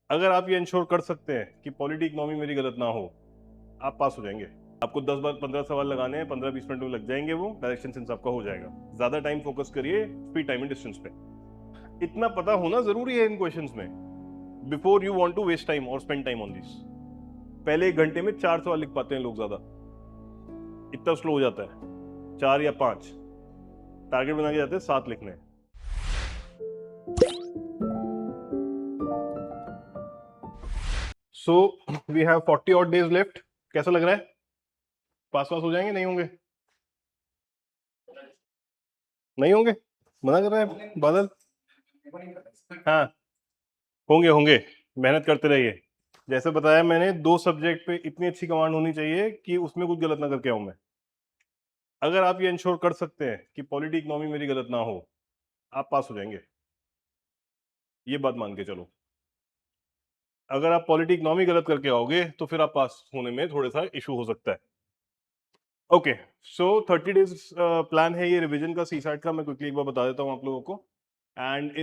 अगर आप ये इंश्योर कर सकते हैं कि पॉलिटी इकोनॉमी मेरी गलत ना हो, आप पास हो जाएंगे। आपको 10 15 सवाल लगाने हैं, 15 20 मिनट में लग जाएंगे, वो डायरेक्शन सेंस आपका हो जाएगा। ज्यादा टाइम फोकस करिए स्पीड टाइम एंड डिस्टेंस पे। इतना पता होना जरूरी है इन क्वेश्चंस में, before you want to waste time और स्पेंड टाइम ऑन दिस। पहले 1 घंटे में 4 सवाल लिख पाते हैं लोग, ज्यादा इतना स्लो हो जाता है। 4 या 5 टारगेट बना के जाते हैं, 7 लिखने हैं। So we have 40 odd days left. कैसा लग रहा है? पास पास हो जाएंगे, नहीं होंगे? नहीं होंगे, मना कर रहे हैं बादल। हाँ, होंगे होंगे, मेहनत करते रहिए। जैसे बताया मैंने, 2 सब्जेक्ट पे इतनी अच्छी कमांड होनी चाहिए कि उसमें कुछ गलत ना करके आऊं मैं। अगर आप ये इंश्योर कर सकते हैं कि पॉलिटी इकोनॉमी मेरी गलत ना हो, आप पास हो जाएंगे। ये बात मान के चलो। अगर आप पॉलिटी इकोनॉमी गलत करके आओगे तो फिर आप पास होने में थोड़ा सा इशू हो सकता है। ओके, सो 30 डेज प्लान है ये रिवीजन का, सीसैट का। मैं क्विकली एक बार बता देता हूँ आप लोगों को। And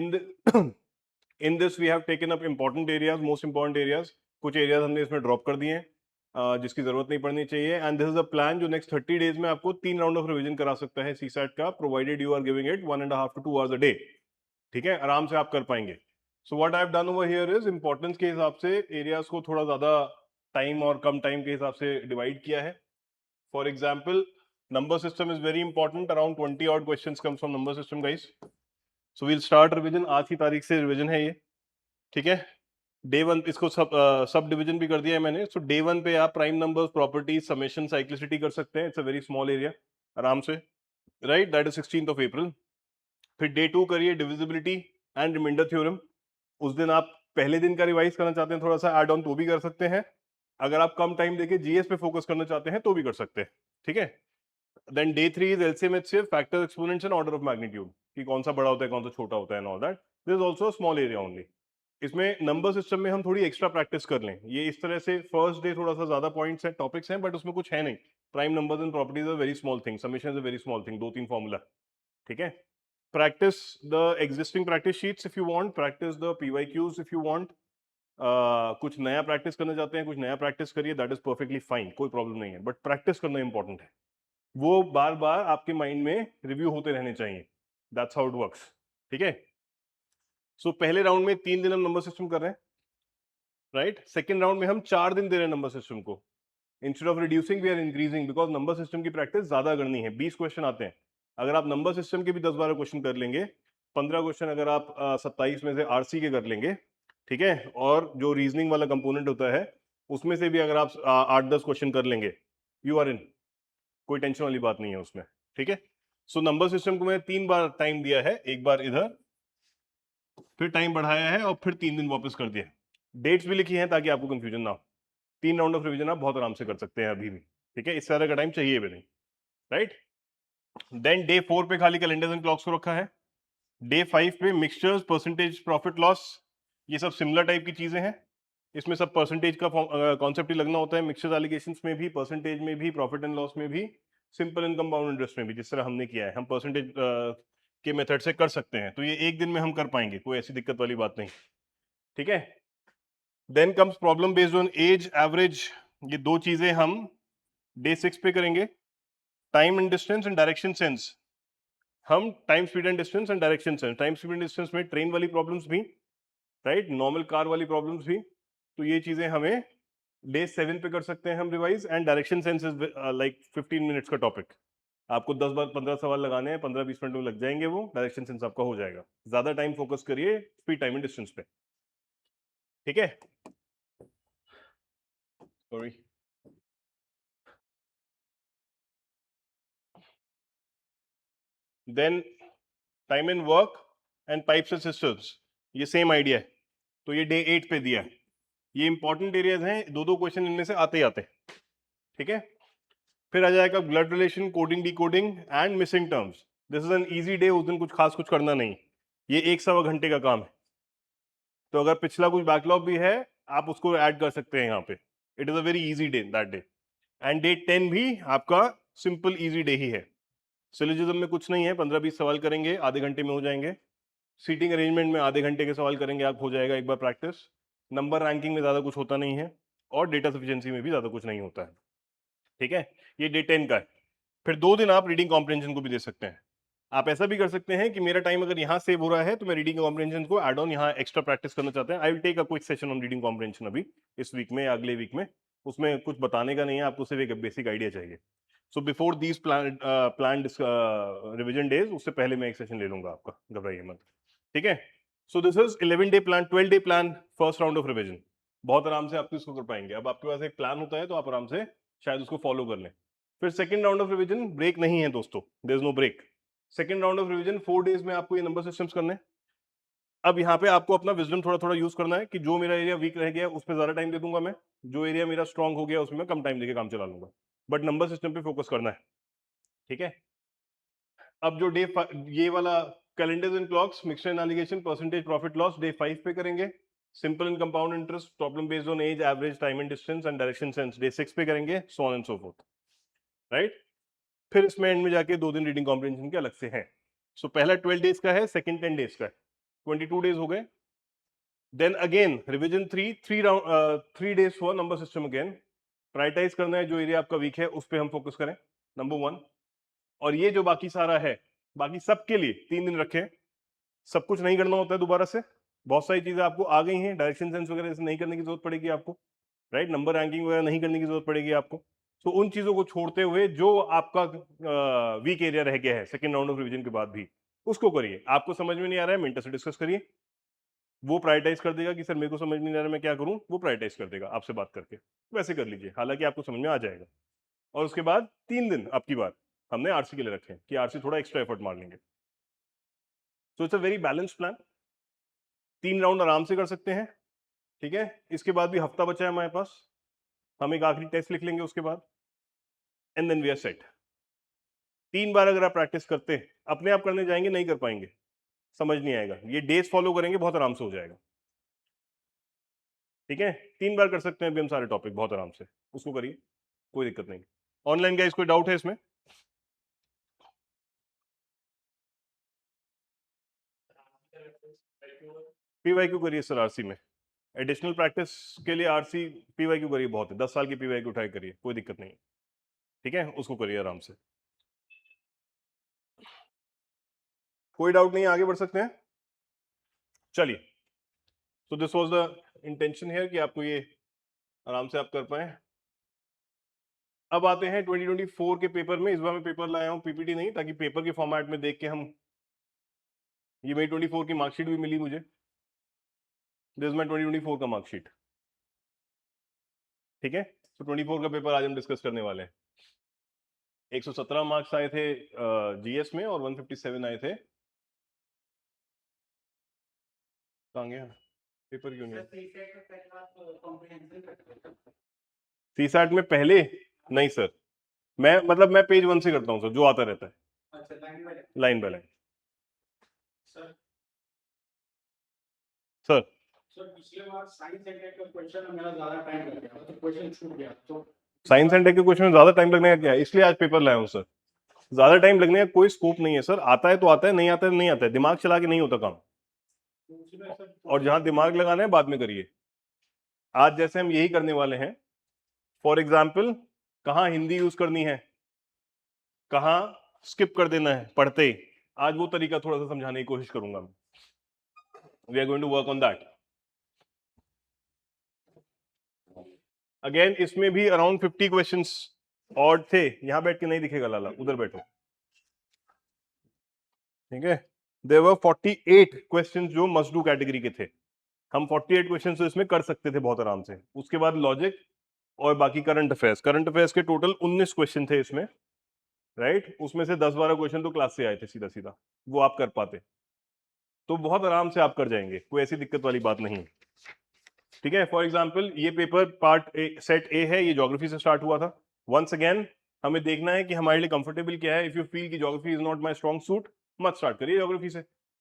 in this we have taken up important areas, most important areas. कुछ एरियाज हमने इसमें ड्रॉप कर दिए हैं, जिसकी जरूरत नहीं पड़नी चाहिए। And this is a plan जो नेक्स्ट 30 डेज में आपको 3 राउंड ऑफ रिवीजन करा सकता है सीसैट का, provided you are giving it 1.5 to 2 hours a day। ठीक है, आराम से आप कर पाएंगे। So what I have done over here is, importance के हिसाब से एरियाज को थोड़ा ज्यादा टाइम और कम टाइम के हिसाब से डिवाइड किया है। For example, number system is very important. Around 20 odd questions comes from number system guys. So we'll start revision. आज की तारीख से रिवीजन है ये, ठीक है। डे वन इसको सब डिवीजन भी कर दिया है मैंने। सो डे वन पे आप prime numbers, properties, summation, cyclicity कर सकते हैं। It's a very small area, आराम से, राइट। That is 16 April। फिर डे टू करिए डिविजिबिलिटी एंड रिमाइंडर थ्योरम। उस दिन आप पहले दिन का रिवाइज करना चाहते हैं, थोड़ा सा ऐड ऑन, तो भी कर सकते हैं। अगर आप कम टाइम देके जीएस पे फोकस करना चाहते हैं तो भी कर सकते हैं, ठीक है। Then day three is LCM HCF, factors, exponents and order of magnitude, कि कौन सा बड़ा होता है, कौन सा छोटा होता है, and all that. This is also small area only. इसमें नंबर सिस्टम में हम थोड़ी एक्स्ट्रा प्रैक्टिस कर लें, ये इस तरह से फर्स्ट डे थोड़ा सा ज्यादा पॉइंट्स हैं, टॉपिक्स हैं, बट उसमें कुछ है नहीं। Prime numbers and properties are very small thing, summation is a very small thing, 2 3 formula, ठीक है। Practice the existing practice sheets if you want, practice the PYQs if you want. कुछ नया practice करना चाहते हैं, कुछ नया प्रैक्टिस करिए, दैट इज परफेक्टली फाइन, कोई प्रॉब्लम नहीं है, बट प्रैक्टिस करना इंपॉर्टेंट है। वो बार बार आपके माइंड में रिव्यू होते रहने चाहिए। दैट्स हाउ इट वर्क्स, ठीक है। सो पहले राउंड में 3 दिन हम नंबर सिस्टम कर रहे हैं, राइट। सेकेंड राउंड में हम 4 दिन दे रहे हैं नंबर सिस्टम को। Instead of reducing we are increasing, because number system की प्रैक्टिस ज्यादा करनी है। 20 क्वेश्चन आते हैं। अगर आप नंबर सिस्टम के भी 10 12 क्वेश्चन कर लेंगे, 15 क्वेश्चन अगर आप 27 में से आरसी के कर लेंगे, ठीक है, और जो रीजनिंग वाला कंपोनेंट होता है उसमें से भी अगर आप 8 10 क्वेश्चन कर लेंगे, यू आर इन। कोई टेंशन वाली बात नहीं है उसमें, ठीक है। सो नंबर सिस्टम को मैं 3 बार टाइम दिया है, एक बार इधर, फिर टाइम बढ़ाया है, और फिर 3 दिन वापस कर दिया। डेट्स भी लिखी हैं ताकि आपको कंफ्यूजन ना हो। 3 राउंड ऑफ रिवीजन आप बहुत आराम से कर सकते हैं अभी भी, ठीक है, इस तरह का टाइम चाहिए भी नहीं, राइट। देन डे 4 पे खाली कैलेंडर्स एंड क्लॉक्स को रखा है। डे 5 पे मिक्सचर्स, परसेंटेज, प्रॉफिट लॉस, ये सब सिमिलर टाइप की चीजें हैं। इसमें सब परसेंटेज का कॉन्सेप्ट ही लगना होता है, मिक्सचर्स एलिगेशंस में भी, परसेंटेज में भी, प्रॉफिट एंड लॉस में भी, सिंपल एंड कंपाउंड इंटरेस्ट में भी, जिस तरह हमने किया है। हम परसेंटेज के मेथड से कर सकते हैं, तो ये एक दिन में हम कर पाएंगे, कोई ऐसी दिक्कत वाली बात नहीं, ठीक है। Then comes problem based on age, average. ये दो चीजें हम डे 6 पे करेंगे। Time and distance and direction sense, हम time, speed and distance and direction sense, time speed and distance में ट्रेन वाली प्रॉब्लम्स भी, राइट, नॉर्मल कार वाली प्रॉब्लम्स भी, तो ये चीजें हमें डे 7 पे कर सकते हैं हम revise. And direction sense is like 15 minutes का टॉपिक। आपको 10 15 सवाल लगाने हैं, 15 20 मिनट में लग जाएंगे, वो डायरेक्शन सेंस आपका हो जाएगा। ज्यादा टाइम फोकस करिए स्पीड, टाइम एंड डिस्टेंस पे, ठीक है। Sorry, then time in work and pipes and systems, ये सेम आइडिया है, तो ये डे 8 पे दिया है। ये इंपॉर्टेंट एरियाज हैं, 2 2 क्वेश्चन इनमें से आते ही आते हैं, ठीक है। फिर आ जाएगा blood relation, coding, decoding and missing terms. This is an easy day, उस दिन कुछ खास कुछ करना नहीं, ये 1 सवा घंटे का काम है। तो अगर पिछला कुछ बैकलॉग भी है, आप उसको ऐड कर सकते हैं यहाँ पे। It is a very easy day that day. And day 10 भी आपका सिंपल इजी डे ही है। सिलोजिज्म में कुछ नहीं है, 15 20 सवाल करेंगे, आधे घंटे में हो जाएंगे। सीटिंग अरेंजमेंट में आधे घंटे के सवाल करेंगे, आप हो जाएगा एक बार प्रैक्टिस। नंबर रैंकिंग में ज़्यादा कुछ होता नहीं है और डेटा सफिशिएंसी में भी ज़्यादा कुछ नहीं होता है। ठीक है, ये डे 10 का है। फिर 2 दिन आप रीडिंग कॉम्प्रिहेंशन को भी दे सकते हैं। आप ऐसा भी कर सकते हैं कि मेरा टाइम अगर यहाँ सेव हो रहा है तो मैं रीडिंग कॉम्प्रिहेंशन को ऐड ऑन यहाँ एक्स्ट्रा प्रैक्टिस करना चाहते हैं। I will take a quick session on reading comprehension अभी इस वीक में या अगले वीक में। उसमें कुछ बताने का नहीं है, आपको सिर्फ एक बेसिक आइडिया चाहिए। So before these plan revision days, उससे पहले मैं एक सेशन ले लूंगा आपका, घबराइए मत। ठीक है, so this is 11 day plan, 12 day plan, first round of revision. बहुत आराम से आप इसको कर पाएंगे। अब आपके पास एक प्लान होता है तो आप आराम से शायद उसको फॉलो कर लें। फिर second round of revision, break नहीं है दोस्तों, there is no break. Second round of revision 4 days में आपको ये नंबर सिस्टम्स करने हैं। अब यहाँ पे आपको अपना विजडम थोड़ा थोड़ा यूज करना है कि जो मेरा एरिया वीक रह गया उस पर ज्यादा टाइम दे दूंगा मैं, जो एरिया मेरा स्ट्रांग हो गया उसमें मैं कम टाइम देके काम चला लूंगा, बट नंबर सिस्टम पे फोकस करना है। ठीक है, अब जो ये वाला calendars and clocks, mixture and allegation, percentage profit loss, day 5 पे करेंगे। Simple and compound interest, problem based on age, average, time and distance and direction sense, day 6 पे करेंगे, so on and so forth. Right, फिर इसमें and में जाके 2 दिन reading comprehension के अलग से हैं। सो पहला 12 डेज का है, सेकंड 10 डेज का है, 22 डेज हो गए। Then again revision 3 days for number system again. Prioritize करना है जो एरिया आपका वीक है उस पर हम फोकस करें, नंबर 1। और ये जो बाकी सारा है, बाकी सबके लिए 3 दिन रखें। सब कुछ नहीं करना होता है दोबारा से, बहुत सारी चीजें आपको आ गई हैं, डायरेक्शन सेंस वगैरह ऐसे नहीं करने की जरूरत पड़ेगी आपको। राइट, नंबर रैंकिंग वगैरह नहीं करने की जरूरत पड़ेगी आपको। तो उन चीजों को छोड़ते हुए जो आपका वीक एरिया रह गया है सेकंड राउंड ऑफ रिवीजन के बाद भी, उसको करिए। आपको समझ में नहीं आ रहा है, मिंटर से डिस्कस करिए, वो प्रायोरिटाइज कर देगा कि सर मेरे को समझ में नहीं आ रहा मैं क्या करूं, वो प्रायोरिटाइज कर देगा आपसे बात करके। वैसे कर लीजिए, हालांकि आपको समझ में आ जाएगा। और उसके बाद 3 दिन आपकी बात हमने आरसी के लिए रखे हैं कि आरसी थोड़ा एक्स्ट्रा एफर्ट मार लेंगे। So it's a very balance plan. 3 round आराम से कर सकते हैं। ठीक है, इसके बाद भी हफ्ता बचा है हमारे पास, हम एक आखिरी टेस्ट लिख लेंगे उसके बाद, and then we are set. 3 बार अगर आप प्रैक्टिस करते हैं, अपने आप करने जाएंगे नहीं कर पाएंगे, समझ नहीं आएगा। ये डेज फॉलो करेंगे बहुत आराम से हो जाएगा। ठीक है, 3 बार कर सकते हैं अभी हम सारे टॉपिक बहुत आराम से, उसको करिए, कोई दिक्कत नहीं। ऑनलाइन का कोई डाउट है इसमें? पीवाईक्यू करिए सर आरसी में, एडिशनल प्रैक्टिस के लिए आरसी पीवाईक्यू करिए, बहुत है, 10 साल की पीवाईक्यू उठाए करिए, कोई दिक्कत नहीं। ठीक है, उसको करिए आराम से, कोई डाउट नहीं, आगे बढ़ सकते हैं। चलिए, तो दिस वाज द इंटेंशन है कि आपको ये आराम से आप कर पाए। अब आते हैं 2024 के पेपर में। इस बार मैं पेपर लाया हूँ पीपीटी नहीं, ताकि पेपर के फॉर्मेट में देख के हम, ये मेरी 24 की मार्कशीट भी मिली मुझे, दिस माई 2024 का मार्कशीट। ठीक है, तो 24 का पेपर आज हम डिस्कस करने वाले हैं। 117 मार्क्स आए थे जीएस में और 157 आए थे, कहाँ गया पेपर, क्यों गया सीसैट में पहले? नहीं सर, मैं मतलब मैं पेज 1 से करता हूँ सर, जो आता रहता है लाइन बाय लाइन। सर पिछले बार साइंस एंड टेक का क्वेश्चन मेरा ज्यादा टाइम लग गया, तो क्वेश्चन छूट गया। तो साइंस एंड टेक के क्वेश्चन में ज्यादा टाइम लगने का क्या है, इसलिए आज पेपर लाया हूँ सर। ज्यादा टाइम लगने का कोई स्कोप नहीं है सर, आता है तो आता है, नहीं आता है तो नहीं आता है, दिमाग चला के नहीं होता काम। और जहां दिमाग लगाना है बाद में करिए। आज जैसे हम यही करने वाले हैं, फॉर एग्जाम्पल कहाँ हिंदी यूज करनी है, कहाँ स्किप कर देना है पढ़ते ही, आज वो तरीका थोड़ा सा समझाने की कोशिश करूंगा मैं। We are going to work on that. Again इसमें भी अराउंड 50 क्वेश्चंस और थे, यहां बैठ के नहीं दिखेगा लाला, उधर बैठो। ठीक है, देयर वर 48 क्वेश्चंस जो मस्ट डू कैटेगरी के थे। हम 48 क्वेश्चंस तो इसमें कर सकते थे बहुत आराम से। उसके बाद लॉजिक और बाकी करंट अफेयर्स, करंट अफेयर्स के टोटल 19 क्वेश्चन थे इसमें। राइट, उसमें से 10-12 क्वेश्चन तो क्लास से आए थे सीधा सीधा, वो आप कर पाते, तो बहुत आराम से आप कर जाएंगे, कोई ऐसी दिक्कत वाली बात नहीं है। ठीक है, फॉर एग्जाम्पल ये पेपर पार्ट सेट ए है, ये ज्योग्राफी से स्टार्ट हुआ था। वंस अगेन हमें देखना है कि हमारे लिए कंफर्टेबल क्या है। इफ यू फील कि geography is not my strong suit, मत स्टार्ट करिए ज्योग्राफी से,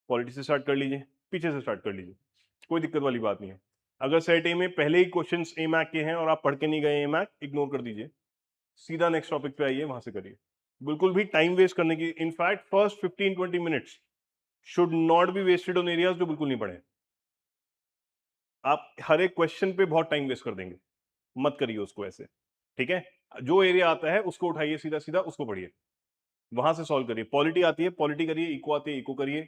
पॉलिटी से स्टार्ट कर लीजिए, पीछे से स्टार्ट कर लीजिए, कोई दिक्कत वाली बात नहीं है। अगर सेट ए में पहले ही क्वेश्चन ए मैक के हैं और आप पढ़ के नहीं गए ए मैक, इग्नोर कर दीजिए, सीधा नेक्स्ट टॉपिक पे आइए, वहां से करिए। बिल्कुल भी टाइम वेस्ट करने की, in fact first 15-20 minutes should not be wasted on areas जो बिल्कुल नहीं पढ़े। आप हर एक क्वेश्चन पे बहुत टाइम वेस्ट कर देंगे, मत करिए उसको ऐसे, ठीक है। जो एरिया आता है उसको उठाइए, सीधा सीधा उसको पढ़िए, वहां से सॉल्व करिए। पॉलिटी आती है पॉलिटी करिए, इको आती है इको करिए।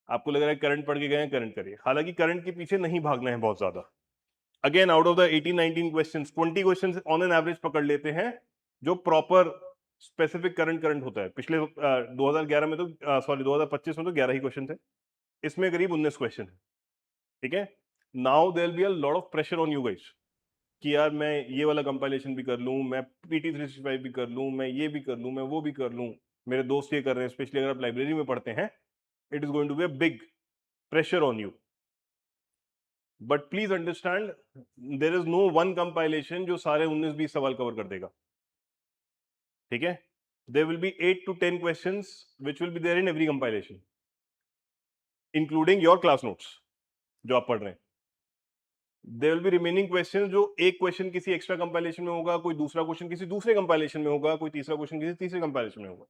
आपको लग रहा है करंट पढ़ के गए हैं, करंट करिए। हालांकि करंट के पीछे नहीं भागना है बहुत ज्यादा। Again out of the 18-19 questions 20 questions on an average पकड़ लेते हैं जो प्रॉपर स्पेसिफिक करंट होता है। पिछले 2011 में तो सॉरी 2025 में तो 11 ही क्वेश्चन थे, इसमें करीब 19 क्वेश्चन है, ठीक है। Now there will be a lot of pressure on you guys कि यार मैं ये वाला कंपाइलेशन भी कर लूं, मैं PT365 भी कर लूं, मैं ये भी कर लूं, मैं वो भी कर लूं, मेरे दोस्त ये कर रहे हैं। स्पेशली अगर आप लाइब्रेरी में पढ़ते हैं, it is going to be a big pressure on you. But please understand, there is no one compilation जो सारे 19-20 सवाल कवर कर देगा, ठीक है। देयर विल बी 8 to 10 questions which will be there in every compilation, including your class notes जो आप पढ़ रहे हैं। There will be remaining question जो एक क्वेश्चन किसी एक्स्ट्रा कंपाइलेशन में होगा, कोई दूसरा क्वेश्चन किसी दूसरे कंपाइलेशन में होगा, कोई तीसरा क्वेश्चन किसी तीसरे कंपाइलेशन में होगा।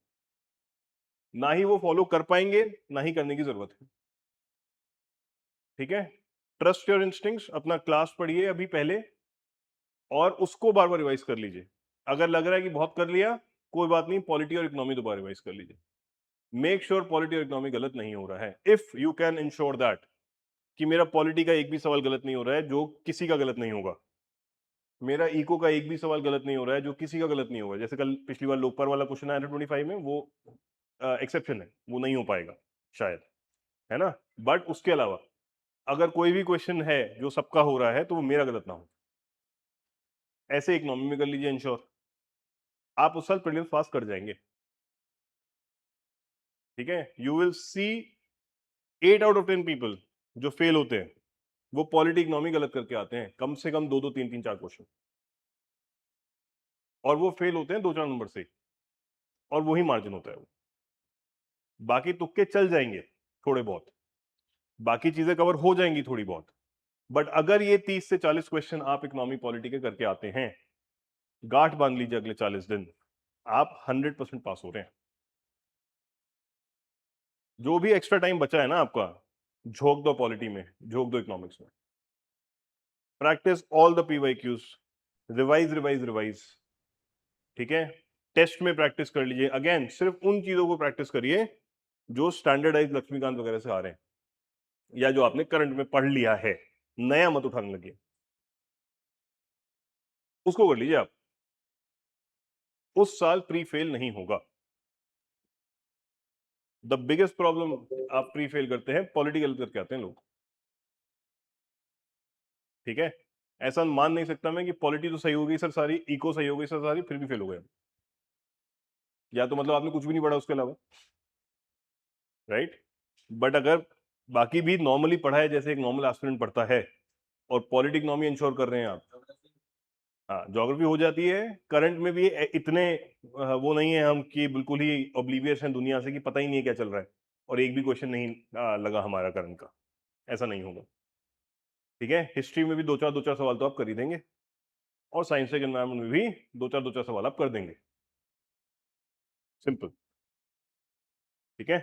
ना ही वो फॉलो कर पाएंगे, ना ही करने की जरूरत है, ठीक है। ट्रस्ट योर इंस्टिंक्ट्स, अपना क्लास पढ़िए अभी पहले और उसको बार बार रिवाइज कर लीजिए। अगर लग रहा है कि बहुत कर लिया, कोई बात नहीं, पॉलिटी और इकोनॉमी दोबारा रिवाइज कर लीजिए। मेक श्योर पॉलिटी और इकोनॉमी गलत नहीं हो रहा है। If you can ensure that कि मेरा पॉलिटी का एक भी सवाल गलत नहीं हो रहा है जो किसी का गलत नहीं होगा, मेरा इको का एक भी सवाल गलत नहीं हो रहा है जो किसी का गलत नहीं होगा। जैसे कल पिछली बार लोकपाल वाला क्वेश्चन आया था 25 में, वो एक्सेप्शन है, वो नहीं हो पाएगा शायद, है ना। बट उसके अलावा अगर कोई भी क्वेश्चन है जो सबका हो रहा है तो वो मेरा गलत ना हो। ऐसे इकोनॉमी में कर लीजिए इंश्योर, आप उस साल प्रीलिम्स पास कर जाएंगे, ठीक है। You will see 8 out of 10 people जो फेल होते हैं वो पॉलिटी इकोनॉमी गलत करके आते हैं, कम से कम 2-2 3-3 4 क्वेश्चन, और वो फेल होते हैं 2-4 नंबर से, और वही मार्जिन होता है वो। बाकी तुक्के चल जाएंगे थोड़े बहुत, बाकी चीजें कवर हो जाएंगी थोड़ी बहुत। बट अगर ये 30 से 40 क्वेश्चन आप इकोनॉमी पॉलिटी के करके आते हैं, गांठ बांध लीजिए अगले 40 दिन, आप 100% पास हो रहे हैं। जो भी एक्स्ट्रा टाइम बचा है ना आपका, झोंक दो पॉलिटी में, झोंक दो इकोनॉमिक्स में। Practice all the PYQs, revise revise revise, ठीक है। टेस्ट में प्रैक्टिस कर लीजिए। अगेन सिर्फ उन चीजों को प्रैक्टिस करिए जो स्टैंडर्डाइज लक्ष्मीकांत वगैरह से आ रहे हैं या जो आपने करंट में पढ़ लिया है, नया मत उठाने लगिए, उसको कर लीजिए आप। उस साल प्री फेल नहीं होगा। द बिगेस्ट प्रॉब्लम आप प्री फेल करते हैं, पॉलिटिकल करके आते हैं लोग, ठीक है। ऐसा मान नहीं सकता मैं कि पॉलिटी तो सही हो गई सर सारी, इको सही हो गई सर सारी, फिर भी फेल हो गए, या तो मतलब आपने कुछ भी नहीं पढ़ा उसके अलावा, राइट। बट अगर बाकी भी नॉर्मली पढ़ा है जैसे एक नॉर्मल एस्पिरेंट पढ़ता है, और पॉलिटिक इकोनॉमी इंश्योर कर रहे हैं आप, हाँ ज्योग्राफी हो जाती है। करंट में भी इतने वो नहीं है हम कि बिल्कुल ही ऑब्लिवियस हैं दुनिया से कि पता ही नहीं है क्या चल रहा है, और एक भी क्वेश्चन नहीं लगा हमारा करंट का, ऐसा नहीं होगा, ठीक है। हिस्ट्री में भी दो चार सवाल तो आप कर ही देंगे, और साइंस एंड एनवायरमेंट में भी दो चार सवाल आप कर देंगे, सिंपल, ठीक है।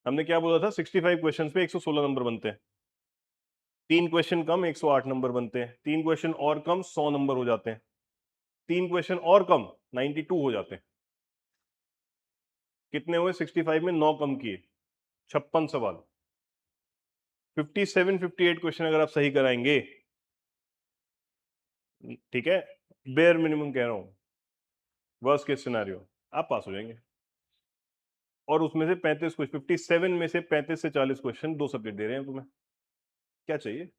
हमने क्या बोला था, 65 क्वेश्चन पे 116 नंबर बनते हैं, 3 क्वेश्चन कम 108 नंबर बनते हैं, 3 क्वेश्चन और कम 100 नंबर हो जाते हैं, 3 क्वेश्चन और कम 92 हो जाते हैं। कितने हुए 65 में 9 कम किए, 56 सवाल, 57-58 क्वेश्चन अगर आप सही कराएंगे, ठीक है, बेयर मिनिमम कह रहा हूं, वर्स्ट केस सिनेरियो, आप पास हो जाएंगे। और उसमें से 35 क्वेश्चन, 57 में से 35 से 40 क्वेश्चन 2 सब्जेक्ट दे रहे हैं तुम्हें, क्या चाहिए।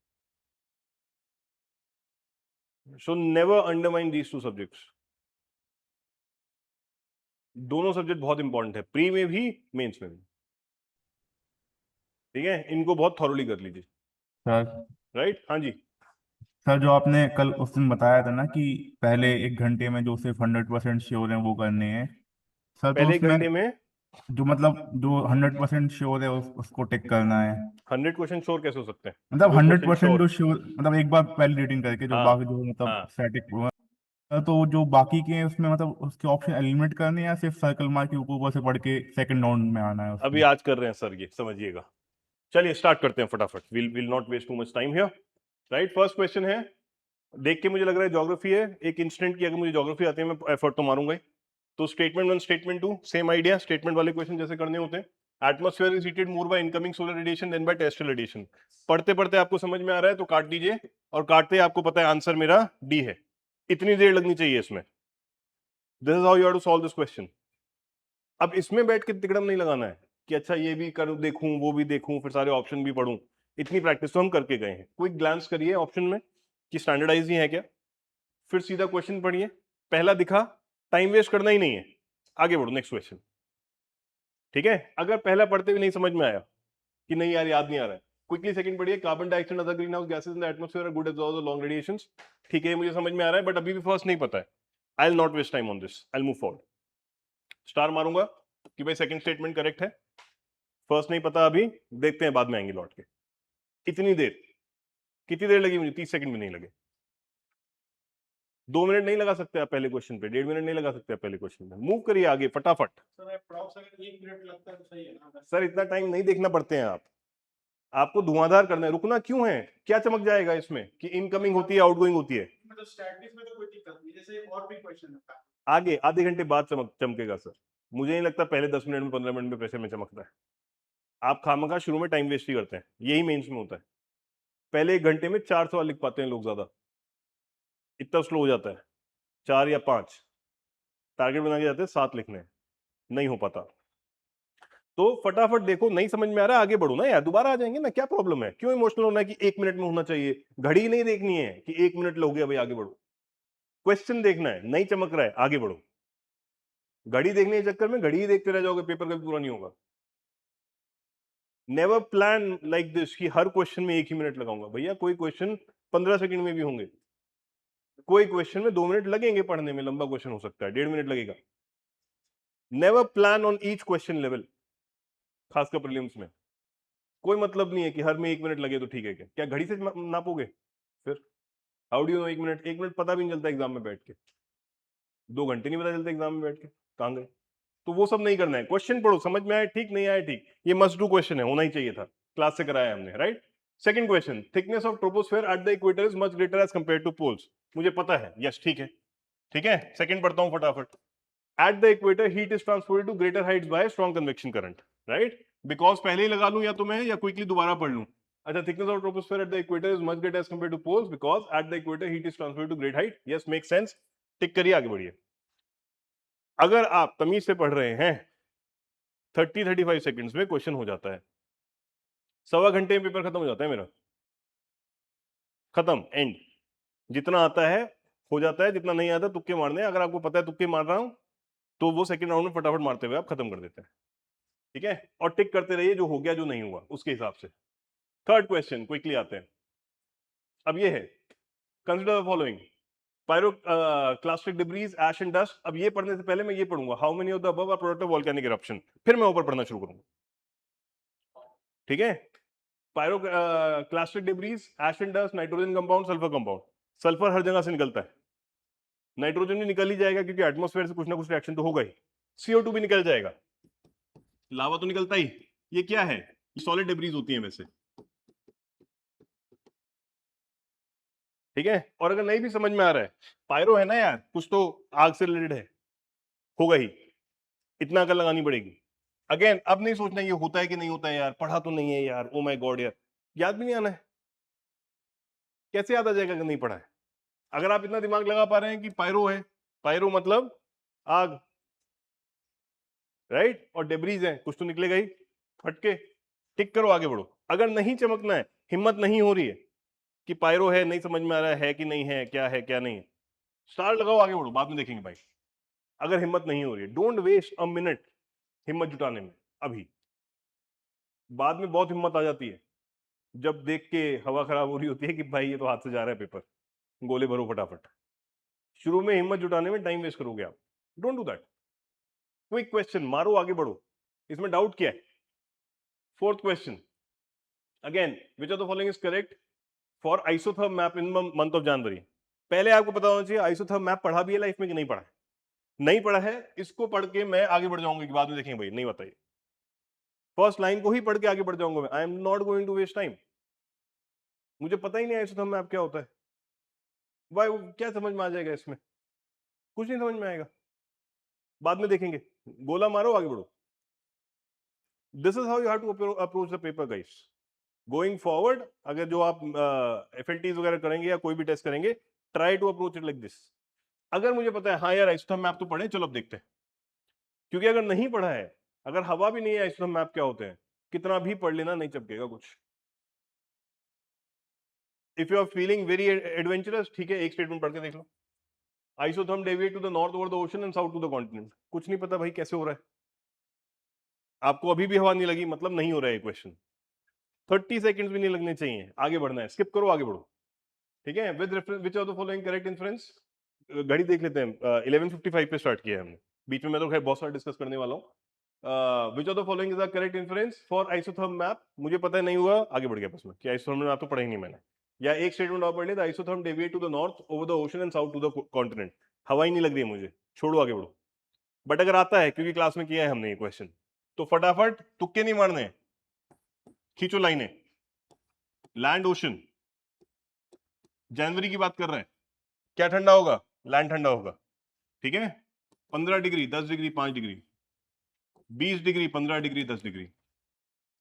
So never undermine these 2 subjects. दोनों सब्जेक्ट बहुत इंपॉर्टेंट है, प्री में भी मेंस में भी, ठीक है। इनको बहुत थॉरोली कर लीजिए, सर राइट। हाँ जी, सर जो आपने कल उस दिन बताया था ना कि पहले 1 घंटे में जो सिर्फ 100% श्योर है वो करने हैं, सर तो पहले एक उसमें घंटे में जो मतलब जो 100% श्योर है उसको टिक करना है। 100 क्वेश्चन श्योर कैसे हो सकते हैं, मतलब जो 100% क्वेश्चन जो श्योर, श्योर मतलब एक बार पहले रीडिंग करके जो हाँ बाकी जो मतलब हाँ, स्टैटिक, तो जो बाकी के हैं उसमें मतलब उसके ऑप्शन एलिमिनेट करने हैं या सिर्फ सर्कल मार के ऊपर ऊपर से पढ़ के सेकंड राउंड में आना है अभी उसमें। आज कर रहे हैं सर, ये समझिएगा। चलिए स्टार्ट करते हैं फटाफट, will not waste too much time here. Right. First question है, देख के मुझे लग रहा है ज्योग्राफी है, एक इंस्टेंट की अगर मुझे ज्योग्राफी आती है मैं एफर्ट तो मारूंगा ही। तो statement 1 statement 2 same idea, statement वाले क्वेश्चन जैसे करने होते हैं। Atmosphere is heated more by incoming solar radiation than by terrestrial radiation. पढ़ते पढ़ते आपको समझ में आ रहा है तो काट दीजिए, और काटते ही आपको पता है आंसर मेरा डी है। इतनी देर लगनी चाहिए इसमें। This is how you have to solve this question. अब इसमें बैठ के तिकड़म नहीं लगाना है कि अच्छा ये भी कर देखूं वो भी देखूं फिर सारे ऑप्शन भी पढूं। इतनी प्रैक्टिस तो हम करके गए हैं। क्विक ग्लांस करिए ऑप्शन में कि स्टैंडर्डाइज ही है क्या, फिर सीधा क्वेश्चन पढ़िए। पहला दिखा, टाइम वेस्ट करना ही नहीं है, आगे बढ़ो नेक्स्ट क्वेश्चन। ठीक है, अगर पहला पढ़ते हुए नहीं समझ में आया कि नहीं यार याद नहीं आ रहा है, क्विकली सेकंड पढ़िए। Carbon dioxide other greenhouse gases in the atmosphere are good absorber the long radiations. ठीक है मुझे समझ में आ रहा है, बट अभी भी फर्स्ट नहीं पता है। I will not waste time on this, I will move forward. Star मारूंगा कि भाई सेकंड स्टेटमेंट करेक्ट है। फर्स्ट नहीं पता अभी, देखते हैं बाद में आएंगे लौट के। इतनी देर, कितनी देर लगी मुझे? 30 सेकंड भी नहीं लगे। 2 मिनट नहीं लगा सकते आप पहले क्वेश्चन पे, 1.5 मिनट नहीं लगा सकते आप पहले क्वेश्चन पे। मूव करिए आगे फटाफट। सर अप्रॉक्स अगर 1 मिनट लगता है तो सही है ना? सर इतना टाइम नहीं देखना पड़ते हैं आपको धुआंधार करना है। रुकना क्यों है? क्या चमक जाएगा इसमें कि इनकमिंग होती है आउटगोइंग होती है? मतलब स्टैटिस्टिक्स में तो कोई दिक्कत नहीं, जैसे और भी क्वेश्चन है। आगे आधे घंटे बाद चमकेगा सर। मुझे नहीं लगता पहले 10 मिनट में 15 मिनट में प्रेशर में चमकता है। आप खामखा शुरू में टाइम वेस्ट ही करते हैं, यही मेंस में होता है। पहले 1 घंटे में 4 सवाल लिख पाते हैं लोग, ज्यादा इतना स्लो हो जाता है। 4 या 5 टारगेट बना के जाते हैं, 7 लिखने हैं, नहीं हो पाता। तो फटाफट देखो, नहीं समझ में आ रहा है आगे बढ़ो ना यार, दोबारा आ जाएंगे ना, क्या प्रॉब्लम है? क्यों इमोशनल होना है कि 1 मिनट में होना चाहिए? घड़ी नहीं देखनी है कि 1 मिनट हो गया भाई आगे बढ़ो। क्वेश्चन देखना है, नहीं चमक रहा है आगे बढ़ो। घड़ी देखने के चक्कर में घड़ी ही देखते रह जाओगे, पेपर कभी पूरा नहीं होगा। नेवर प्लान लाइक दिस कि हर क्वेश्चन में 1 ही मिनट लगाऊंगा। भैया कोई क्वेश्चन 15 सेकंड में भी होंगे, कोई क्वेश्चन में 2 मिनट लगेंगे पढ़ने में, लंबा क्वेश्चन हो सकता है 1.5 मिनट लगेगा। Never plan on each question level, खासकर प्रीलिम्स में। कोई मतलब नहीं है कि हर में 1 मिनट लगे तो ठीक है। क्या घड़ी से नापोगे? फिर how do you know 1 minute? 1 minute पता भी नहीं चलता एग्जाम में बैठ के, 2 घंटे नहीं पता चलते एग्जाम में बैठ के कहां गए। तो वो सब नहीं करना है। क्वेश्चन पढ़ो, समझ में आया ठीक, नहीं आया ठीक, ये मस्ट डू क्वेश्चन है, होना ही चाहिए था, क्लास से कराया हमने, right. Second question, thickness of troposphere at the equator is much greater as compare to poles. मुझे पता है, यस ठीक है, ठीक है। सेकंड पढ़ता हूं फटाफट। At the equator heat is transported to greater heights by strong convection current, right. Because पहले ही लगा लूं या तो मैं, या क्विकली दोबारा पढ़ लूं। अच्छा, thickness of troposphere at the equator is much greater as compare to poles because at the equator heat is transported to great height. Yes, make sense. Tick करिए, आगे बढ़िए। अगर आप तमीज से पढ़ रहे हैं 30-35 सेकंड्स में क्वेश्चन हो जाता है। 1.25 घंटे में पेपर खत्म हो जाता है मेरा, खत्म, एंड। जितना आता है हो जाता है, जितना नहीं आता तुक्के मारने हैं। अगर आपको पता है तुक्के मार रहा हूं तो वो सेकंड राउंड में फटाफट मारते हुए आप खत्म कर देते हैं, ठीक है। और टिक करते रहिए जो हो गया जो नहीं हुआ उसके हिसाब से। थर्ड क्वेश्चन क्विकली आते हैं। अब ये है, consider the following pyroclastic debris ash and dust. अब ये पढ़ने से पहले मैं ये पढ़ूंगा, how many of the above are product of volcanic eruption, फिर मैं ऊपर पढ़ना शुरू करूंगा, ठीक है। Pyroclastic debris, ash and dust, nitrogen compound, sulphur compound. Sulphur हर जगह से निकलता है, नाइट्रोजन भी निकल ही जाएगा क्योंकि एटमॉस्फेयर से कुछ ना कुछ रिएक्शन तो होगा ही। CO2 भी निकल जाएगा, लावा तो निकलता ही। ये क्या है? सॉलिड डिब्रीज होती है वैसे, ठीक है। और अगर नहीं भी समझ में आ रहा है, पायरो है ना यार, कुछ तो आग से रिलेटेड है, होगा ही, इतना अकल लगानी पड़ेगी। अगेन अब नहीं सोचना ये होता है कि नहीं होता है यार, पढ़ा तो नहीं है यार, ओ माय गॉड यार, याद भी नहीं आना है। कैसे याद आ जाएगा अगर नहीं पढ़ा है? अगर आप इतना दिमाग लगा पा रहे हैं कि पायरो है, पायरो मतलब आग, राइट, और डेब्रीज है, कुछ तो निकलेगा ही, फटके। टिक करो, आगे बढ़ो। अगर नहीं चमकना है, हिम्मत नहीं हो रही है कि पायरो है, नहीं समझ में आ रहा है कि नहीं है, क्या है क्या नहीं है, स्टार लगाओ, आगे बढ़ो, बाद में देखेंगे भाई। अगर हिम्मत नहीं हो रही है, डोंट वेस्ट अ मिनट हिम्मत जुटाने में अभी। बाद में बहुत हिम्मत आ जाती है जब देख के हवा खराब हो रही होती है कि भाई ये तो हाथ से जा रहा है पेपर, गोले भरो फटाफट। शुरू में हिम्मत जुटाने में टाइम वेस्ट करोगे आप, don't do that. Quick question मारो, आगे बढ़ो, इसमें डाउट क्या है? Fourth question, again which of the following is correct for isotherm map in month of January. पहले आपको पता होना चाहिए आइसोथर्म मैप पढ़ा भी है लाइफ में कि नहीं पढ़ा है। नहीं पढ़ा है, इसको पढ़ के मैं आगे बढ़ जाऊंगा कि बाद में देखेंगे भाई नहीं बताइए। फर्स्ट लाइन को ही पढ़ के आगे बढ़ जाऊंगा मैं, I am not going to waste time. मुझे पता ही नहीं आइसोथर्म मैप क्या होता है, वाई क्या समझ में आ जाएगा इसमें? कुछ नहीं समझ में आएगा, बाद में देखेंगे, गोला मारो आगे बढ़ो। This is how you have to approach the paper guys. Going forward अगर जो आप FLTs वगैरह करेंगे या कोई भी टेस्ट करेंगे, try to approach it like this. अगर मुझे पता है हाँ यार आइसोथर्म मैप तो पढ़े, चलो अब देखते हैं। क्योंकि अगर नहीं पढ़ा है, अगर हवा भी नहीं है आइसोथर्म मैप क्या होते हैं, कितना भी पढ़ लेना नहीं चपकेगा कुछ। If you are feeling very adventurous, ठीक है, एक स्टेटमेंट पढ़ के देख लो। Isotherm deviate to the north over the ocean and south to the continent. कुछ नहीं पता भाई कैसे हो रहा है, आपको अभी भी हवा नहीं लगी मतलब नहीं हो रहा है क्वेश्चन। 30 सेकंड्स भी नहीं लगने चाहिए, आगे बढ़ना है, स्किप करो आगे बढ़ो। ठीक है, with reference which of the following correct inference. घड़ी देख लेते हैं, 11:55 पे स्टार्ट किया है हमने, बीच में मैं तो खैर बहुत सारा डिस्कस करने वाला हूँ। विच of the following is the correct inference for isotherm map. मुझे पता है नहीं हुआ, आगे बढ़ गया बस में कि आइसोथर्म मैप तो पढ़ा ही नहीं मैंने। या एक स्टेटमेंट और पढ़ लिया, isotherm deviate to the north over the ocean and south to the continent. हवा ही नहीं लग रही है मुझे, छोड़ो आगे बढ़ो। बट अगर आता है, क्योंकि क्लास में किया है हमने ये क्वेश्चन, तो फटाफट तुक्के नहीं मारने, खींचो लाइनें। लैंड ओशन, जनवरी की बात कर रहे हैं, क्या ठंडा होगा? लैंड ठंडा होगा। ठीक है, 15 degree, 10 degree, 5 degree, 20 degree, 15 degree, 10 degree,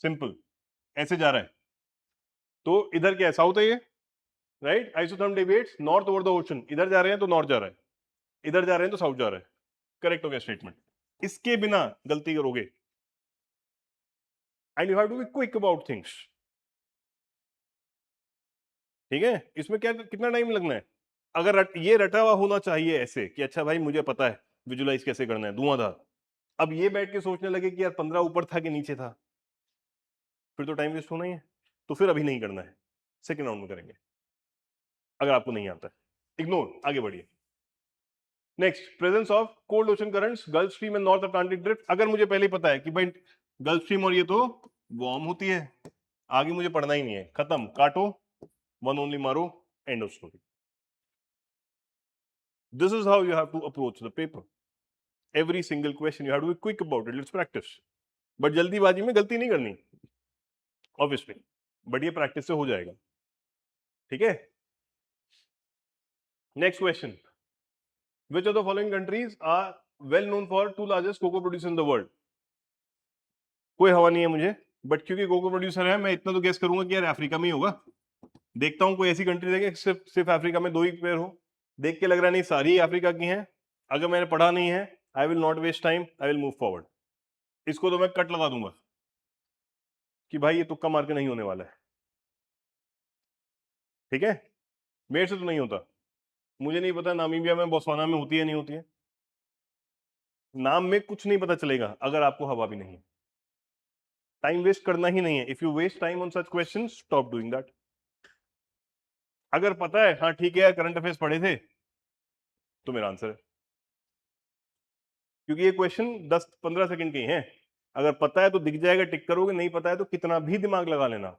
simple ऐसे जा रहा है। तो इधर क्या है, साउथ है ये, right. Isotherm deviates north over the ocean, इधर जा रहे हैं तो नॉर्थ जा रहा है, इधर जा रहे हैं तो साउथ जा रहा है। करेक्ट हो गया स्टेटमेंट। इसके बिना गलती करोगे, and you have to be quick about things. ठीक है, इसमें क्या कितना टाइम लगना है? अगर ये रटा हुआ होना चाहिए ऐसे कि अच्छा भाई मुझे पता है विजुलाइज कैसे करना है, धुआंधार। अब ये बैठ के सोचने लगे कि यार 15 ऊपर था कि नीचे था, फिर तो टाइम वेस्ट होना ही है। तो फिर अभी नहीं करना है, सेकेंड राउंड में करेंगे। अगर आपको नहीं आता है इग्नोर, आगे बढ़िए। Next, presence of cold ocean currents, gulf stream and north Atlantic drift. अगर मुझे पहले ही पता है कि भाई गल्फ स्ट्रीम और ये तो वार्म होती है, आगे मुझे पढ़ना ही नहीं है, खत्म, काटो, वन ओनली मारो, end of story. This is how you have to approach the paper. Every single question you have to be quick about it, let's practice. But जल्दीबाजी में गलती नहीं करनी ऑब्वियसली, बट ये प्रैक्टिस से हो जाएगा। ठीक है, next question, which of the following countries are well known for two largest cocoa producers in the world? कोई हवा नहीं है मुझे, बट क्योंकि कोको प्रोड्यूसर है मैं इतना तो गेस करूंगा कि यार अफ्रीका में ही होगा। देखता हूं कोई ऐसी कंट्री देखे सिर्फ सिर्फ अफ्रीका में 2 ही पेड़ हो, देख के लग रहा नहीं सारी अफ्रीका की हैं। अगर मैंने पढ़ा नहीं है, I will not waste time, I will move forward. इसको तो मैं कट लगा दूंगा कि भाई ये तुक्का मार के नहीं होने वाला है। ठीक है, मेरे से तो नहीं होता, मुझे नहीं पता नामीबिया में, बोत्सवाना में होती है नहीं होती है, नाम में कुछ नहीं पता चलेगा अगर आपको हवा भी नहीं है। टाइम वेस्ट करना ही नहीं है। If you waste time on such question, stop doing that. अगर पता है हाँ ठीक है यार करंट अफेयर्स पढ़े थे, तो मेरा आंसर है, क्योंकि ये क्वेश्चन 10-15 सेकंड के ही हैं। अगर पता है तो दिख जाएगा, टिक करोगे, नहीं पता है तो कितना भी दिमाग लगा लेना,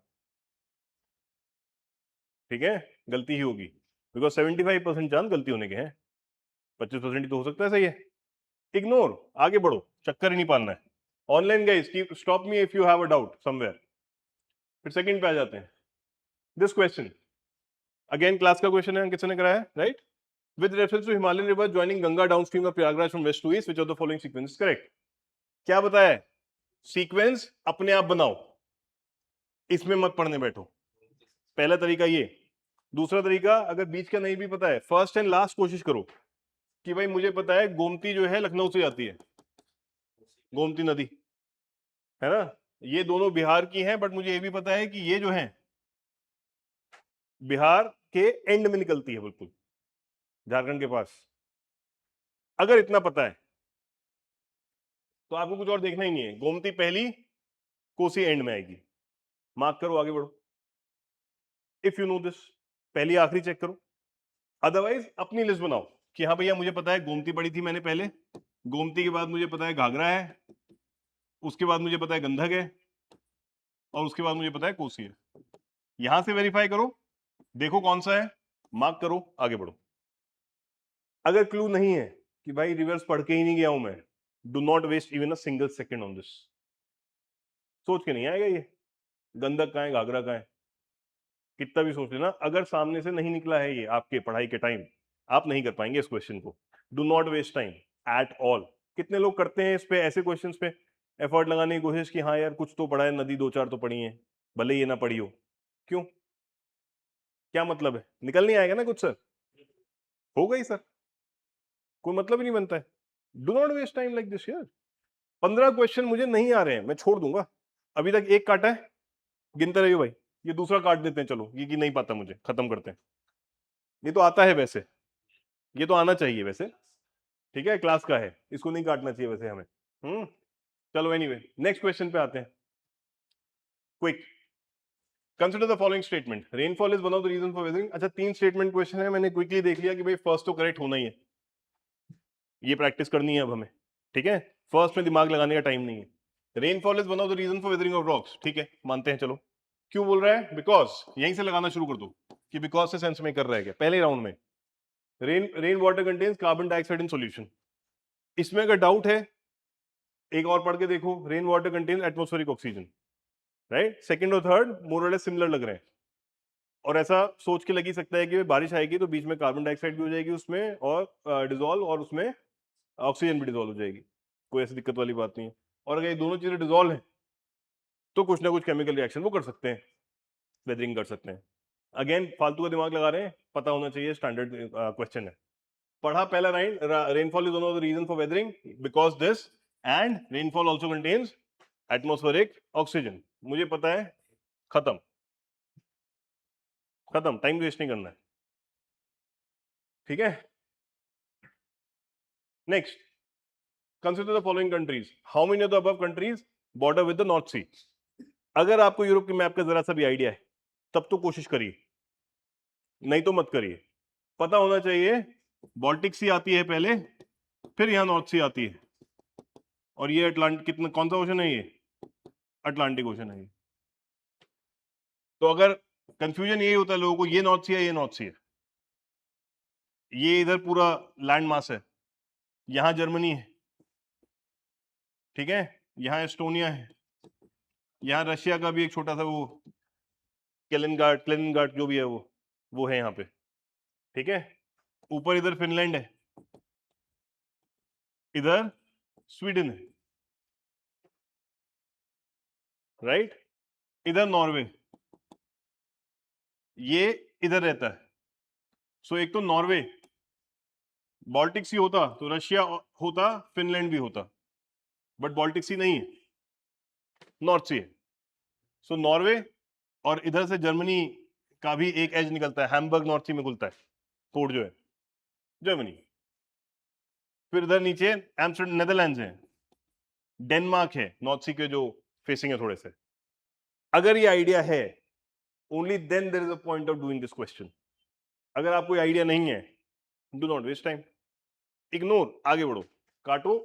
ठीक है, गलती ही होगी, बिकॉज 75% चांस गलती होने के हैं, 25% ही तो हो सकता है सही है। इग्नोर, आगे बढ़ो, चक्कर ही नहीं पालना है। Online guys, stop me if you have a doubt somewhere. फिर सेकंड पे आ जाते हैं। दिस क्वेश्चन अगेन क्लास का क्वेश्चन है, किसने कराया, right. With reference to Himalayan river joining Ganga downstream of Prayagraj from west to east, which of the following sequence is correct. क्या बताया है, सीक्वेंस अपने आप बनाओ, इसमें मत पढ़ने बैठो। पहला तरीका ये। दूसरा तरीका, अगर बीच का नहीं भी पता है, फर्स्ट एंड लास्ट कोशिश करो कि भाई मुझे पता है गोमती जो है लखनऊ से आती है, गोमती नदी है ना, ये दोनों बिहार की हैं, बट मुझे ये भी पता है कि ये जो है बिहार के एंड में निकलती है, बिल्कुल झारखंड के पास। अगर इतना पता है तो आपको कुछ और देखना ही नहीं है, गोमती पहली, कोसी एंड में आएगी, मार्क करो, आगे बढ़ो। इफ यू नो दिस, पहली आखिरी चेक करो। अदरवाइज अपनी लिस्ट बनाओ कि हाँ भैया मुझे पता है गोमती पड़ी थी मैंने पहले, गोमती के बाद मुझे पता है घाघरा है, उसके बाद मुझे पता है गंधक है, और उसके बाद मुझे पता है कोसी है। यहां से वेरीफाई करो, देखो कौन सा है, मार्क करो, आगे बढ़ो। अगर क्लू नहीं है कि भाई रिवर्स पढ़ के ही नहीं गया हूं मैं, do not waste even a single second on this. सोच के नहीं आएगा ये गंधक कहाँ है, घाघरा कहाँ है, कितना भी सोच लेना, अगर सामने से नहीं निकला है ये आपके पढ़ाई के टाइम, आप नहीं कर पाएंगे इस क्वेश्चन को। Do not waste time at all. कितने लोग करते हैं इस पे, ऐसे क्वेश्चंस पे एफर्ट लगाने की कोशिश कि हाँ यार कुछ तो पढ़ा है, नदी 2-4 तो पढ़ी है, भले ये ना पढ़ी हो। क्यों, क्या मतलब है, निकल नहीं आएगा ना कुछ सर, हो गई सर, कोई मतलब ही नहीं बनता है। Do not waste time like this यार। 15 क्वेश्चन मुझे नहीं आ रहे हैं, मैं छोड़ दूंगा। अभी तक एक काटा है, गिनते रहिए भाई, ये दूसरा काट देते हैं, चलो ये नहीं पाता मुझे, खत्म करते हैं। ये तो आता है वैसे, ये तो आना चाहिए वैसे, ठीक है, क्लास का है, इसको नहीं काटना चाहिए वैसे हमें। चलो एनीवे, नेक्स्ट क्वेश्चन पे आते हैं। Quick, consider the following statement, rainfall is one of the reason for weathering. अच्छा 3 स्टेटमेंट क्वेश्चन है, मैंने क्विकली देख लिया कि भाई फर्स्ट तो करेक्ट होना ही है, ये प्रैक्टिस करनी है अब हमें, ठीक है, फर्स्ट में दिमाग लगाने का टाइम नहीं है। Rainfall is one of the reason for weathering of rocks, ठीक है, मानते हैं, चलो क्यों बोल रहा है, बिकॉज, यहीं से लगाना शुरू कर दो कि बिकॉज से सेंस में कर रहा है क्या पहले राउंड में। Rain water contains carbon dioxide in solution, इसमें अगर डाउट है एक और पढ़ के देखो, rain water contains atmospheric oxygen, right, second और थर्ड मोर और लेस सिमिलर लग रहे हैं, और ऐसा सोच के लग ही सकता है कि बारिश आएगी तो बीच में कार्बन डाइऑक्साइड भी हो जाएगी उसमें और डिजोल्व, और उसमें ऑक्सीजन भी डिजोल्व हो जाएगी, कोई ऐसी दिक्कत वाली बात नहीं है। और अगर ये दोनों चीजें डिजोल्व है तो कुछ ना कुछ केमिकल रिएक्शन वो कर सकते हैं, वेदरिंग कर सकते हैं। अगेन फालतू का दिमाग लगा रहे हैं, पता होना चाहिए, स्टैंडर्ड क्वेश्चन है। पढ़ा पहला line, rainfall is one of the reason for weathering because this, and rainfall also contains atmospheric oxygen, मुझे पता है, खत्म खत्म, टाइम वेस्ट नहीं करना है, ठीक है। Next, consider the following countries, how many of the above countries border with the north sea. अगर आपको यूरोप के मैप का जरा सा भी आइडिया है तब तो कोशिश करिए, नहीं तो मत करिए। पता होना चाहिए, बाल्टिक सी आती है पहले, फिर यहां नॉर्थ सी आती है, और ये अटलांटिक, कितना कौन सा ओशन है ये, अटलांटिक ओशन है ये। तो अगर कंफ्यूजन यही होता है लोगों को, ये नॉर्थ सी है, ये नॉर्थ सी है, ये इधर पूरा लैंड मास है, यहां जर्मनी है, ठीक है, यहां एस्टोनिया है, यहां रशिया का भी एक छोटा सा वो क्लेनिनग्राड जो भी है वो है यहाँ पे, ठीक है, ऊपर इधर फिनलैंड है, इधर स्वीडन है, राइट, इधर नॉर्वे, ये इधर रहता है। सो एक तो नॉर्वे, बाल्टिक सी होता तो रशिया होता, फिनलैंड भी होता, बट बाल्टिक सी नहीं है, नॉर्थ सी है। सो नॉर्वे, और इधर से जर्मनी का भी एक एज निकलता है, हैम्बर्ग नॉर्थ सी में खुलता है, कोड जो है जर्मनी। फिर इधर नीचे एम्स्टर्डम नेदरलैंड्स है, डेनमार्क है, नॉर्थ सी के जो फेसिंग है थोड़े से। अगर ये आइडिया है, only then there is a point of doing this question. अगर आपको आइडिया नहीं है, do not waste time, ignore, आगे बढ़ो, काटो,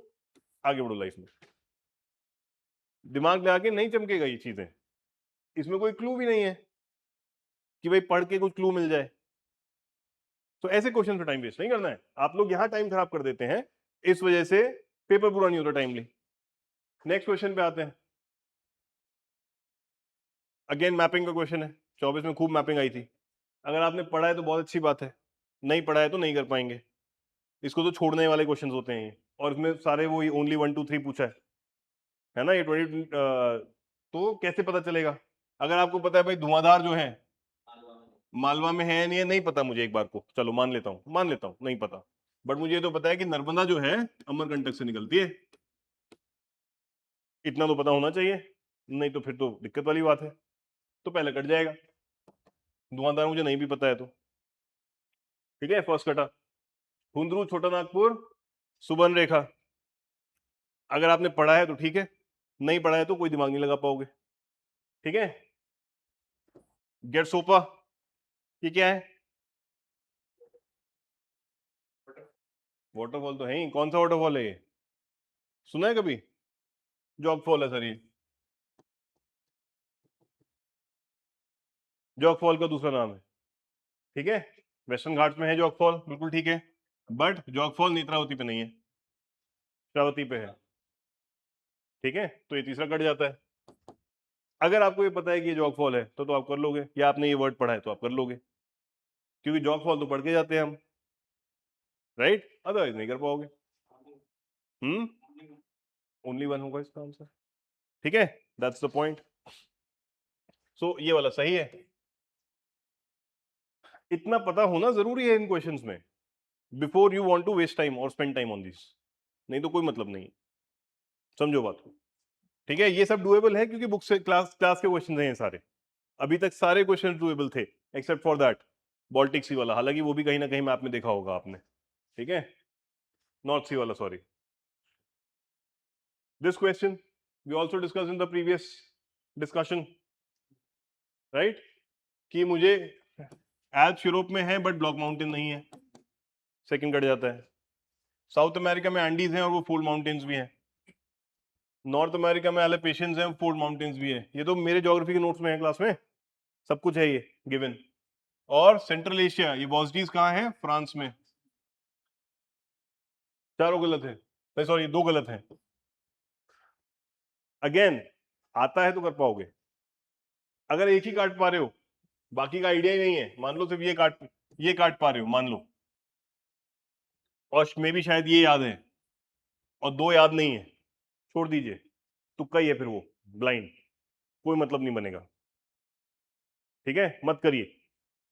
आगे बढ़ो लाइफ में। दिमाग लगा के नहीं चमकेगा ये चीजें, इसमें कोई क्लू भी नहीं है कि भाई पढ़ के कुछ क्लू मिल जाए। तो ऐसे क्वेश्चन पे टाइम वेस्ट नहीं करना है, आप लोग यहां टाइम खराब कर देते हैं, इस वजह से पेपर पूरा नहीं होता टाइमली। नेक्स्ट क्वेश्चन पे आते हैं, अगेन मैपिंग का क्वेश्चन है, 24 में खूब मैपिंग आई थी। अगर आपने पढ़ा है तो बहुत अच्छी बात है, नहीं पढ़ा है तो नहीं कर पाएंगे, इसको तो छोड़ने वाले क्वेश्चन होते हैं ये, और इसमें सारे वो ओनली 1 2 3 पूछा है ना, ये 20 तो कैसे पता चलेगा। अगर आपको पता है भाई धुआंधार जो है मालवा में है नहीं है, नहीं पता मुझे, एक बार को चलो मान लेता हूँ नहीं पता, बट मुझे ये तो पता है कि नर्मदा जो है अमरकंटक से निकलती है, इतना तो पता होना चाहिए, नहीं तो फिर तो दिक्कत वाली बात है, तो पहले कट जाएगा, धुआंधार मुझे नहीं भी पता है तो, ठीक है। फर्स्ट कटा, हुंदरू, छोटा नागपुर, सुबर्ण रेखा, अगर आपने पढ़ा है तो ठीक है, नहीं पढ़ा है तो कोई दिमाग नहीं लगा पाओगे, ठीक है। गेटसोपा, ये क्या है, वाटरफॉल तो है ही, कौन सा वाटरफॉल है ये, सुना है कभी, जॉग फॉल है सर ये, जॉग फॉल का दूसरा नाम है, ठीक है, वेस्टर्न घाट्स में है जॉग फॉल, बिल्कुल ठीक है, बट जॉग फॉल नेत्रावती पे नहीं है, श्रावती पे है, ठीक है, तो ये तीसरा कट जाता है। अगर आपको ये पता है कि ये जॉगफॉल है तो आप कर लोगे, या आपने ये वर्ड पढ़ा है तो आप कर लोगे, क्योंकि जॉगफॉल तो पढ़ के जाते हैं हम, राइट? अदरवाइज नहीं कर पाओगे। ओनली वन होगा इसका आंसर, ठीक है? That's the point. सो ये वाला सही है। इतना पता होना जरूरी है इन क्वेश्चंस में, before you want to waste time और स्पेंड टाइम ऑन दिस, नहीं तो कोई मतलब नहीं। समझो बात को, ठीक है? ये सब डुएबल है क्योंकि बुक से क्लास क्लास के क्वेश्चन हैं ये सारे, अभी तक सारे क्वेश्चन डुएबल थे एक्सेप्ट फॉर दैट बॉल्टिक सी वाला, हालांकि वो भी कहीं ना कहीं मैप में देखा होगा आपने, ठीक है? नॉर्थ सी वाला, sorry. This question we also discuss in the previous discussion, right? कि मुझे एल्प्स यूरोप में है बट ब्लॉक माउंटेन नहीं है, सेकंड कट जाता है। साउथ अमेरिका में एंडीज हैं और वो फोल्ड माउंटेन्स भी हैं। नॉर्थ अमेरिका में एलेपेशियंस हैं, फोल्ड माउंटेन्स भी है। ये तो मेरे ज्योग्राफी के नोट्स में है क्लास में, सब कुछ है ये गिवन। और सेंट्रल एशिया, ये बॉस्डीज कहाँ है? फ्रांस में। चारों गलत है, नहीं सॉरी, दो गलत हैं। अगेन आता है तो कर पाओगे, अगर एक ही काट पा रहे हो, बाकी का आइडिया ही नहीं है, मान लो सिर्फ ये काट पा रहे हो, मान लो, और मे भी शायद ये याद है और दो याद नहीं है, छोड़ दीजिए, तुक्का ही है फिर वो, ब्लाइंड, कोई मतलब नहीं बनेगा, ठीक है? मत करिए,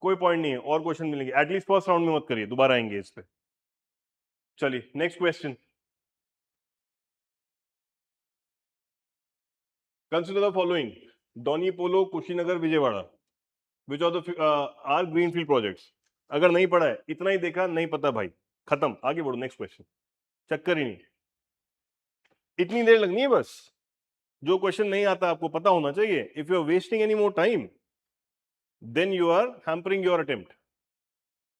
कोई पॉइंट नहीं है, और क्वेश्चन मिलेंगे, एटलीस्ट फर्स्ट राउंड में मत करिए, दोबारा आएंगे इस पे। चलिए next question, consider the following Donyi Polo, Kushinagar, Vijayawada, which of the are greenfield projects. अगर नहीं पढ़ा है, इतना ही देखा, नहीं पता भाई, खत्म, आगे बढ़ो, नेक्स्ट क्वेश्चन, चक्कर ही नहीं, इतनी देर लगनी है बस। जो क्वेश्चन नहीं आता आपको पता होना चाहिए। If you are wasting any more time then you are hampering your attempt,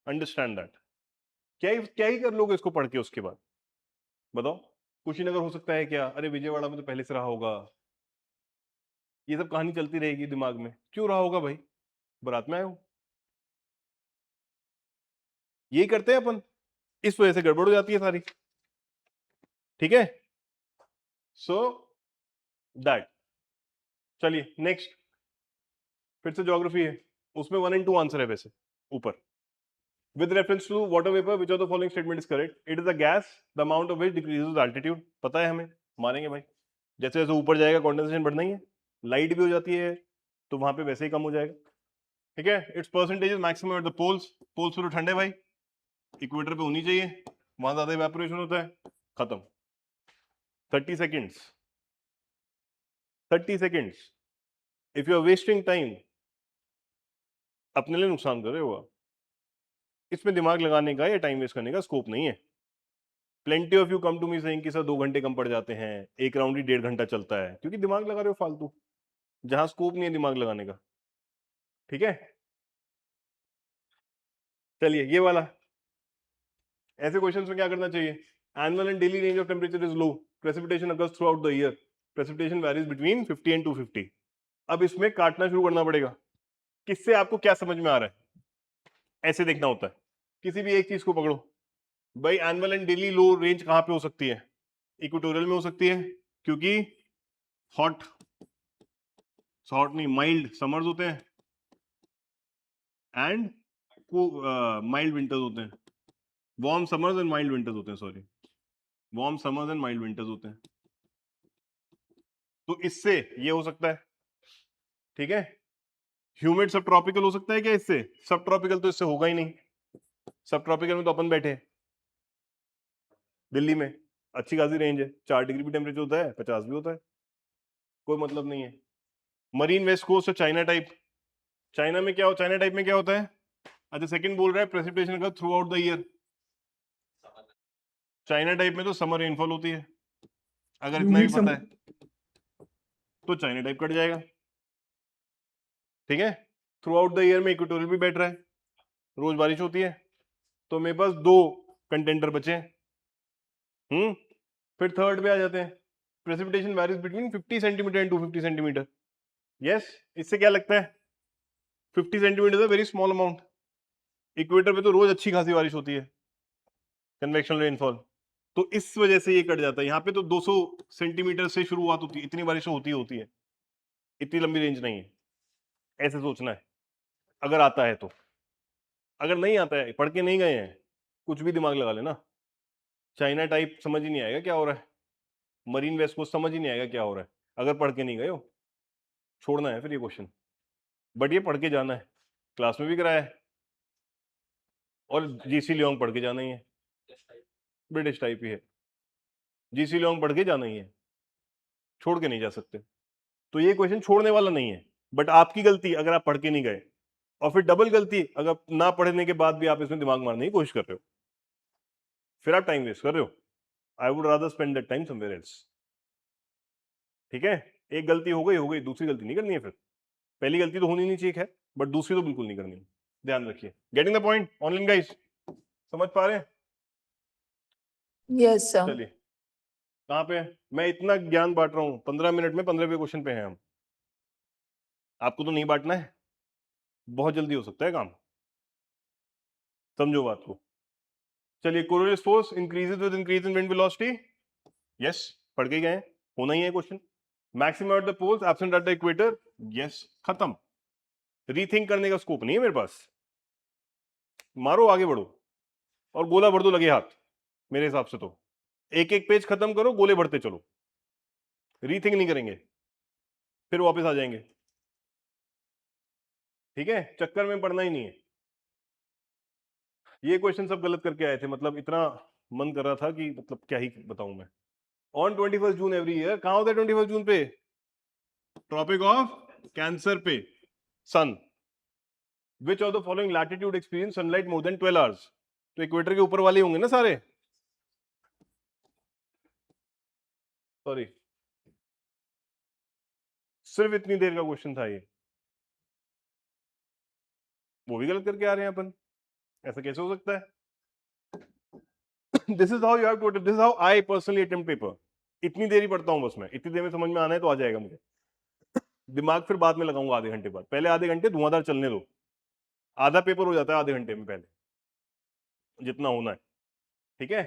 understand that. क्या ही कर लोगे इसको पढ़ के उसके बाद? बताओ, कुशीनगर हो सकता है क्या? अरे विजयवाड़ा में तो पहले से रहा होगा, ये सब कहानी चलती रहेगी दिमाग में। क्यों रहा होगा भाई, बारात में आए हो? यही करते हैं अपन, इस वजह से गड़बड़ हो जाती है सारी, ठीक है? So that. चलिए नेक्स्ट, फिर से ज्योग्राफी है, उसमें 1 and 2 आंसर है वैसे ऊपर। With reference to water vapor, which of the following statement is correct? It is a gas, the amount of which decreases with altitude. पता है हमें, मानेंगे भाई, जैसे जैसे ऊपर जाएगा कंडेंसेशन बढ़ना ही है, लाइट भी हो जाती है तो वहां पे वैसे ही कम हो जाएगा, ठीक है? It's percentage maximum at the poles, poles पे तो ठंडे भाई, इक्वेटर पे होनी चाहिए, वहां ज्यादा इवेपोरेशन होता है, खत्म। 30 seconds, 30 seconds, if you are wasting time, अपने लिए नुकसान कर रहे हो आप। इसमें दिमाग लगाने का या टाइम वेस्ट करने का स्कोप नहीं है। Plenty of you come to me saying कि सर 2 घंटे कम पड़ जाते हैं, एक राउंड ही 1.5 घंटा चलता है, क्योंकि दिमाग लगा रहे हो फालतू, जहां स्कोप नहीं है दिमाग लगाने का, ठीक है? चलिए ये वाला, ऐसे क्वेश्चंस में क्या करना चाहिए? Annual and daily range of temperature is low, precipitation occurs through out the year, precipitation varies between 50 and 250। अब इसमें काटना शुरू करना पड़ेगा, किससे आपको क्या समझ में आ रहा है, ऐसे देखना होता है। किसी भी एक चीज को पकड़ो भाई, annual and daily low range कहां पे हो सकती है? इक्वेटोरियल में हो सकती है, क्योंकि हॉट नहीं, माइल्ड समर्स होते हैं एंड माइल्ड विंटर्स होते हैं, warm summers and mild winters होते हैं, sorry, warm summers and mild winters होते हैं। तो इससे ये हो सकता है, ठीक है? ह्यूमिड सब ट्रॉपिकल हो सकता है क्या इससे? सब ट्रॉपिकल तो इससे होगा ही नहीं, सब ट्रॉपिकल में तो अपन बैठे हैं दिल्ली में, अच्छी खासी रेंज है, 4 डिग्री भी टेम्परेचर होता है, 50 भी होता है, कोई मतलब नहीं है। Marine waste coast, China type, China में क्या हो, चाइना टाइप में क्या होता है? अच्छा सेकंड बोल रहा है प्रेसिपिटेशन का through out the year, China type में तो समर रेनफॉल होती है, अगर इतना भी पता है तो चाइना टाइप कट जाएगा, ठीक है? थ्रू आउट द ईयर में इक्वेटोरियल भी बैठ रहा है, रोज बारिश होती है, तो मेरे पास 2 कंटेंटर बचे हैं। फिर थर्ड पे आ जाते हैं, precipitation varies between 50 centimetre and 250 centimetre. Yes, इससे क्या लगता है 50 centimetre is a very small amount, equator पे तो रोज अच्छी खासी बारिश होती है, कन्वेक्शनल रेनफॉल, तो इस वजह से ये कट जाता है। यहाँ पे तो 200 सेंटीमीटर से शुरुआत होती है, इतनी बारिश होती है। इतनी लंबी रेंज नहीं है, ऐसे सोचना है अगर आता है तो। अगर नहीं आता है, पढ़ के नहीं गए हैं, कुछ भी दिमाग लगा लेना। चाइना टाइप समझ ही नहीं आएगा क्या हो रहा है, मरीन वेस्ट कोस्ट समझ ही नहीं आएगा क्या हो रहा है अगर पढ़ के नहीं गए हो। छोड़ना है फिर ये क्वेश्चन, बट ये पढ़ के जाना है, क्लास में भी कराया है, और जीसी लियोंग पढ़ के जाना ही है, ब्रिटिश टाइप ही है, जीसी लियोंग पढ़ के जाना ही है, छोड़ के नहीं जा सकते। तो ये क्वेश्चन छोड़ने वाला नहीं है, बट आपकी गलती अगर आप पढ़ के नहीं गए, और फिर डबल गलती अगर ना पढ़ने के बाद भी आप इसमें दिमाग मारने की कोशिश कर रहे हो, फिर आप टाइम वेस्ट कर रहे हो। I would rather spend that time somewhere else. ठीक है, एक गलती हो गई, दूसरी गलती नहीं करनी है फिर। पहली गलती तो होनी नहीं चाहिए है, बट दूसरी तो बिल्कुल नहीं करनी है, ध्यान रखिए। Getting the point online guys, समझ पा रहे हैं? Yes sir. चलिए, कहाँ पे है? मैं इतना ज्ञान बांट रहा हूँ, 15 मिनट में 15वें क्वेश्चन पे हैं हम। आपको तो नहीं बांटना है, बहुत जल्दी हो सकता है काम, समझो बात को। चलिए, Coriolis force increases with increase in wind velocity, yes पढ़ के गए हैं, होना ही है question. Maximum at the poles absent at the equator, yes खत्म, रीथिंक करने का स्कोप नहीं है मेरे पास। मारो आगे बढ़ो और गोला भर दो लगे हाथ, मेरे हिसाब से तो एक एक पेज खत्म करो, गोले भरते चलो, रीथिंक नहीं करेंगे, फिर वापस आ जाएंगे। ठीक है, चक्कर में पढ़ना ही नहीं है। ये क्वेश्चन सब गलत करके आए थे, मतलब इतना मन कर रहा था कि मतलब क्या ही बताऊं मैं। ऑन 21 जून एवरी ईयर, कहां होता है 21 जून पे? ट्रॉपिक ऑफ कैंसर पे sun. Which of the following latitude experience sunlight more than 12 hours? तो इक्वेटर के ऊपर वाले होंगे ना सारे, सॉरी सिर्फ इतनी देर का क्वेश्चन था ये, वो भी गलत करके आ रहे हैं अपन, ऐसा कैसे हो सकता है? This is how you have to, this is how I personally attempt paper. इतनी देर ही पढ़ता हूं बस मैं, इतनी देर में समझ में आना है तो आ जाएगा मुझे, दिमाग फिर बाद में लगाऊंगा आधे घंटे बाद, पहले आधे घंटे धुआंधार चलने दो, आधा पेपर हो जाता है आधे घंटे में पहले, जितना होना है। ठीक है,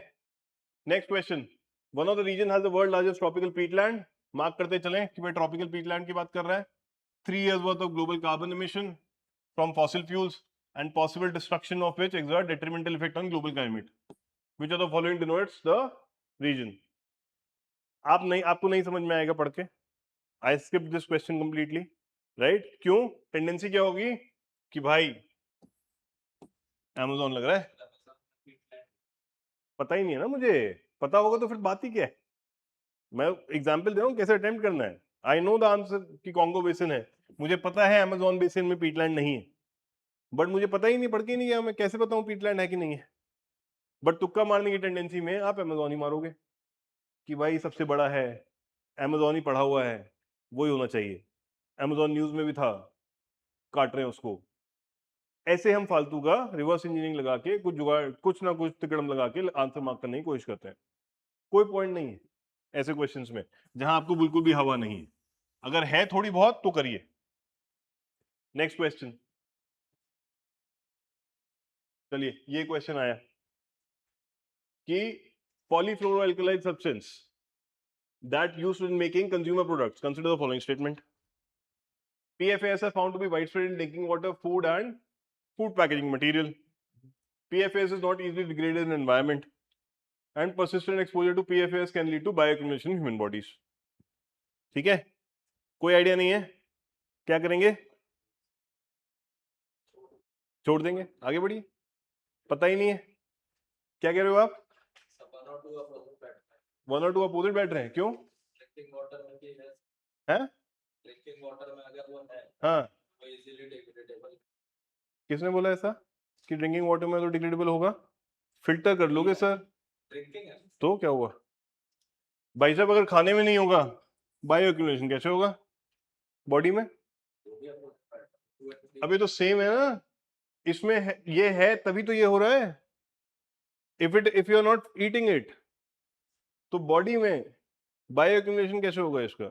next question, one of the reason has the world largest tropical peatland, mark करते चलें कि भाई ट्रॉपिकल पीटलैंड की बात कर रहा है। 3 years worth of global carbon emission from fossil fuels and possible destruction of which exert detrimental effect on global climate. Which of the following denotes the region? आप नहीं, आपको नहीं समझ में आएगा पढ़ के, I skip this question completely, right? क्यों? टेंडेंसी क्या होगी कि भाई अमेज़न लग रहा है, पता ही नहीं है ना मुझे, पता होगा तो फिर बात ही क्या है। मैं एग्जांपल दे रहा हूँ कैसे अटेम्प्ट करना है। आई नो द आंसर कि कॉन्गो बेसिन है, मुझे पता है अमेज़न बेसिन में पीटलैंड नहीं है, बट मुझे पता ही नहीं, पढ़ के नहीं गया, मैं कैसे बताऊं पीटलैंड है कि नहीं है? बट तुक्का मारने की टेंडेंसी में आप अमेज़न ही मारोगे कि भाई सबसे बड़ा है, अमेज़न ही पढ़ा हुआ है, वही होना चाहिए, अमेज़न न्यूज में भी था, काट रहे हैं उसको। ऐसे हम फालतू का रिवर्स इंजीनियरिंग लगा के कुछ जुगाड़, कुछ ना कुछ तिकड़म लगा के आंसर मार्क करने की कोशिश करते हैं। कोई पॉइंट नहीं है ऐसे क्वेश्चंस में जहां आपको बिल्कुल भी हवा नहीं है, अगर है थोड़ी बहुत तो करिए। नेक्स्ट क्वेश्चन, चलिए ये क्वेश्चन आया कि पॉलीफ्लोरोअल्कलाइड substance that used in making consumer products, consider the following statement. PFAS are found to be widespread in drinking water, food and food packaging material. PFAS is not easily degraded in environment and persistent exposure to PFAS can lead to bioaccumulation in human bodies. ठीक है, कोई idea नहीं है, क्या करेंगे? छोड़ देंगे, आगे बढ़िए, पता ही नहीं है, क्या कह रहे हो आप? वन और टू अपोजिट बैठ रहे हैं, क्यों? ड्रिंकिंग वाटर में भी है, हैं? ड्रिंकिंग वाटर में अगर वो है हाँ, वो इजीली डिग्रेडेबल। किसने बोला ऐसा कि ड्रिंकिंग वाटर में तो डिग्रेडेबल होगा? फिल्टर कर लोगे सर, ड्रिंकिंग है तो क्या हुआ? भाई साहब अगर खाने में नहीं होगा, बायो एक्यूमुलेशन कैसे होगा बॉडी में? वो भी आपको अभी तो सेम है ना, इसमें है, ये है तभी तो ये हो रहा है। If you are not eating it तो बॉडी में बायो एक्यूमुलेशन कैसे होगा इसका?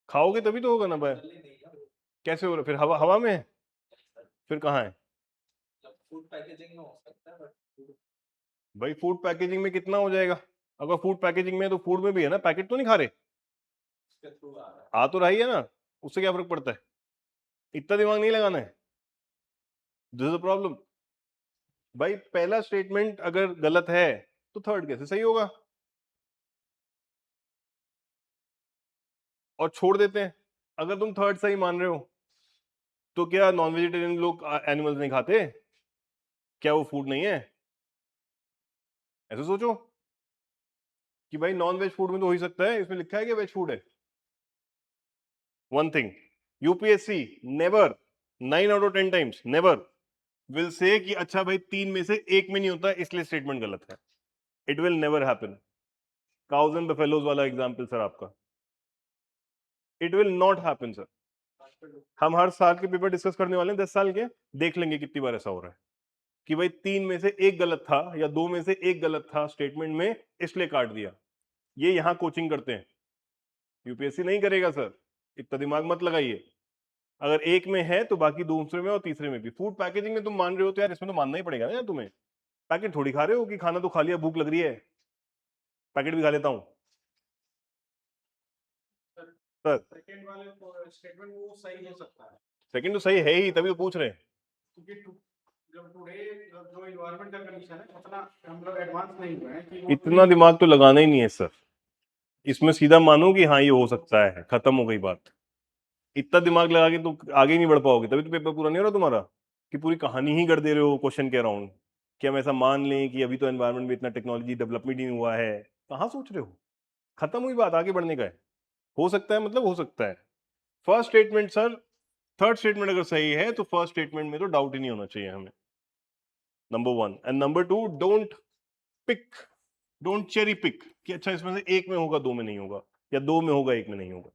खाओगे तभी तो होगा ना बायो, कैसे हो रहा है फिर? हवा, हवा में है, फिर कहाँ है? फूड पैकेजिंग में हो सकता है, बट भाई फूड पैकेजिंग में कितना हो जाएगा? अगर फूड पैकेजिंग में है तो फूड में भी है ना, पैकेट तो नहीं खा रहे, इसके थ्रू आ रहा है। आ तो रही है ना, उससे क्या फर्क पड़ता है, इतना दिमाग नहीं लगाना है, दिस इज द प्रॉब्लम। भाई पहला स्टेटमेंट अगर गलत है तो थर्ड कैसे सही होगा, और छोड़ देते हैं। अगर तुम थर्ड सही मान रहे हो तो क्या नॉन वेजिटेरियन लोग एनिमल्स नहीं खाते, क्या वो फूड नहीं है? ऐसे सोचो कि भाई नॉन वेज फूड में तो हो ही सकता है, इसमें लिखा है कि वेज फूड है। One thing, UPSC never, 9 out of 10 times never will say कि अच्छा भाई 3 में से एक में नहीं होता इसलिए स्टेटमेंट गलत है। It will never happen. Cause and buffaloes वाला एग्जांपल सर आपका, it will not happen sir. हम हर साल के पेपर डिस्कस करने वाले हैं 10 साल के, देख लेंगे कितनी बार ऐसा हो रहा है कि भाई 3 में से एक गलत था या 2 में से एक गलत था स्टेटमेंट में, इसलिए काट दिया। ये यहां कोचिंग करते हैं, यूपीएससी नहीं करेगा सर, इतना दिमाग मत लगाइए। अगर एक में है तो बाकी दूसरे में और तीसरे में भी। फूड पैकेजिंग में तुम मान रहे हो तो यार इसमें तो मानना ही पड़ेगा ना यार, तुम्हें पैकेट थोड़ी खा रहे हो कि खाना तो खा लिया, भूख लग रही है पैकेट भी खा लेता हूं सर। सेकंड वाले स्टेटमेंट वो सही हो सकता है, सेकंड तो सही है ही, तभी तो पूछ रहे हैं। क्योंकि जब टुडे जो एनवायरमेंट का कंडीशन है उतना हम लोग एडवांस नहीं हुए हैं कि वो इतना दिमाग तो लगाना ही नहीं है सर, इसमें सीधा मानो कि हाँ ये हो सकता है, खत्म हो गई बात। इतना दिमाग लगा के तो आगे ही नहीं बढ़ पाओगे, तभी तो पेपर पूरा नहीं हो रहा तुम्हारा, कि पूरी कहानी ही कर दे रहे हो क्वेश्चन के अराउंड कि हम ऐसा मान लें कि अभी तो एनवायरमेंट में इतना टेक्नोलॉजी डेवलपमेंट ही नहीं हुआ है। कहाँ सोच रहे हो, खत्म हुई बात, आगे बढ़ने का है। हो सकता है मतलब हो सकता है। First statement sir, third statement अगर सही है तो फर्स्ट स्टेटमेंट में तो डाउट ही नहीं होना चाहिए हमें, number 1। And number 2, don't pick, don't cherry pick कि अच्छा इसमें से एक में होगा दो में नहीं होगा, या दो में होगा एक में नहीं होगा।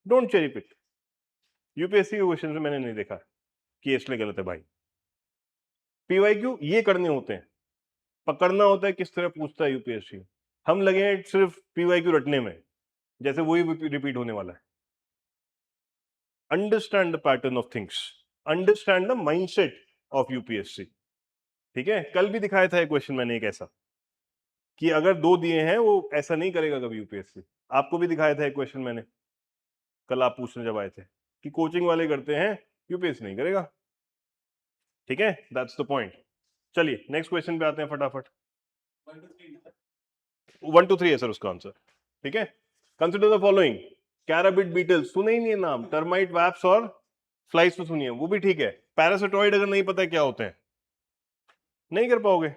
Don't cherry pick. यूपीएससी के क्वेश्चन में मैंने नहीं देखा कि इसलिए गलत है भाई। पीवाईक्यू ये करने होते हैं, पकड़ना होता है किस तरह पूछता है यूपीएससी। हम लगे हैं सिर्फ पीवाईक्यू रटने में, जैसे वही रिपीट होने वाला है। Understand the pattern of things, understand the mindset of UPSC. ठीक है, कल भी दिखाया था एक क्वेश्चन मैंने एक ऐसा कि अगर दो दिए हैं वो ऐसा नहीं करेगा कभी यूपीएससी। आपको भी दिखाया था एक क्वेश्चन मैंने, कल आप पूछने जब आए थे कि कोचिंग वाले करते हैं, यूपीएससी नहीं करेगा। ठीक है, दैट्स द पॉइंट। चलिए नेक्स्ट क्वेश्चन पे आते हैं फटाफट। 1 to 3 है सर उसका आंसर। ठीक है, कंसिडर द फॉलोइंग, कैराबिट बीटल, सुने ही नहीं है नाम, टर्माइट, वैप्स और फ्लाइज तो सुनिए, वो भी ठीक है। पैरासिटोइड अगर नहीं पता है क्या होते हैं, नहीं कर पाओगे।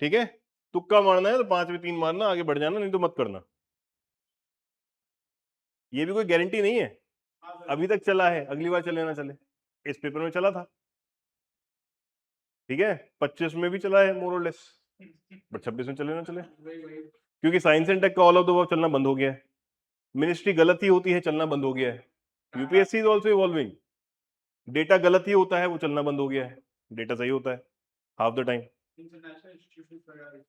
ठीक है, तुक्का मारना है तो 5 में 3 मारना, आगे बढ़ जाना, नहीं तो मत करना। ये भी कोई गारंटी नहीं है, अभी तक चला है, अगली बार चले ना चले, इस पेपर में चला था। ठीक है, 25 में भी चला है मोर और लेस, बट 26 में चले ना चले, क्योंकि साइंस एंड टेक का ऑल ऑफ द वर्क चलना बंद हो गया है। मिनिस्ट्री गलत ही होती है, चलना बंद हो गया है। UPSC is also evolving, data गलत ही होता है, वो चलना बंद हो गया है। डेटा सही होता है half the time, international institution वगैरह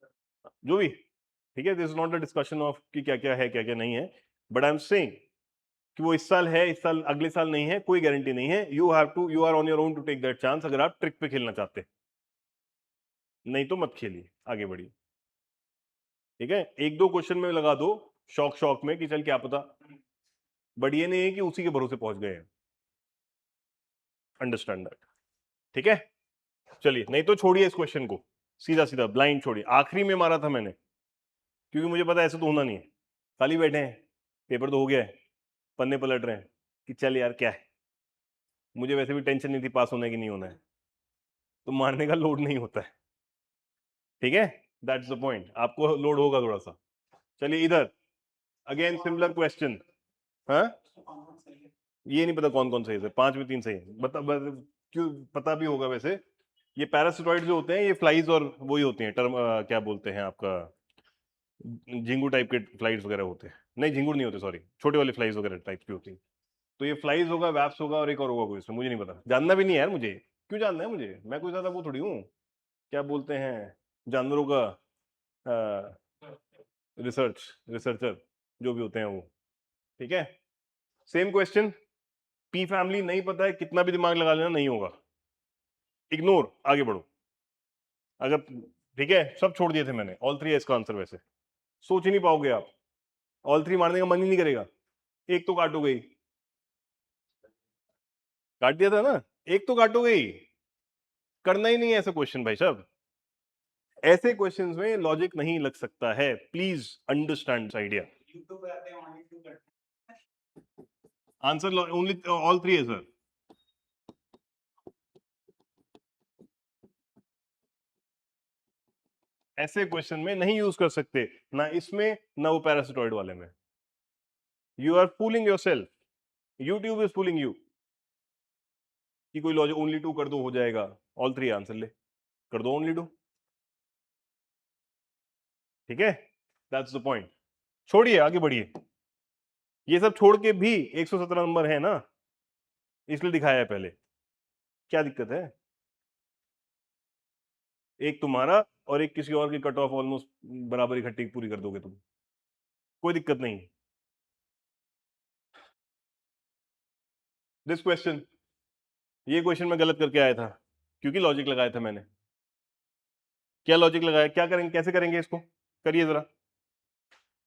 जो भी। ठीक है, this is not a discussion of कि क्या क्या है क्या क्या नहीं है, बट आई एम सेइंग कि वो इस साल है, इस साल अगले साल नहीं है, कोई गारंटी नहीं है। You have to, you are on your own to take that chance, अगर आप ट्रिक पे खेलना चाहते हैं, नहीं तो मत खेलिए, आगे बढ़िए। ठीक है, एक दो क्वेश्चन में लगा दो शौक शौक में कि चल क्या पता, बट ये नहीं है कि उसी के भरोसे पहुंच गए हैं। Understand that. ठीक है, चलिए नहीं तो छोड़िए इस क्वेश्चन को, सीधा सीधा ब्लाइंड छोड़िए। आखिरी में मारा था मैंने, क्योंकि मुझे पता है ऐसे तो होना नहीं है, खाली बैठे हैं, पेपर तो हो गया है, पन्ने पलट रहे हैं कि चल यार क्या है, मुझे वैसे भी टेंशन नहीं थी पास होने की नहीं होना है, तो मारने का लोड नहीं होता है। ठीक है, दैट्स द पॉइंट, आपको लोड होगा थोड़ा सा। चलिए इधर अगेन सिमिलर क्वेश्चन। हाँ, ये नहीं पता कौन कौन सही है, 5 में 3 सही है, क्यों पता भी होगा वैसे। ये पैरासिटॉइड जो होते हैं ये फ्लाइज और वही होती हैं, टर्म क्या बोलते हैं आपका, झिंगुर टाइप के फ्लाइज वगैरह होते हैं। नहीं झिंगुर नहीं होते, सॉरी, छोटे वाले फ्लाइज वगैरह टाइप की होती हैं। तो ये फ्लाइज होगा, वैप्स होगा, और एक और होगा कोई, इसमें मुझे नहीं पता, जानना भी नहीं है यार मुझे, क्यों जानना है मुझे, मैं कोई ज्यादा वो थोड़ी हूँ, क्या बोलते हैं जानवरों का रिसर्चर जो भी होते हैं वो। ठीक है, सेम क्वेश्चन, पी फैमिली नहीं पता है, कितना भी दिमाग लगा लेना नहीं होगा, इग्नोर, आगे बढ़ो। अगर ठीक है, सब छोड़ दिए थे मैंने, ऑल 3 है इसका आंसर, वैसे सोच ही नहीं पाओगे आप, ऑल 3 मारने का मन ही नहीं करेगा। एक तो काटोगे ही, काट दिया था ना, एक तो काटोगे ही, करना ही नहीं है ऐसा क्वेश्चन भाई साहब। ऐसे क्वेश्चंस में लॉजिक नहीं लग सकता है, प्लीज अंडरस्टैंड आइडिया। यूट्यूब पे आते हैं वहां यूट्यूब करते हैं। आंसर ओनली ऑल थ्री है सर। ऐसे क्वेश्चन में नहीं यूज कर सकते, ना इसमें ना वो पैरासिटॉइड वाले में। You are fooling yourself, YouTube is fooling you कि कोई लॉजिक ओनली टू कर दो हो जाएगा। ऑल थ्री आंसर ले, कर दो ओनली टू, ठीक है, दैट्स द पॉइंट। छोड़िए आगे बढ़िए, ये सब छोड़ के भी 117 नंबर है ना, इसलिए दिखाया है पहले। क्या दिक्कत है? एक तुम्हारा और एक किसी और की कट ऑफ ऑलमोस्ट बराबर इकट्ठी पूरी कर दोगे तुम, कोई दिक्कत नहीं। दिस क्वेश्चन, ये क्वेश्चन मैं गलत करके आया था क्योंकि लॉजिक लगाया था मैंने। क्या लॉजिक लगाया, क्या करेंगे, कैसे करेंगे इसको, करिए जरा।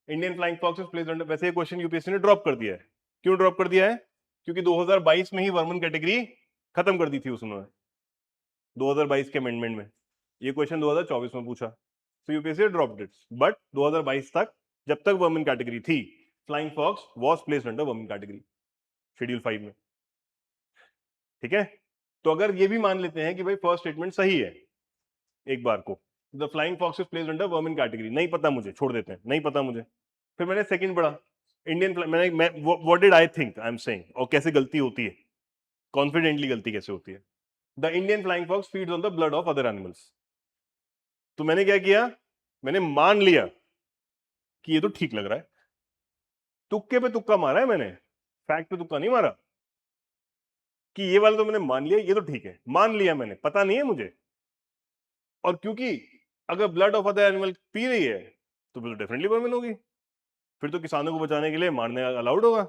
Indian flying foxes placed under, वैसे ये क्वेश्चन यूपीएससी ने ड्रॉप कर दिया है। क्यों ड्रॉप कर दिया है? क्योंकि 2022 में ही वर्मन कैटेगरी खत्म कर दी थी उसने 2022 के अमेंडमेंट में। ये क्वेश्चन 2024 में पूछा, तो यूपीएससी ड्रॉप्ड इट, बट 2022 तक जब तक वर्मन कैटेगरी थी, flying fox was placed under vermin category schedule 5 में, ठीक है। तो अगर ये भी मान लेते हैं कि भाई फर्स्ट स्टेटमेंट सही है एक बार को, the flying fox is placed under vermin category, नहीं पता मुझे, छोड़ देते हैं, नहीं पता मुझे। फिर मैंने सेकंड पढ़ा, इंडियन, मैं what did I think I am saying, और कैसे गलती होती है, कॉन्फिडेंटली गलती कैसे होती है। The Indian flying fox feeds on the blood of other animals. तो मैंने क्या किया, मैंने मान लिया कि ये तो ठीक लग रहा है, तुक्के पे तुक्का मारा है मैंने, फैक्ट पे तुक्का नहीं मारा, कि ये वाला तो मैंने मान लिया, ये तो ठीक है, मान लिया मैंने, पता नहीं है मुझे। और क्योंकि अगर blood of other animal P रही है तो फिर डेफिनेटली वर्मिन होगी, फिर तो किसानों को बचाने के लिए मारने अलाउड होगा।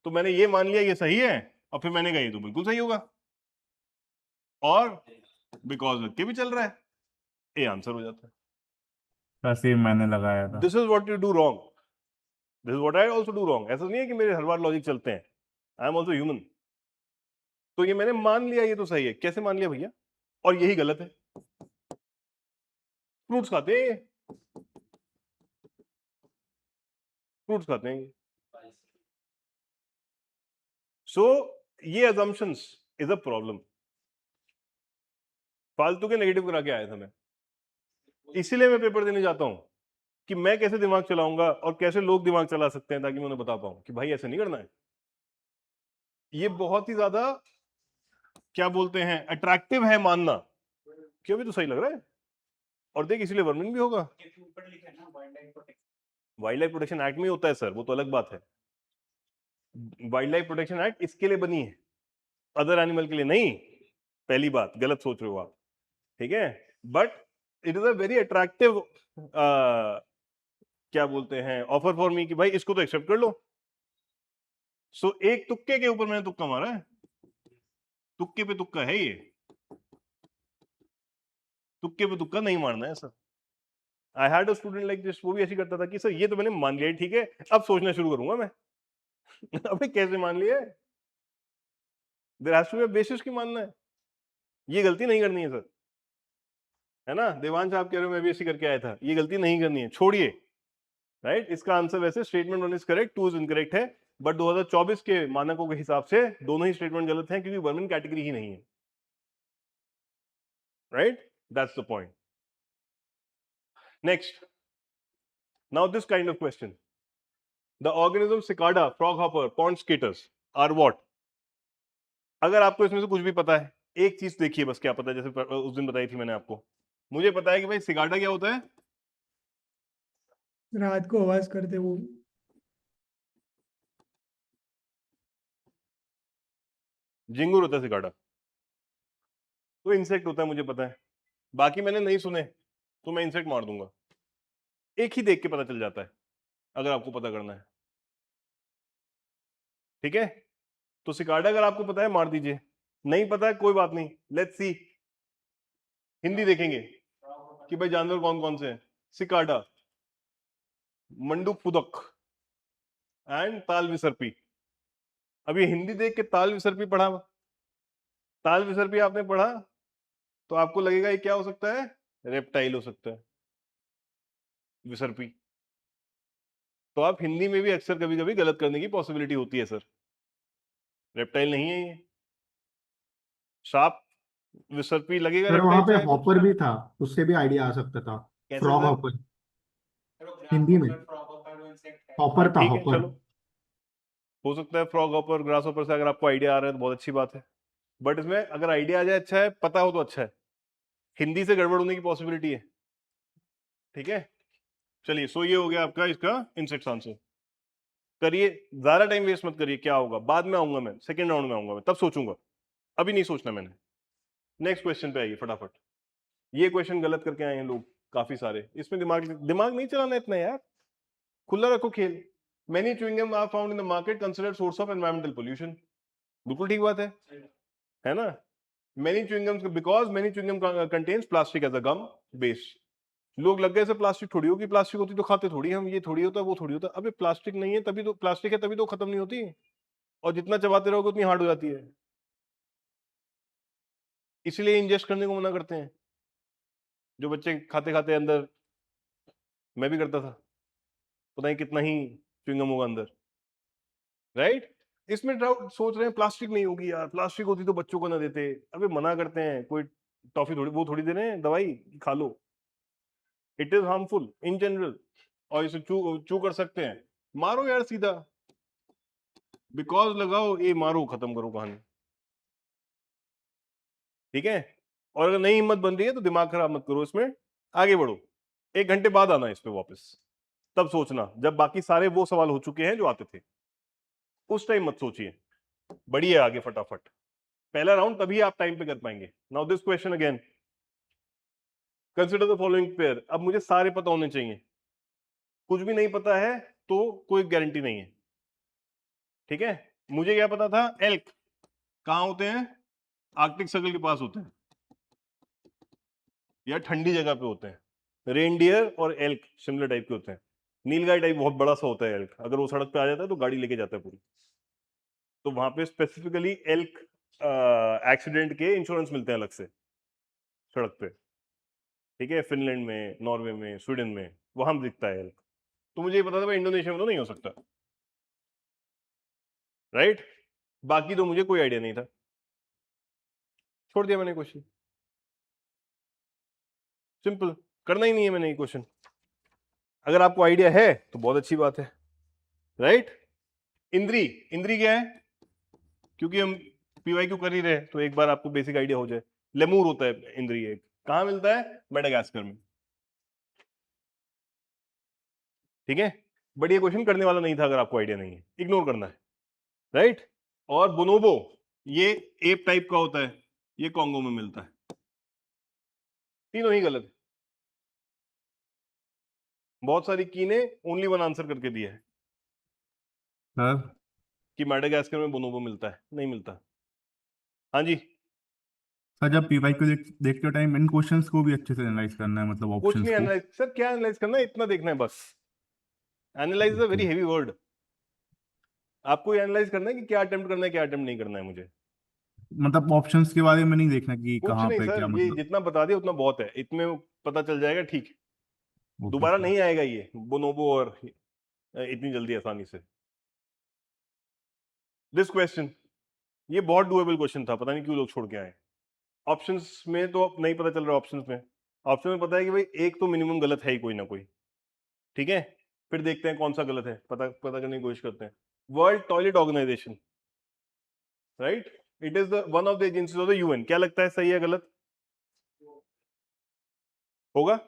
तो मैंने ये मान लिया ये सही है, और फिर मैंने कहा ये तो बिल्कुल सही होगा, और बिकॉज के भी चल रहा है, ये आंसर हो जाता है। सेम मैंने लगाया था। This is what you do wrong, this is what I also do wrong. ऐसा नहीं है कि मेरे हर बार लॉजिक चलते हैं, आई एम आल्सो ह्यूमन। तो ये मैंने मान लिया ये तो सही है, कैसे मान लिया भैया, और यही गलत है। फ्रूट्स खाते हैं, फ्रूट्स खाते हैं। सो ये अजम्पशंस इज अ प्रॉब्लम। फालतू के नेगेटिव करा के आया था मैं, इसीलिए मैं पेपर देने जाता हूं कि मैं कैसे दिमाग चलाऊंगा और कैसे लोग दिमाग चला सकते हैं, ताकि मैं उन्हें बता पाऊं कि भाई ऐसे नहीं करना है। ये बहुत ही ज्यादा क्या बोलते हैं अट्रैक्टिव है मानना कि अभी तो सही लग रहा है, और देख इसलिए वर्मिंग भी होगा। ये ऊपर लिखा है ना वाइल्ड लाइफ प्रोटेक्शन एक्ट में होता है सर, वो तो अलग बात है। वाइल्ड लाइफ प्रोटेक्शन एक्ट इसके लिए बनी है, अदर एनिमल के लिए नहीं। पहली बात गलत सोच रहे हो आप, ठीक है। But it is a very attractive क्या बोलते हैं ऑफर फॉर मी कि भाई इसको तो एक्सेप्ट कर लो। सो एक तुक्के के ऊपर मैंने तुक्का मारा है, तुक्के पे तुक्का है ये, तुक्के पे तुक्का नहीं मारना है sir. I had a student like this, वो भी ऐसी करता था कि सर ये तो मैंने मान लिया, ठीक है अब सोचना शुरू करूंगा मैं। अबे कैसे मान लिया, there has to be a basis की मानना है, ये गलती नहीं करनी है सर, है ना। देवांश आप कह रहे हो मैं भी ऐसी करके आया था, ये गलती नहीं करनी है, छोड़िए। राइट, इसका आंसर वैसे statement 1 is correct, 2 is incorrect है, बट 2024 के मानकों के हिसाब से दोनों ही स्टेटमेंट गलत हैं क्योंकि वर्मिन कैटेगरी ही नहीं है। Right, that's the point. Next, now this kind of question, the organism cicada, froghopper, pond skaters are what. अगर आपको इसमें से कुछ भी पता है, एक चीज देखिए बस क्या पता है, जैसे उस दिन बताई थी मैंने आपको, मुझे पता है कि भाई सिकाडा क्या होता है, रात को आवाज करते वो। झिंगुर होता है सिकाडा, तो इंसेक्ट होता है मुझे पता है, बाकी मैंने नहीं सुने तो मैं इंसेक्ट मार दूंगा, एक ही देख के पता चल जाता है अगर आपको पता करना है, ठीक है। तो सिकाडा अगर आपको पता है मार दीजिए, नहीं पता है कोई बात नहीं, लेट्स सी, हिंदी देखेंगे कि भाई जानवर कौन कौन से हैं। सिकाडा, मंडूक फुदक एंड ताल विसर्पी, अब ये हिंदी देख के ताल विसर्पी पढ़ा, ताल विसर्पी आपने पढ़ा तो आपको लगेगा ये क्या हो सकता है, रेप्टाइल हो सकता है विसर्पी। तो आप हिंदी में भी अक्सर कभी कभी गलत करने की पॉसिबिलिटी होती है सर। रेप्टाइल नहीं है ये, शार्प विसर्पी लगेगा सर वहां रेप्टाइल पे शायद। हॉपर भी था, उससे भी आइडिया आ सकता था। कैसे फ्रॉग सर? हॉपर, चलो हिंदी में फ्रॉग हॉपर वो इंसेक्ट है। हॉपर था, ठीक है हॉपर। चलो, हो सकता है फ्रॉग हॉपर, ग्रास हॉपर से अगर आपको आइडिया आ रहा है तो बहुत अच्छी बात है, बट इसमें अगर आइडिया आ जाए अच्छा है, पता हो तो अच्छा है, हिंदी से गड़बड़ होने की पॉसिबिलिटी है। ठीक है चलिए, सो ये हो गया आपका इसका इंसेक्ट्स आंसर। करिए, ज्यादा टाइम वेस्ट मत करिए, क्या होगा बाद में आऊंगा मैं, सेकंड राउंड में आऊंगा मैं, तब सोचूंगा, अभी नहीं सोचना मैंने। नेक्स्ट क्वेश्चन पे आइए फटाफट। ये क्वेश्चन गलत करके आए हैं लोग काफी सारे, इसमें दिमाग दिमाग नहीं चलाना इतना यार, खुला रखो खेल। Many chewing gum are found in the market considered source of environmental pollution. बिल्कुल ठीक बात है ना? Many chewing gums because many chewing gum contains plastic as a gum base. लोग लग गए से प्लास्टिक थोड़ी होगी, प्लास्टिक होती तो खाते थोड़ी हम, ये थोड़ी होता वो थोड़ी होता। अबे प्लास्टिक नहीं है तभी तो, प्लास्टिक है तभी तो खत्म नहीं होती, और जितना चबाते रहोगे उतनी हार्ड हो जाती है, इसलिए इंजेस्ट करने को मना करते हैं। जो बच्चे खाते खाते अंदर, मैं भी करता था, पता नहीं कितना ही च्युइंग गम होगा अंदर, राइट? इसमें डाउट सोच रहे हैं प्लास्टिक नहीं होगी यार, प्लास्टिक होती तो बच्चों को ना देते। अबे मना करते हैं, कोई टॉफी थोड़ी वो थोड़ी दे रहे हैं दवाई खा लो, it is harmful in general, और इसे चू कर सकते हैं। मारो यार सीधा, बिकॉज लगाओ, ये मारो, खत्म करो कहानी। ठीक है, और अगर नहीं हिम्मत बन रही है तो दिमाग खराब मत करो, इसमें आगे बढ़ो, 1 घंटे बाद आना इस पे वापस, तब सोचना, जब बाकी सारे वो सवाल हो चुके हैं जो आते थे, उस टाइम मत सोचिए। बढ़िए आगे फटाफट, पहला राउंड तभी आप टाइम पे कर पाएंगे। Now this question again, consider the following pair. अब मुझे सारे पता होने चाहिए, कुछ भी नहीं पता है तो कोई गारंटी नहीं है। ठीक है, मुझे क्या पता था, एल्क कहां होते हैं, आर्कटिक सर्कल के पास होते हैं या ठंडी जगह पे होते हैं। रेनडियर और एल्क सिमिलर टाइप के होते हैं, नीलगाय टाइप बहुत बड़ा सा होता है एल्क, अगर वो सड़क पे आ जाता है तो गाड़ी लेके जाता है पूरी। तो वहां पे स्पेसिफिकली एल्क एक्सीडेंट के इंश्योरेंस मिलते हैं अलग से सड़क पे। ठीक है, फिनलैंड में, नॉर्वे में, स्वीडन में वहां दिखता है एल्क। तो मुझे ये पता था भाई इंडोनेशिया में तो नहीं हो सकता, राइट? बाकी तो मुझे कोई आइडिया नहीं था, छोड़ दिया मैंने क्वेश्चन, सिंपल, करना ही नहीं है मैंने ये क्वेश्चन। अगर आपको आइडिया है तो बहुत अच्छी बात है, राइट? इंद्री, इंद्री क्या है, क्योंकि हम पीवाईक्यू कर ही रहे तो एक बार आपको बेसिक आइडिया हो जाए। लेमूर होता है इंद्री, एक कहां मिलता है, मेडागास्कर में। ठीक है, बट ये क्वेश्चन करने वाला नहीं था अगर आपको आइडिया नहीं है, इग्नोर करना है, राइट? और बोनोबो ये एप टाइप का होता है, ये कॉन्गो में मिलता है। तीनों ही गलत है, बहुत सारी की ने ओनली वन आंसर करके दिया है सर कि मेडागास्कर में बोनोबो मिलता है, नहीं मिलता। हाँ जी, सर जब पीवाई को देखते टाइम इन क्वेश्चंस को भी अच्छे से एनालाइज करना है, मतलब कुछ ऑप्शंस नहीं को। एनालाइज सर, क्या एनालाइज करना है, इतना देखना है बस। Analyse is a very heavy word, आपको एनालाइज करना है कि क्या अटेम्प्ट करना है क्या अटेम्प्ट नहीं करना है मुझे, मतलब ऑप्शंस के बारे में नहीं देखना कि कुछ कहाँ नहीं पे सर, क्या, ये मतलब। जितना बता दिया उतना बहुत है, इतने पता चल जाएगा, ठीक है? ओके दोबारा सर। नहीं आएगा ये बोनोबो और इतनी जल्दी आसानी से। दिस क्वेश्चन, ये बहुत डुएबल क्वेश्चन था, पता नहीं क्यों लोग छोड़ के आए। ऑप्शंस में तो नहीं पता चल रहा, ऑप्शंस में, ऑप्शन में पता है कि भाई एक तो मिनिमम गलत है ही कोई ना कोई। ठीक है, फिर देखते हैं कौन सा गलत है, पता पता करने की कोशिश करते हैं। World toilet organisation, right, it is the one of the agencies of the UN. क्या लगता है सही है गलत होगा?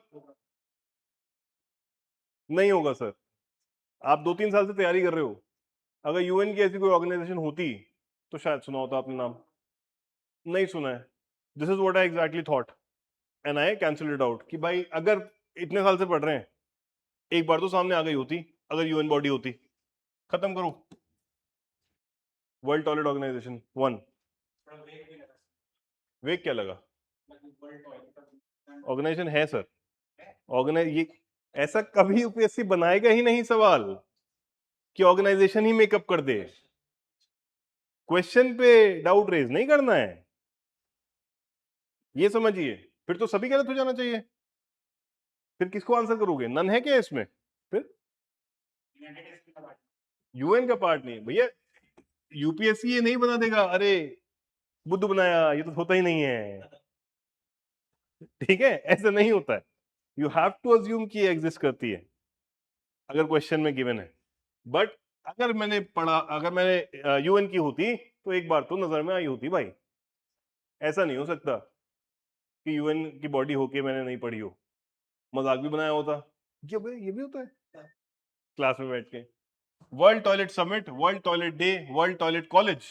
नहीं होगा सर, आप 2-3 साल से तैयारी कर रहे हो, अगर यूएन की ऐसी कोई ऑर्गेनाइजेशन होती तो शायद सुना होता आपने नाम, नहीं सुना है। This is what I exactly thought and I cancel it out, कि भाई अगर इतने साल से पढ़ रहे हैं, एक बार तो सामने आ गई होती अगर यूएन बॉडी होती। खत्म करो, वर्ल्ड टॉयलेट ऑर्गेनाइजेशन 1। वेग क्या लगा, ऑर्गेनाइजेशन है सर, ऑर्गेनाइज ये ऐसा कभी यूपीएससी बनाएगा ही नहीं सवाल कि ऑर्गेनाइजेशन ही मेकअप कर दे। क्वेश्चन पे डाउट रेज नहीं करना है, ये समझिए। फिर तो सभी गलत हो जाना चाहिए, फिर किसको आंसर करोगे? नन है क्या इसमें? फिर यूएन का पार्ट नहीं है भैया, यूपीएससी ये नहीं बना देगा अरे बुद्ध बनाया, ये तो होता ही नहीं है, ठीक है? ऐसा नहीं होता है। यू हैव टू अज्यूम कि ये एग्जिस्ट करती है अगर क्वेश्चन में गिवन है। बट अगर मैंने पढ़ा, अगर मैंने यूएन की होती तो एक बार तो नजर में आई होती भाई। ऐसा नहीं हो सकता कि यूएन की बॉडी होके मैंने नहीं पढ़ी हो, मजाक भी बनाया होता। ये भी होता है क्लास में बैठ के। World toilet summit, world toilet day, world toilet college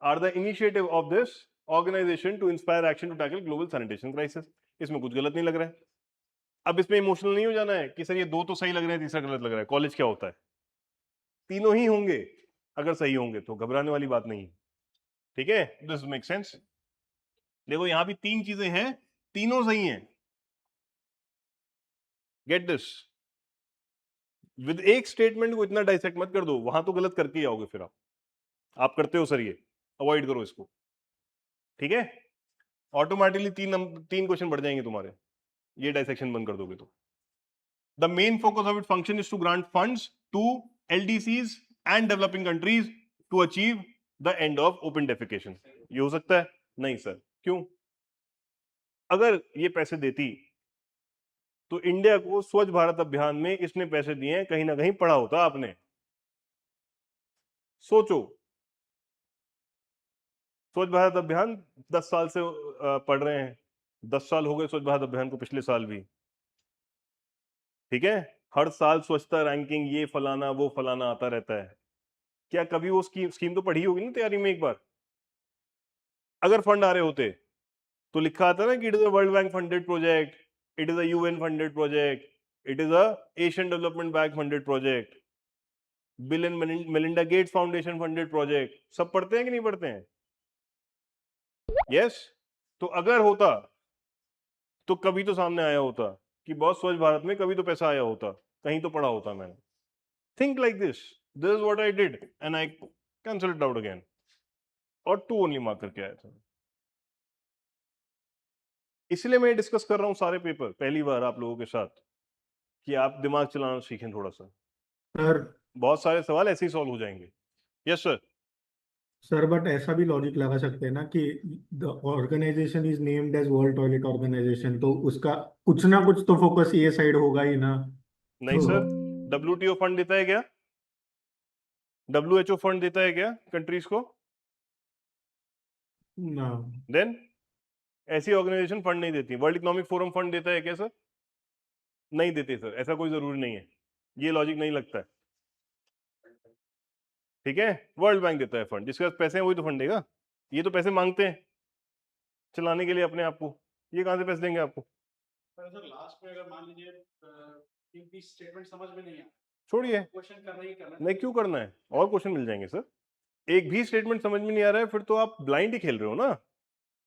are the initiative of this organisation to inspire action to tackle global sanitation crisis. इसमें कुछ गलत नहीं लग रहा है। अब इसमें इमोशनल नहीं हो जाना है कि सर ये दो तो सही लग रहे हैं, तीसरा गलत लग रहा है। कॉलेज क्या होता है? तीनों ही होंगे, अगर सही होंगे तो घबराने वाली बात नहीं है, ठीक है? This make sense. देखो यहां भी तीन चीजें हैं, तीनों सही हैं। Get this. विद एक स्टेटमेंट को इतना डाइसेक्ट मत कर दो, वहां तो गलत करके ही आओगे फिर आप करते हो सर, ये अवॉइड करो इसको, ठीक है? ऑटोमेटिकली तीन क्वेश्चन बढ़ जाएंगे तुम्हारे, ये डाइसेक्शन बंद कर दोगे तो। The main focus of it function is to grant funds to LDCs and developing countries to achieve the end of open defecation. ये हो सकता है? नहीं सर। क्यों? अगर ये पैसे देती तो इंडिया को स्वच्छ भारत अभियान में इसने पैसे दिए हैं, कहीं ना कहीं पढ़ा होता आपने। सोचो, स्वच्छ भारत अभियान 10 साल से पढ़ रहे हैं, 10 साल हो गए स्वच्छ भारत अभियान को, पिछले साल भी, ठीक है? हर साल स्वच्छता रैंकिंग, ये फलाना वो फलाना आता रहता है। क्या कभी वो स्कीम तो पढ़ी होगी ना तैयारी में एक बार? अगर फंड आ रहे होते तो लिखा आता ना कि it is a world bank funded project, it is a UN funded project, it is a Asian development bank funded project, bill and Melinda Gates foundation funded project. सब पढ़ते हैं कि नहीं पढ़ते हैं? यस। तो अगर होता तो कभी तो सामने आया होता कि बहुत स्वच्छ भारत में कभी तो पैसा आया होता, कहीं तो पढ़ा होता मैंने। Think like this is what I did and I cancel it out again, और 2 ओनली मार्क करके आया था। इसलिए मैं डिस्कस कर रहा हूं सारे पेपर पहली बार आप लोगों के साथ, कि आप दिमाग चलाना सीखें थोड़ा सा। सर बहुत सारे सवाल ऐसे ही सॉल्व हो जाएंगे। Yes sir. सर बट ऐसा भी लॉजिक लगा सकते हैं ना कि the organisation is named as world toilet organisation, तो उसका कुछ ना कुछ तो फोकस ये साइड होगा ही ना। नहीं तो सर, WTO फंड देता है क्या? WHO फंड देता है क्या कंट्रीज को? ना। देन ऐसी ऑर्गेनाइजेशन फंड नहीं देती। वर्ल्ड इकोनॉमिक फोरम फंड देता है क्या सर? नहीं देते सर, ऐसा कोई जरूरी नहीं है, ये लॉजिक नहीं लगता है, ठीक है? वर्ल्ड बैंक देता है फंड, जिसके पास पैसे हैं वही तो फंड देगा। ये तो पैसे मांगते हैं चलाने के लिए अपने आप को, ये कहां से पैसे देंगे आपको? सर लास्ट में अगर मान लीजिए एक भी स्टेटमेंट समझ में नहीं आया, छोड़िए, क्वेश्चन करना ही करना नहीं क्यों करना है, और क्वेश्चन मिल जाएंगे सर। एक भी स्टेटमेंट समझ में नहीं आ रहा है फिर तो आप ब्लाइंड ही खेल रहे हो ना।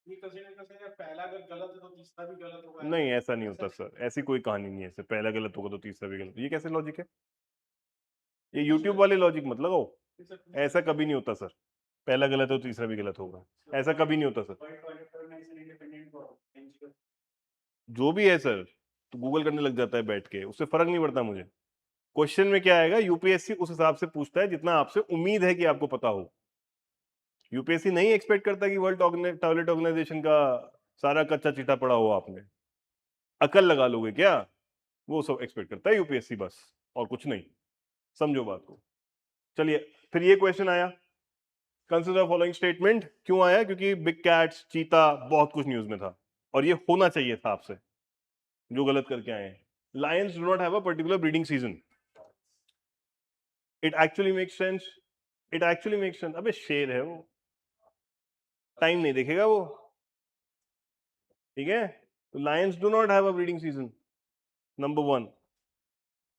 ये कंसीडर कर सकते हैं पहला अगर गलत है तो तीसरा भी गलत होगा। नहीं ऐसा नहीं होता सर, ऐसी कोई कहानी नहीं है सर, पहला गलत होगा तो तीसरा भी गलत। ये कैसे लॉजिक है? ये यूट्यूब वाले लॉजिक मत लगाओ, ऐसा कभी नहीं होता सर। पहला गलत हो तो तीसरा भी गलत होगा, ऐसा कभी नहीं होता सर। जो भी है सर, तो गूगल करने लग जाता है बैठ के, उससे फर्क नहीं पड़ता मुझे। क्वेश्चन में क्या आएगा, यूपीएससी उस हिसाब से पूछता है जितना आपसे उम्मीद है कि आपको पता हो। यूपीएससी नहीं एक्सपेक्ट करता कि वर्ल्ड टॉयलेट ऑर्गेनाइजेशन का सारा कच्चा चिट्ठा पढ़ा हो आपने, अकल लगा लोगे क्या, वो सब एक्सपेक्ट करता है यूपीएससी, बस और कुछ नहीं। समझो बात को। चलिए फिर ये क्वेश्चन आया, कंसिडर फॉलोइंग स्टेटमेंट। क्यों आया? क्योंकि बिग कैट्स, चीता, बहुत कुछ न्यूज में था और ये होना चाहिए था आपसे, जो गलत करके आए हैं। Lions do not have a particular breeding season. It actually makes sense, it actually makes sense. अबे शेर है वो, टाइम नहीं देखेगा वो, ठीक है? तो Lions do not have a breeding season, number 1।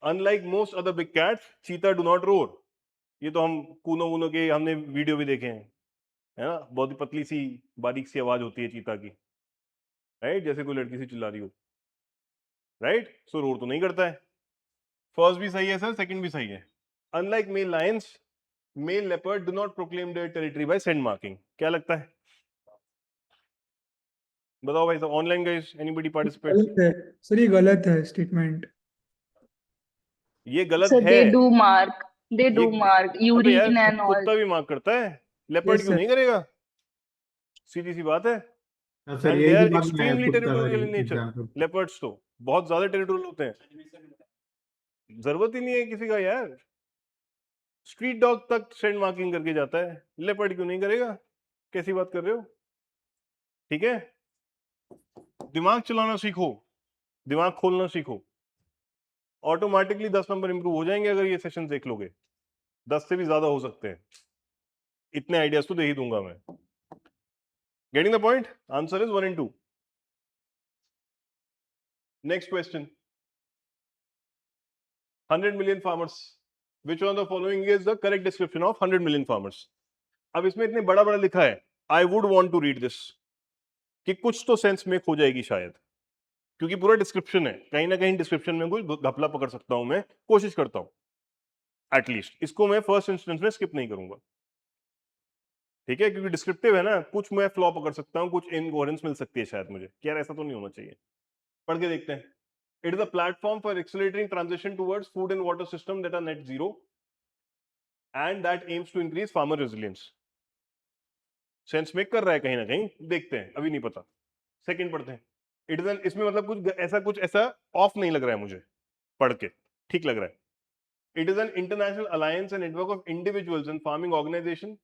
Unlike most other big cats, चीता डू नॉट रोर। ये तो हम कूनो वूनो के हमने वीडियो भी देखे हैं, है ना? बहुत ही पतली सी बारीक सी आवाज होती है चीता की, राइट? जैसे कोई लड़की सी चिल्ला रही हो, राइट? सो रोर तो नहीं करता है। फर्स्ट भी सही है सर, सेकंड भी सही है। Unlike male lions, male leopard do not proclaim their territory by scent marking. क्या लगता है? बताओ भाई, ऑनलाइन गाइस, एनीबॉडी पार्टिसिपेट? गलत है सर, ये गलत है स्टेटमेंट। ये गलत So है। they do mark. They do ये mark अबे यार, urine and all. कुत्ता भी मार्क करता है, लेपर्ड Yes, क्यों sir. नहीं करेगा? सीधी सी बात है। सर एंड यही दे आर दिमाग में आया एक्सट्रीमली कुत्ता का territorial in nature. Example. Leopards तो बहुत ज्यादा टेरिटोरियल होते हैं, जरूरत ही नहीं है किसी का यार। स्ट्रीट डॉग तक सेंड मार्किंग करके जाता है, लेपर्ड क्यों नहीं करेगा? कैसी बात कर रहे हो? ठीक है, दिमाग चलाना सीखो, दिमाग खोलना सीखो, ऑटोमेटिकली 10 नंबर इंप्रूव हो जाएंगे अगर ये सेशन देख लोगे। 10 से भी ज्यादा हो सकते हैं, इतने आइडियाज तो दे ही दूंगा मैं। Getting the point? Answer is 1 and 2। Next question, 100 million farmers, which one of the following is the correct description of 100 million farmers? अब इसमें इतने बड़ा बड़ा लिखा है, I would want to read this, कि कुछ तो सेंस मेक हो जाएगी शायद, क्योंकि पूरा डिस्क्रिप्शन है, कहीं ना कहीं डिस्क्रिप्शन में कुछ घपला पकड़ सकता हूं मैं, कोशिश करता हूं एटलीस्ट। इसको मैं फर्स्ट इंस्टेंस में स्किप नहीं करूंगा, ठीक है, क्योंकि डिस्क्रिप्टिव है ना, कुछ मैं फ्लॉ पकड़ सकता हूं, कुछ इनकोहेरेंस मिल सकती है शायद मुझे कि यार ऐसा तो नहीं होना चाहिए। पढ़ के देखते हैं। It is a platform for accelerating transition towards food and water system that are net zero and that aims to increase farmer resilience. Sense make कर रहा है कहीं ना कहीं, देखते हैं, अभी नहीं पता। सेकंड पढ़ते हैं। इट इज एन, इसमें मतलब कुछ ऐसा ऑफ नहीं लग रहा है मुझे पढ़ के, ठीक लग रहा है। It is an international alliance and network of individuals and farming organisation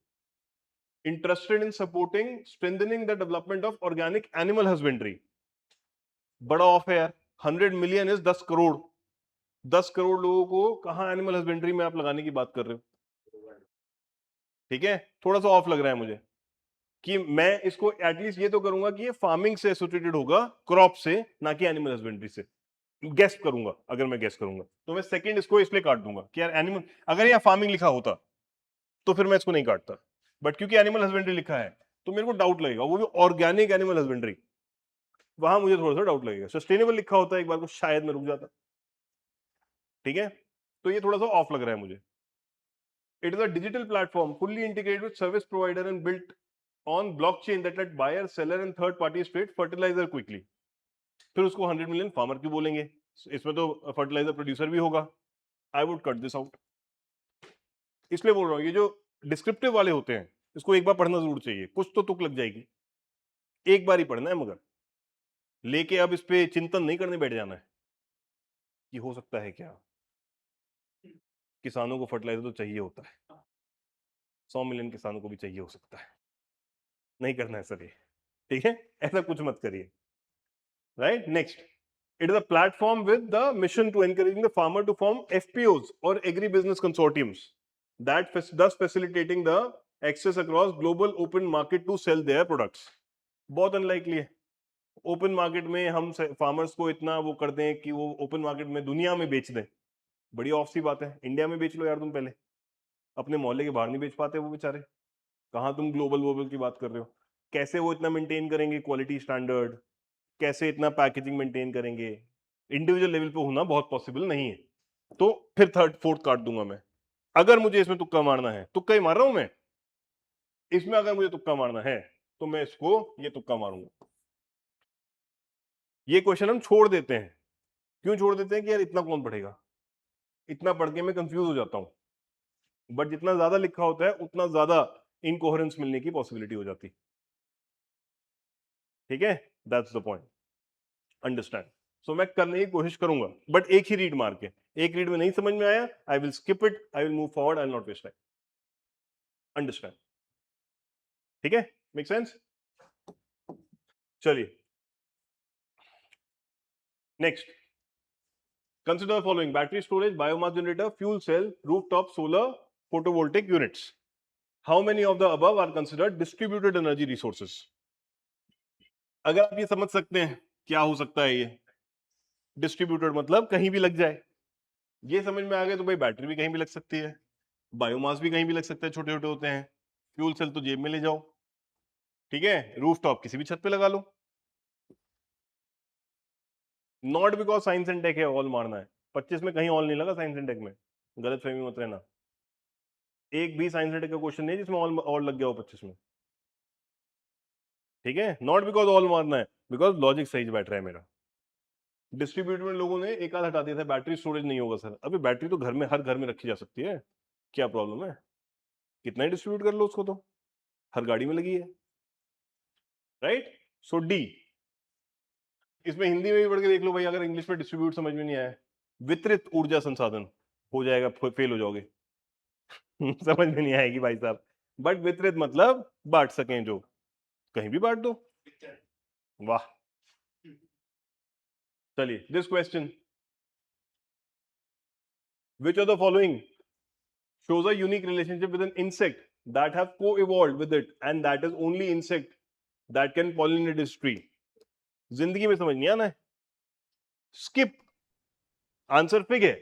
interested in supporting strengthening the development of organic animal husbandry। बड़ा ऑफ है यार, 100 मिलियन इज 10 करोड़। 10 करोड़ लोगों को कहां एनिमल हस्बेंड्री में आप लगाने की बात कर रहे हो? ठीक है, थोड़ा सा ऑफ लग रहा है मुझे, कि मैं इसको एटलीस्ट ये तो करूंगा कि ये फार्मिंग से एसोसिएटेड होगा, क्रॉप से, ना कि एनिमल हस्बेंड्री से। गेस करूंगा, अगर मैं गेस करूंगा तो मैं सेकंड इसको इसलिए काट दूंगा कि यार एनिमल, अगर यहाँ फार्मिंग लिखा होता तो फिर मैं इसको नहीं काटता, बट क्योंकि एनिमल हस्बेंड्री लिखा है तो मेरे को डाउट लगेगा, वो भी ऑर्गेनिक एनिमल हस्बेंड्री, वहां मुझे थोड़ा सा डाउट लगेगा। सस्टेनेबल लिखा होता है एक बार को शायद मैं रुक जाता, ठीक है, तो ये थोड़ा सा ऑफ लग रहा है मुझे। It is a digital platform fully integrated with service provider and built on blockchain that let buyer seller and third party trade fertiliser quickly. फिर उसको 100 मिलियन फार्मर क्यों बोलेंगे? इसमें तो फर्टिलाइजर प्रोड्यूसर भी होगा। I would cut this out, इसलिए बोल रहा हूँ ये जो डिस्क्रिप्टिव वाले होते हैं इसको एक बार पढ़ना जरूर चाहिए, कुछ तो तुक लग जाएगी, एक बार ही पढ़ना है, मगर लेके अब इस पे चिंतन नहीं करने बैठ जाना है कि हो सकता है क्या, किसानों को फर्टिलाइजर तो चाहिए होता है, 100 मिलियन किसानों को भी चाहिए हो सकता है, नहीं करना है सर ये, ठीक है, ऐसा कुछ मत करिए। Right, next, it is a platform with the mission to encouraging the farmer to form FPOs और agri business consortiums that thus facilitating the access across global open market to sell their products। बहुत unlikely है open market में हम farmers को इतना वो कर दें कि वो ओपन मार्केट में दुनिया में बेच दें, बड़ी ऑफ सी बात है। इंडिया में बेच लो यार तुम पहले, अपने मोहल्ले के बाहर नहीं बेच पाते वो बेचारे, कहाँ तुम ग्लोबल की बात कर रहे हो? कैसे वो इतना मेंटेन करेंगे क्वालिटी स्टैंडर्ड, कैसे इतना पैकेजिंग मेंटेन करेंगे? इंडिविजुअल लेवल पे होना बहुत पॉसिबल नहीं है, तो फिर थर्ड फोर्थ काट दूंगा मैं। अगर मुझे इसमें तुक्का मारना है, तुक्का ही मार रहा हूं मैं इसमें, अगर मुझे तुक्का मारना है तो मैं इसको ये तुक्का मारूंगा। ये क्वेश्चन हम छोड़ देते हैं, क्यों छोड़ देते हैं कि यार इतना कौन पढ़ेगा, इतना पढ़ के मैं कंफ्यूज हो जाता हूं, बट जितना ज्यादा लिखा होता है उतना ज्यादा इनकोहेरेंस मिलने की पॉसिबिलिटी हो जाती, ठीक है, दैट्स द पॉइंट, अंडरस्टैंड। सो मैं करने की कोशिश करूंगा, बट एक ही रीड मार के, एक रीड में नहीं समझ में आया, I will skip it, I will move forward, I will not waste time, understand, ठीक है, मेक सेंस? चलिए next, consider the following: battery storage, biomass generator, fuel cell, rooftop solar photovoltaic units. How many of the above are considered distributed energy resources? अगर आप ये समझ सकते हैं क्या हो सकता है, ये डिस्ट्रीब्यूटेड मतलब कहीं भी लग जाए, ये समझ में आ गए तो भाई बैटरी भी कहीं भी लग सकती है, बायोमास भी कहीं भी लग सकता है, छोटे छोटे होते हैं, फ्यूल सेल तो जेब में ले जाओ, ठीक है, रूफटॉप किसी भी छत पे लगा लो। Not because science and tech है ऑल मारना है, 25 में कहीं ऑल नहीं लगा साइंस एंड टेक में, गलत फहमी मत रहना, एक भी साइंस का क्वेश्चन नहीं है जिसमें और लग गया हो 25 में, ठीक है। नॉट बिकॉज ऑल मारना है, बिकॉज लॉजिक सही बैठ रहा है मेरा। डिस्ट्रीब्यूटर में लोगों ने एक आध हटा दिया था, बैटरी स्टोरेज नहीं होगा सर। अभी बैटरी तो घर में, हर घर में रखी जा सकती है, क्या प्रॉब्लम है? कितना ही डिस्ट्रीब्यूट कर लो उसको, तो हर गाड़ी में लगी है, राइट। सो डी, इसमें हिंदी में भी पढ़ के देख लो भाई, अगर इंग्लिश में डिस्ट्रीब्यूट समझ में नहीं आया, वितरित ऊर्जा संसाधन हो जाएगा, फेल हो जाओगे समझ में नहीं आएगी भाई साहब। बट वितरित मतलब बांट सकें, जो कहीं भी बांट दो। वाह, चलिए this question, which of the following shows a unique relationship with an insect that have co-evolved with it and that is only insect that can pollinate its tree? जिंदगी में समझ नहीं आना है, स्किप। आंसर फिग है,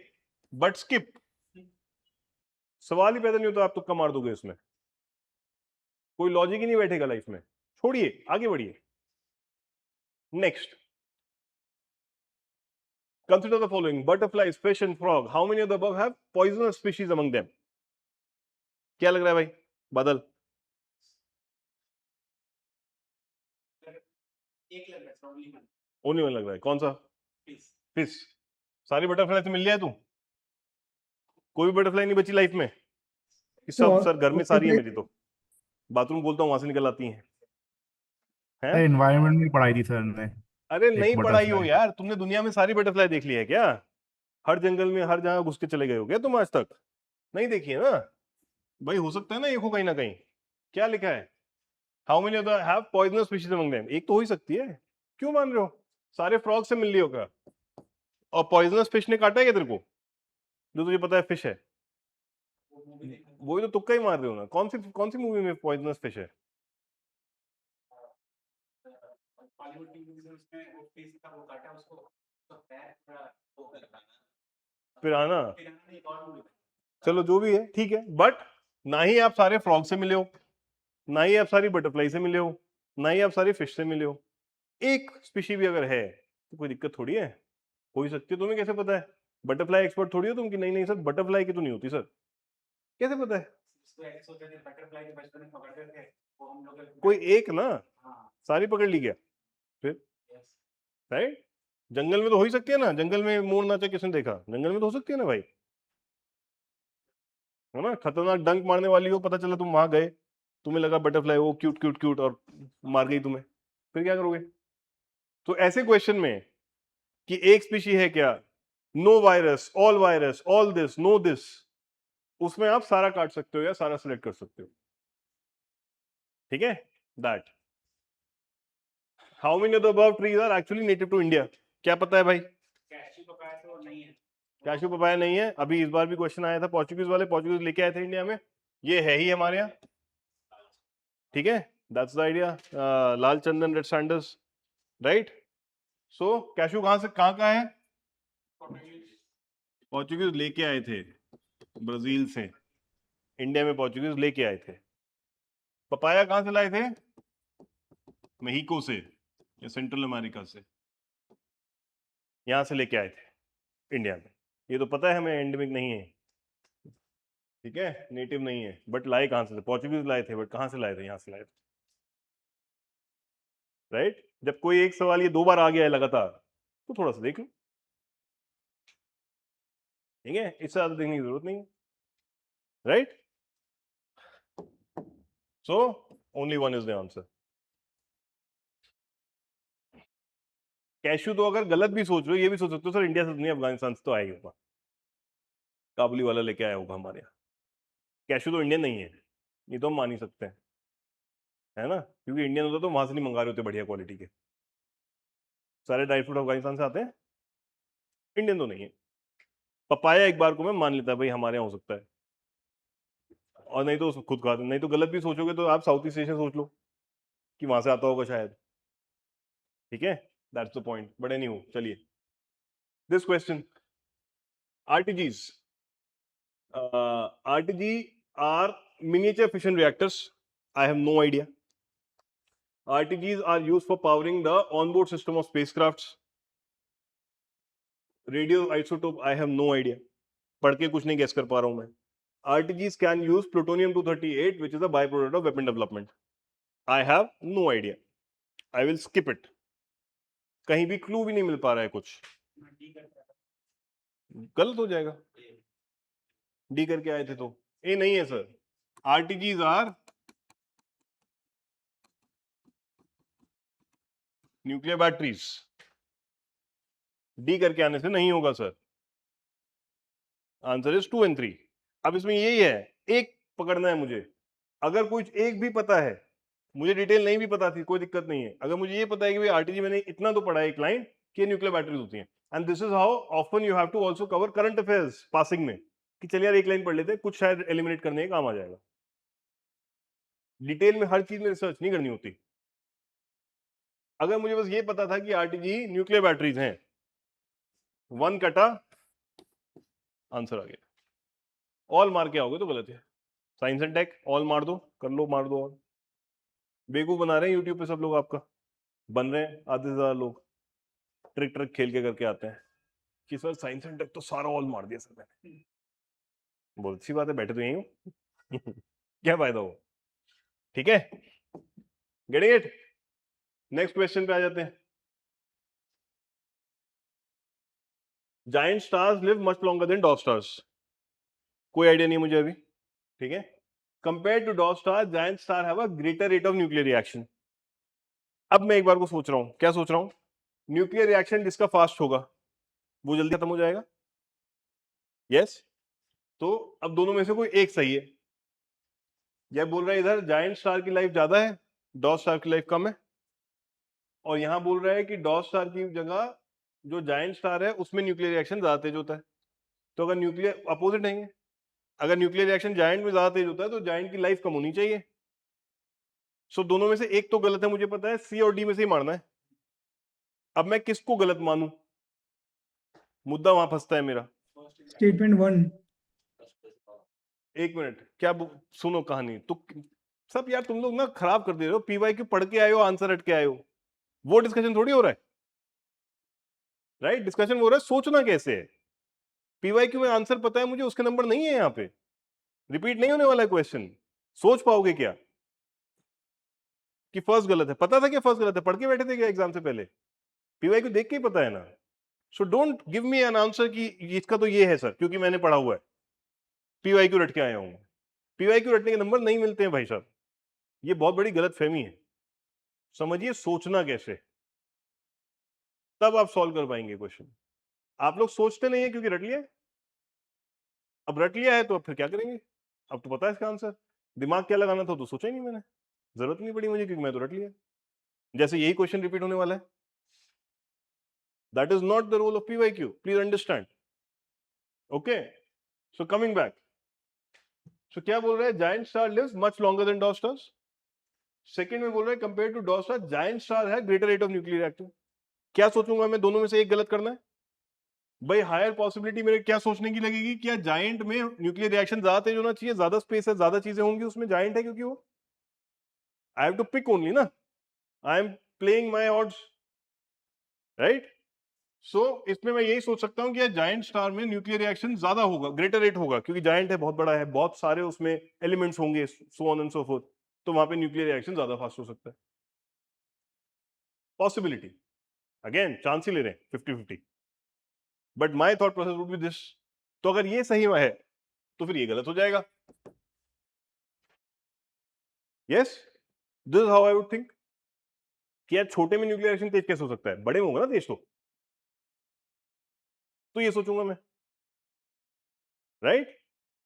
but skip. सवाल ही पैदा नहीं होता, आप तुक्का मार दोगे इसमें, कोई लॉजिक ही नहीं बैठेगा लाइफ में। छोड़िए, आगे बढ़िए। Next, consider the following: butterflies, fish and frog. How many of the above have poisonous species among them? क्या लग रहा है भाई बादल? एक लग रहा है, only one. ओनली वन लग रहा है, कौन सा? Please. फिश। सारी बटरफ्लाई से मिल लिया है तू? कोई भी बटरफ्लाई नहीं बची लाइफ में? कि सब और- सर घर में सारी है मेरी, तो बाथरूम बोलता हूँ वहां से निकल आती हैं। हैं? एनवायरनमेंट में पढ़ाई थी सर ने। अरे एक नहीं पढ़ाई हो butterfly। यार, तुमने दुनिया में सारी बटरफ्लाई देख ली है क्या? हर जंगल में हर जगह घुस के चले गए हो क्या तुम आज तक? नहीं देखी है ना भाई, हो सकता है ना एक हो कहीं ना कहीं। क्या लिखा है? How many of the have poisonous species among them? एक तो हो ही सकती है, क्यों मान रहे हो? सारे फ्रॉग से मिल ली होगा, और पॉइजनस फिश ने काटा है क्या तेरे को, जो तुझे पता है फिश है? वही तो तुक्का ही मार रहे हो ना। कौन सी मूवी में पॉइजनस फिश है? बॉलीवुड की मूवीज में उसमें वो फेस का वो काटा उसको, तो पैर पूरा वो कर रहा पिराना। फिर हमने एक और मूवी चलो जो भी है ठीक है, बट ना ही आप सारे फ्रॉग से मिले हो, ना ही आप सारी बटरफ्लाई से मिले हो, ना ही आप सारी फिश से मिले हो। एक स्पीशी भी अगर है तो कोई दिक्कत थोड़ी है, हो ही सकती है। तुम्हें कैसे पता है? बटरफ्लाई एक्सपर्ट थोड़ी हो तुम कि नहीं नहीं सर बटरफ्लाई की तो नहीं होती सर, कैसे पता है? उसको ऐसे सोचते थे बटरफ्लाई के बचपन में पकड़ते थे वो हम लोग कोई एक ना, हाँ सारी पकड़ ली क्या? yes. राइट। जंगल में तो हो ही सकती है ना, जंगल में मोर नाचा किसने देखा? जंगल में तो हो सकती है ना भाई, है ना। खतरनाक डंक मारने वाली हो, पता चला तुम वहां गए, तुम्हें लगा बटरफ्लाई वो क्यूट क्यूट क्यूट और मार गई तुम्हें, फिर क्या करोगे? तो ऐसे क्वेश्चन में कि एक स्पीशी है क्या, no virus all this no this, उसमें आप सारा काट सकते हो या सारा सिलेक्ट कर सकते हो, ठीक है। That how many of the above trees are actually native to India? क्या पता है भाई? कैशू पकाया तो नहीं है, कैशू पपाया नहीं है। अभी इस बार भी क्वेश्चन आया था, पोर्चुगीज वाले पोर्चुगीज लेके आए थे इंडिया में, ये है ही हमारे यहाँ, ठीक है। That's the idea. Lal Chandan, red sandals, right. So cashew कहां से कहां का है? पोर्चुगीज लेके आए थे ब्राजील से, इंडिया में पोर्चुगीज लेके आए थे। पपाया कहां से लाए थे? मेहिको से या सेंट्रल अमेरिका से, यहां से लेके आए थे इंडिया में। ये तो पता है हमें एंडेमिक नहीं है, ठीक है, नेटिव नहीं है, बट लाए कहां से थे? पोर्चुगीज लाए थे, बट कहां से लाए थे? यहां से लाए थे, राइट। जब कोई एक सवाल ये 2 बार आ गया है लगातार तो थोड़ा सा देख लो, ठीक है, इससे ज्यादा देखने की जरूरत नहीं है, right. So only one is the answer. Cashew तो अगर गलत भी सोच रहे हो, ये भी सोच सकते हो सर इंडिया से नहीं अफगानिस्तान से तो आएगा होगा, काबुली वाला लेके आया होगा हमारे यहाँ। कैशू तो इंडियन नहीं है, ये तो हम मान ही सकते हैं, है ना, क्योंकि इंडियन होता तो वहां से नहीं मंगा रहे होते बढ़िया क्वालिटी के। सारे ड्राई फ्रूट अफगानिस्तान से आते हैं, इंडियन तो नहीं है। पपाया एक बार को मैं मान लेता भाई हमारे यहाँ हो सकता है, और नहीं तो खुद खाते, नहीं तो गलत भी सोचोगे तो आप साउथ ईस्ट एशिया सोच लो कि वहां से आता होगा शायद, ठीक है। That's the point. बट एनीहो, चलिए this question, RTGs RTG are miniature fission reactors. I have no idea. RTGs are used for powering the onboard system of spacecrafts. Radio isotope, I have no idea. पढ़ के कुछ नहीं guess कर पा रहा हूं मैं। RTGs can use plutonium-238, which is a byproduct of weapon development. I have no idea. I will skip it. कहीं भी क्लू भी नहीं मिल पा रहा है कुछ. गलत हो जाएगा. डी करके आए थे तो ए नहीं है sir. RTGs are nuclear batteries. D करके आने से नहीं होगा सर. Answer is 2 and 3. अब इसमें यही है, एक पकड़ना है मुझे. अगर कुछ एक भी पता है, मुझे डिटेल नहीं भी पता थी, कोई दिक्कत नहीं है. अगर मुझे ये पता है कि भाई आरटीजी मैंने इतना तो पढ़ा है एक लाइन कि न्यूक्लियर बैटरीज होती हैं. And this is how often you have to also cover current affairs passing में, कि चलिए यार एक लाइन पढ़ लेते हैं, कुछ शायद एलिमिनेट करने का काम आ जाएगा. डिटेल में हर चीज में रिसर्च नहीं करनी होती. अगर मुझे बस ये पता था कि आरटीजी न्यूक्लियर बैटरीज हैं, 1 कटा, आंसर आ गया. ऑल मार के आओगे तो गलत है. साइंस एंड टेक ऑल मार दो, कर लो, मार दो. और बेवकूफ बना रहे हैं यूट्यूब पे सब लोग, आपका बन रहे हैं आधे से ज्यादा लोग. ट्रिक खेल के करके आते हैं कि सर साइंस एंड टेक तो सारा ऑल मार दिया सर मैंने. बहुत अच्छी बात है, बैठे तो यहीं हो. क्या फायदा हो. ठीक है, गेटिंग इट. नेक्स्ट क्वेश्चन पे आ जाते हैं. Giant stars live much longer than dog stars. कोई आइडिया नहीं मुझे अभी. ठीक है, compare to dog star, giant star have a greater rate of nuclear reaction. अब मैं एक बार को सोच रहा हूं, क्या सोच रहा हूं, न्यूक्लियर रिएक्शन जिसका फास्ट होगा वो जल्दी खत्म हो जाएगा. यस. तो अब दोनों में से कोई एक सही है. यह बोल रहा है इधर जायंट स्टार की लाइफ ज्यादा है, डॉग स्टार की लाइफ कम है. और यहां बोल रहा है कि डॉग स्टार की जगह जो जायंट स्टार है उसमें न्यूक्लियर रिएक्शन ज्यादा तेज होता है. तो अगर न्यूक्लियर अपोजिट है, अगर न्यूक्लियर रिएक्शन जायंट में ज्यादा तेज होता है तो जायंट की लाइफ कम होनी चाहिए. सो दोनों में से एक तो गलत है, मुझे पता है. सी और डी में से ही मारना है. अब मैं किसको गलत मानूं, मुद्दा वहां फंसता है मेरा. Statement 1. एक मिनट, क्या सुनो कहानी तो. सब यार तुम लोग ना खराब कर दे रहे हो. पीवाईक्यू पढ़ के आए हो, आंसर रट के आए हो. वो डिस्कशन थोड़ी हो रहा है. राइट, डिस्कशन हो रहा है सोचना कैसे है. पीवाईक्यू में आंसर पता है मुझे, उसके नंबर नहीं है. यहाँ पे रिपीट नहीं होने वाला है क्वेश्चन. सोच पाओगे क्या कि फर्स्ट गलत है? पता था क्या फर्स्ट गलत है? पढ़ के बैठे थे क्या एग्जाम से पहले? पीवाईक्यू देख के ही पता है ना. So don't give me an answer कि इसका तो ये है सर क्योंकि मैंने पढ़ा हुआ है, पीवाईक्यू रट के आया हूं. पीवाईक्यू रटने के नंबर नहीं मिलते हैं भाई साहब. ये बहुत बड़ी गलत फहमी है. समझिए सोचना कैसे, तब आप सॉल्व कर पाएंगे क्वेश्चन. आप लोग सोचते नहीं है क्योंकि रट लिया है. अब रट लिया है तो अब फिर क्या करेंगे? अब तो पता है इसका आंसर. दिमाग क्या लगाना था तो सोचा ही नहीं मैंने, जरूरत नहीं पड़ी मुझे क्योंकि मैं तो रट लिया. जैसे यही क्वेश्चन रिपीट होने वाला है. That is not the role of PYQ, please understand. Okay, so coming back. So क्या बोल रहा है, giant star lives much longer than dog stars. Second में बोल रहा है compare to dog star giant star है greater rate of nuclear reaction. क्या सोचूंगा मैं? दोनों में से एक गलत करना है भाई. हायर पॉसिबिलिटी मेरे क्या सोचने की लगेगी, क्या जायंट में न्यूक्लियर रिएक्शन ज्यादा तेज होना चाहिए, ज्यादा स्पेस है, ज्यादा चीजें होंगी उसमें, जायंट है क्योंकि वो. I have to pick only ना, I am playing my odds, right. So इसमें मैं यही सोच सकता हूं कि जायंट स्टार में न्यूक्लियर रिएक्शन ज्यादा होगा, ग्रेटर रेट होगा, क्योंकि जायंट है, बहुत बड़ा है, बहुत सारे उसमें एलिमेंट्स होंगे, सो ऑन एंड सो फोर्थ. तो वहां पे न्यूक्लियर रिएक्शन ज्यादा फास्ट हो सकता है. पॉसिबिलिटी, अगेन चांस ही ले रहे हैं 50-50. But my thought process would be this. तो अगर ये सही है तो फिर ये गलत हो जाएगा. Yes, this is how I would think कि यार छोटे में न्यूक्लियर रिएक्शन तेज कैसे हो सकता है, बड़े में होगा ना तेज. तो ये सोचूंगा मैं, राइट.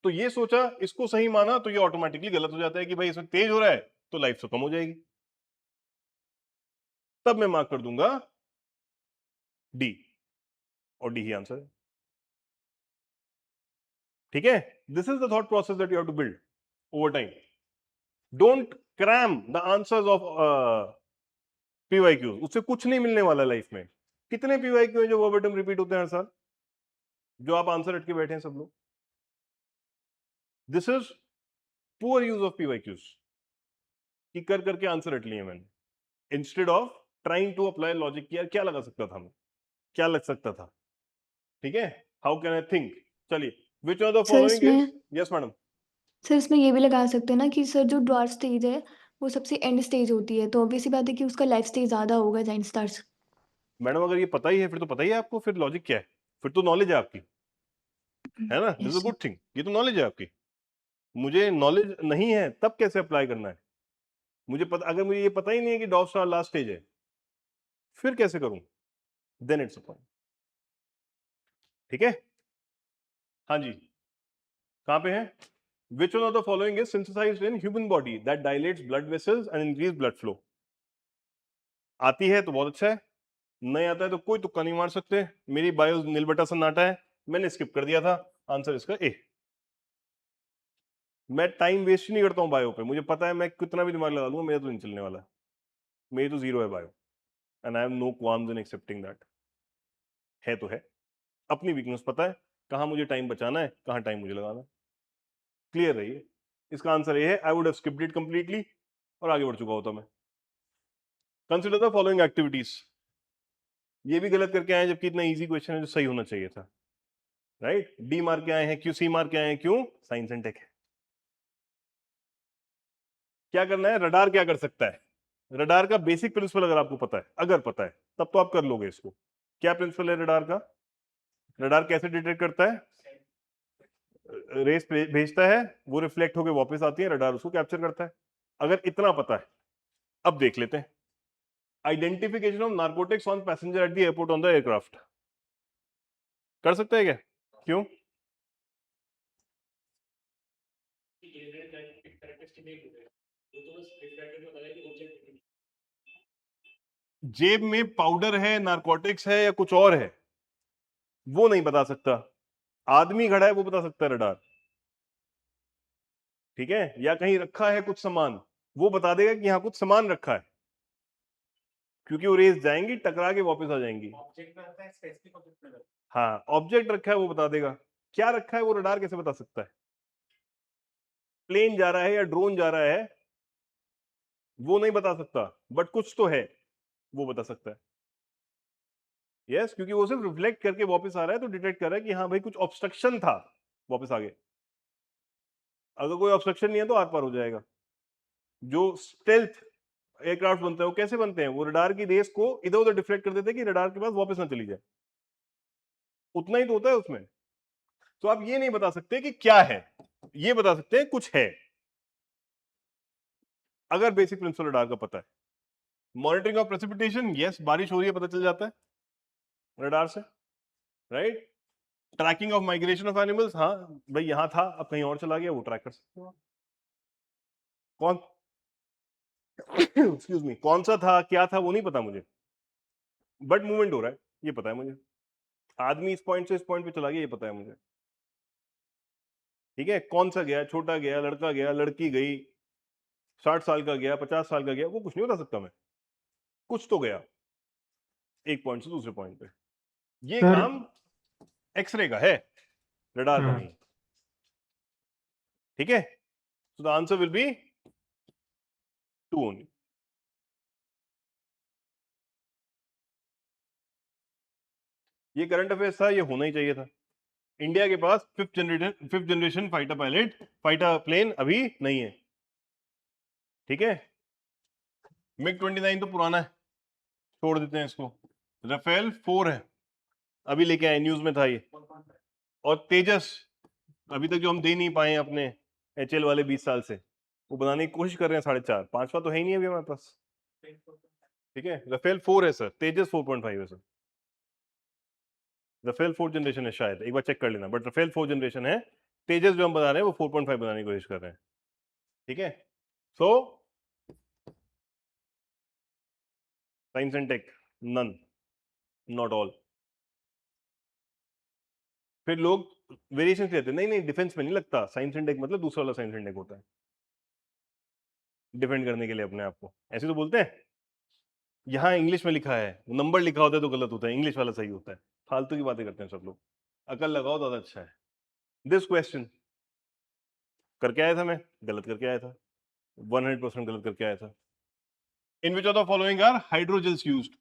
तो ये सोचा, इसको सही माना, तो ये ऑटोमेटिकली गलत हो जाता है कि भाई इसमें तेज हो रहा है तो लाइफ तो कम हो जाएगी. तब मैं मार्क कर दूंगा डी, और डी ही आंसर है. ठीक है, this is the thought process that you have to build over time. Don't cram the answers of PYQ. उससे कुछ नहीं मिलने वाला लाइफ में. कितने पीवाईक्यू हैं जो वर्बेटिम रिपीट होते हैं हर साल, जो आप आंसर रट के बैठे हैं सब लोग. This is poor use of PYQs कि कर करके आंसर रट लिए मैंने, instead of trying to apply logic. यार क्या लगा सकता था मैं, क्या लग सकता था. ठीक है, हाउ कैन आई थिंक. चलिए, which of the sir following इसमें इज. Yes madam. सर इसमें ये भी लगा सकते हैं ना कि सर जो ड्वार्फ स्टेज है वो सबसे एंड स्टेज होती है, तो ऑब्वियसली बात है कि उसका लाइफ स्टेज ज़्यादा होगा जाइंट स्टार से। मैडम अगर ये पता ही है फिर तो पता ही है आपको, फिर लॉजिक क्या है? फिर तो नॉलेज है आपकी, है ना? This is a good thing, ये तो नॉलेज है आपकी। मुझे नॉलेज नहीं है तब कैसे अप्लाई करना है? मुझे पता, अगर मुझे ये पता ही नहीं है कि ड्वार्फ स्टार लास्ट स्टेज है, फिर कैसे करूं? Then it's a point. ठीक है, हाँ जी, कहां पे है? Which one of the following is synthesized in human body that dilates blood vessels and increase blood flow? आती है तो बहुत अच्छा है, नहीं आता है तो कोई तुक्का नहीं मार सकते। मेरी बायो नील बटा सन्नाटा है, मैंने स्किप कर दिया था। आंसर इसका ए। मैं टाइम वेस्ट नहीं करता हूं बायो पे, मुझे पता है मैं कितना भी दिमाग लगा लूंगा मेरा तो नहीं चलने वाला, मेरी तो जीरो है bio, and I have no qualms in accepting that. है तो है, अपनी वीकनेस पता है, कहां मुझे टाइम बचाना है, कहां टाइम मुझे लगाना है। क्लियर रहिए, इसका आंसर ये है, I would have skipped it completely और आगे बढ़ चुका होता मैं। Consider the following activities. ये भी गलत करके आए जबकि इतना इजी क्वेश्चन है जो सही होना चाहिए था, राइट? डी मार्क के आए हैं, क्यों सी मार्क के आए हैं, क्यों? साइंस एंड टेक है। क्या करना है? रडार क्या कर सकता है? रडार का बेसिक प्रिंसिपल अगर आपको पता है, अगर पता है तब तो आप कर लोगे इसको। क्या प्रिंसिपल है रडार का? रडार कैसे डिटेक्ट करता है? रेस भेजता है, वो रिफ्लेक्ट होकर वापस आती है, रडार उसको कैप्चर करता है। अगर इतना पता है, अब देख लेते हैं। Identification of narcotics on passenger at the airport on the aircraft कर सकता है क्या? क्यों? जेब में पाउडर है, नारकोटिक्स है या कुछ और है, वो नहीं बता सकता। आदमी खड़ा है वो बता सकता है रडार, ठीक है? या कहीं रखा है कुछ सामान, वो बता देगा कि यहां कुछ सामान रखा है, क्योंकि वो रेस जाएंगी, टकरा के वापस आ जाएंगी। हाँ, ऑब्जेक्ट रखा है वो बता देगा। क्या रखा है वो रडार कैसे बता सकता है? प्लेन जा रहा है या ड्रोन जा रहा है वो नहीं बता सकता, बट कुछ तो है वो बता सकता है। यस, क्योंकि वो सिर्फ रिफ्लेक्ट करके वापस आ रहा है तो डिटेक्ट कर रहा है कि हाँ भाई कुछ ऑब्स्ट्रक्शन था, वापस आ गए। अगर कोई ऑब्स्ट्रक्शन नहीं है तो आर पार हो जाएगा। जो स्टेल्थ एयरक्राफ्ट बनते हैं वो कैसे बनते हैं? वो रडार की रेस को इधर उधर डिफ्लेक्ट कर देते हैं कि रडार के पास वापस ना चली जाए, उतना ही तो होता है उसमें। तो आप ये नहीं बता सकते कि क्या है, ये बता सकते हैं कुछ है, अगर बेसिक प्रिंसिपल रडार का पता है। मॉनिटरिंग ऑफ प्रेसिपिटेशन, यस, बारिश हो रही है पता चल जाता है रडार से, right? Tracking of migration of animals, हाँ भाई यहां था अब कहीं और चला गया, वो ट्रैक कर सकते हो। कौन एक्सक्यूज मी, कौन सा था, क्या था, वो नहीं पता मुझे, बट मूवमेंट हो रहा है ये पता है मुझे। आदमी इस पॉइंट से इस पॉइंट पे चला गया ये पता है मुझे, ठीक है? कौन सा गया, छोटा गया, लड़का गया, लड़की गई, 60 साल का गया, 50 साल का गया, वो कुछ नहीं बता सकता मैं, कुछ तो गया एक पॉइंट से दूसरे पॉइंट पे। ये सर काम एक्सरे का है, रडार का हाँ नहीं, ठीक है? So the answer will be 2 only. ये करंट अफेयर्स था, ये होना ही चाहिए था। इंडिया के पास फिफ्थ जनरेशन फाइटर प्लेन अभी नहीं है, ठीक है? मिग 29 तो पुराना है, छोड़ देते हैं इसको। राफेल 4 है, अभी लेके आए, न्यूज में था ये। और तेजस अभी तक जो हम दे नहीं पाए अपने HL वाले 20 साल से, वो बनाने की कोशिश कर रहे हैं 4.5, 5वां तो है ही नहीं अभी हमारे पास, ठीक है? राफेल 4 है सर, तेजस 4.5 है सर। राफेल 4 जनरेशन है शायद, एक बार चेक कर लेना, बट राफेल 4 जनरेशन है। तेजस जो हम बना रहे हैं वो 4.5 बनाने की कोशिश कर रहे हैं, ठीक है? So science and tech none, not all. फिर लोग वेरिएशन लेते हैं, नहीं नहीं डिफेंस में नहीं लगता साइंस एंड टेक, मतलब दूसरा वाला साइंस एंड टेक होता है, डिफेंड करने के लिए अपने आप को, ऐसे तो बोलते हैं। यहाँ इंग्लिश में लिखा है, नंबर लिखा होता है तो गलत होता है, इंग्लिश वाला सही होता है। फालतू की बातें करते हैं सब लोग, अकल लगाओ ज्यादा अच्छा है। दिस क्वेश्चन करके आया था मैं, गलत करके आया था, 100% गलत करके आया था। In which of the following are hydrogels used?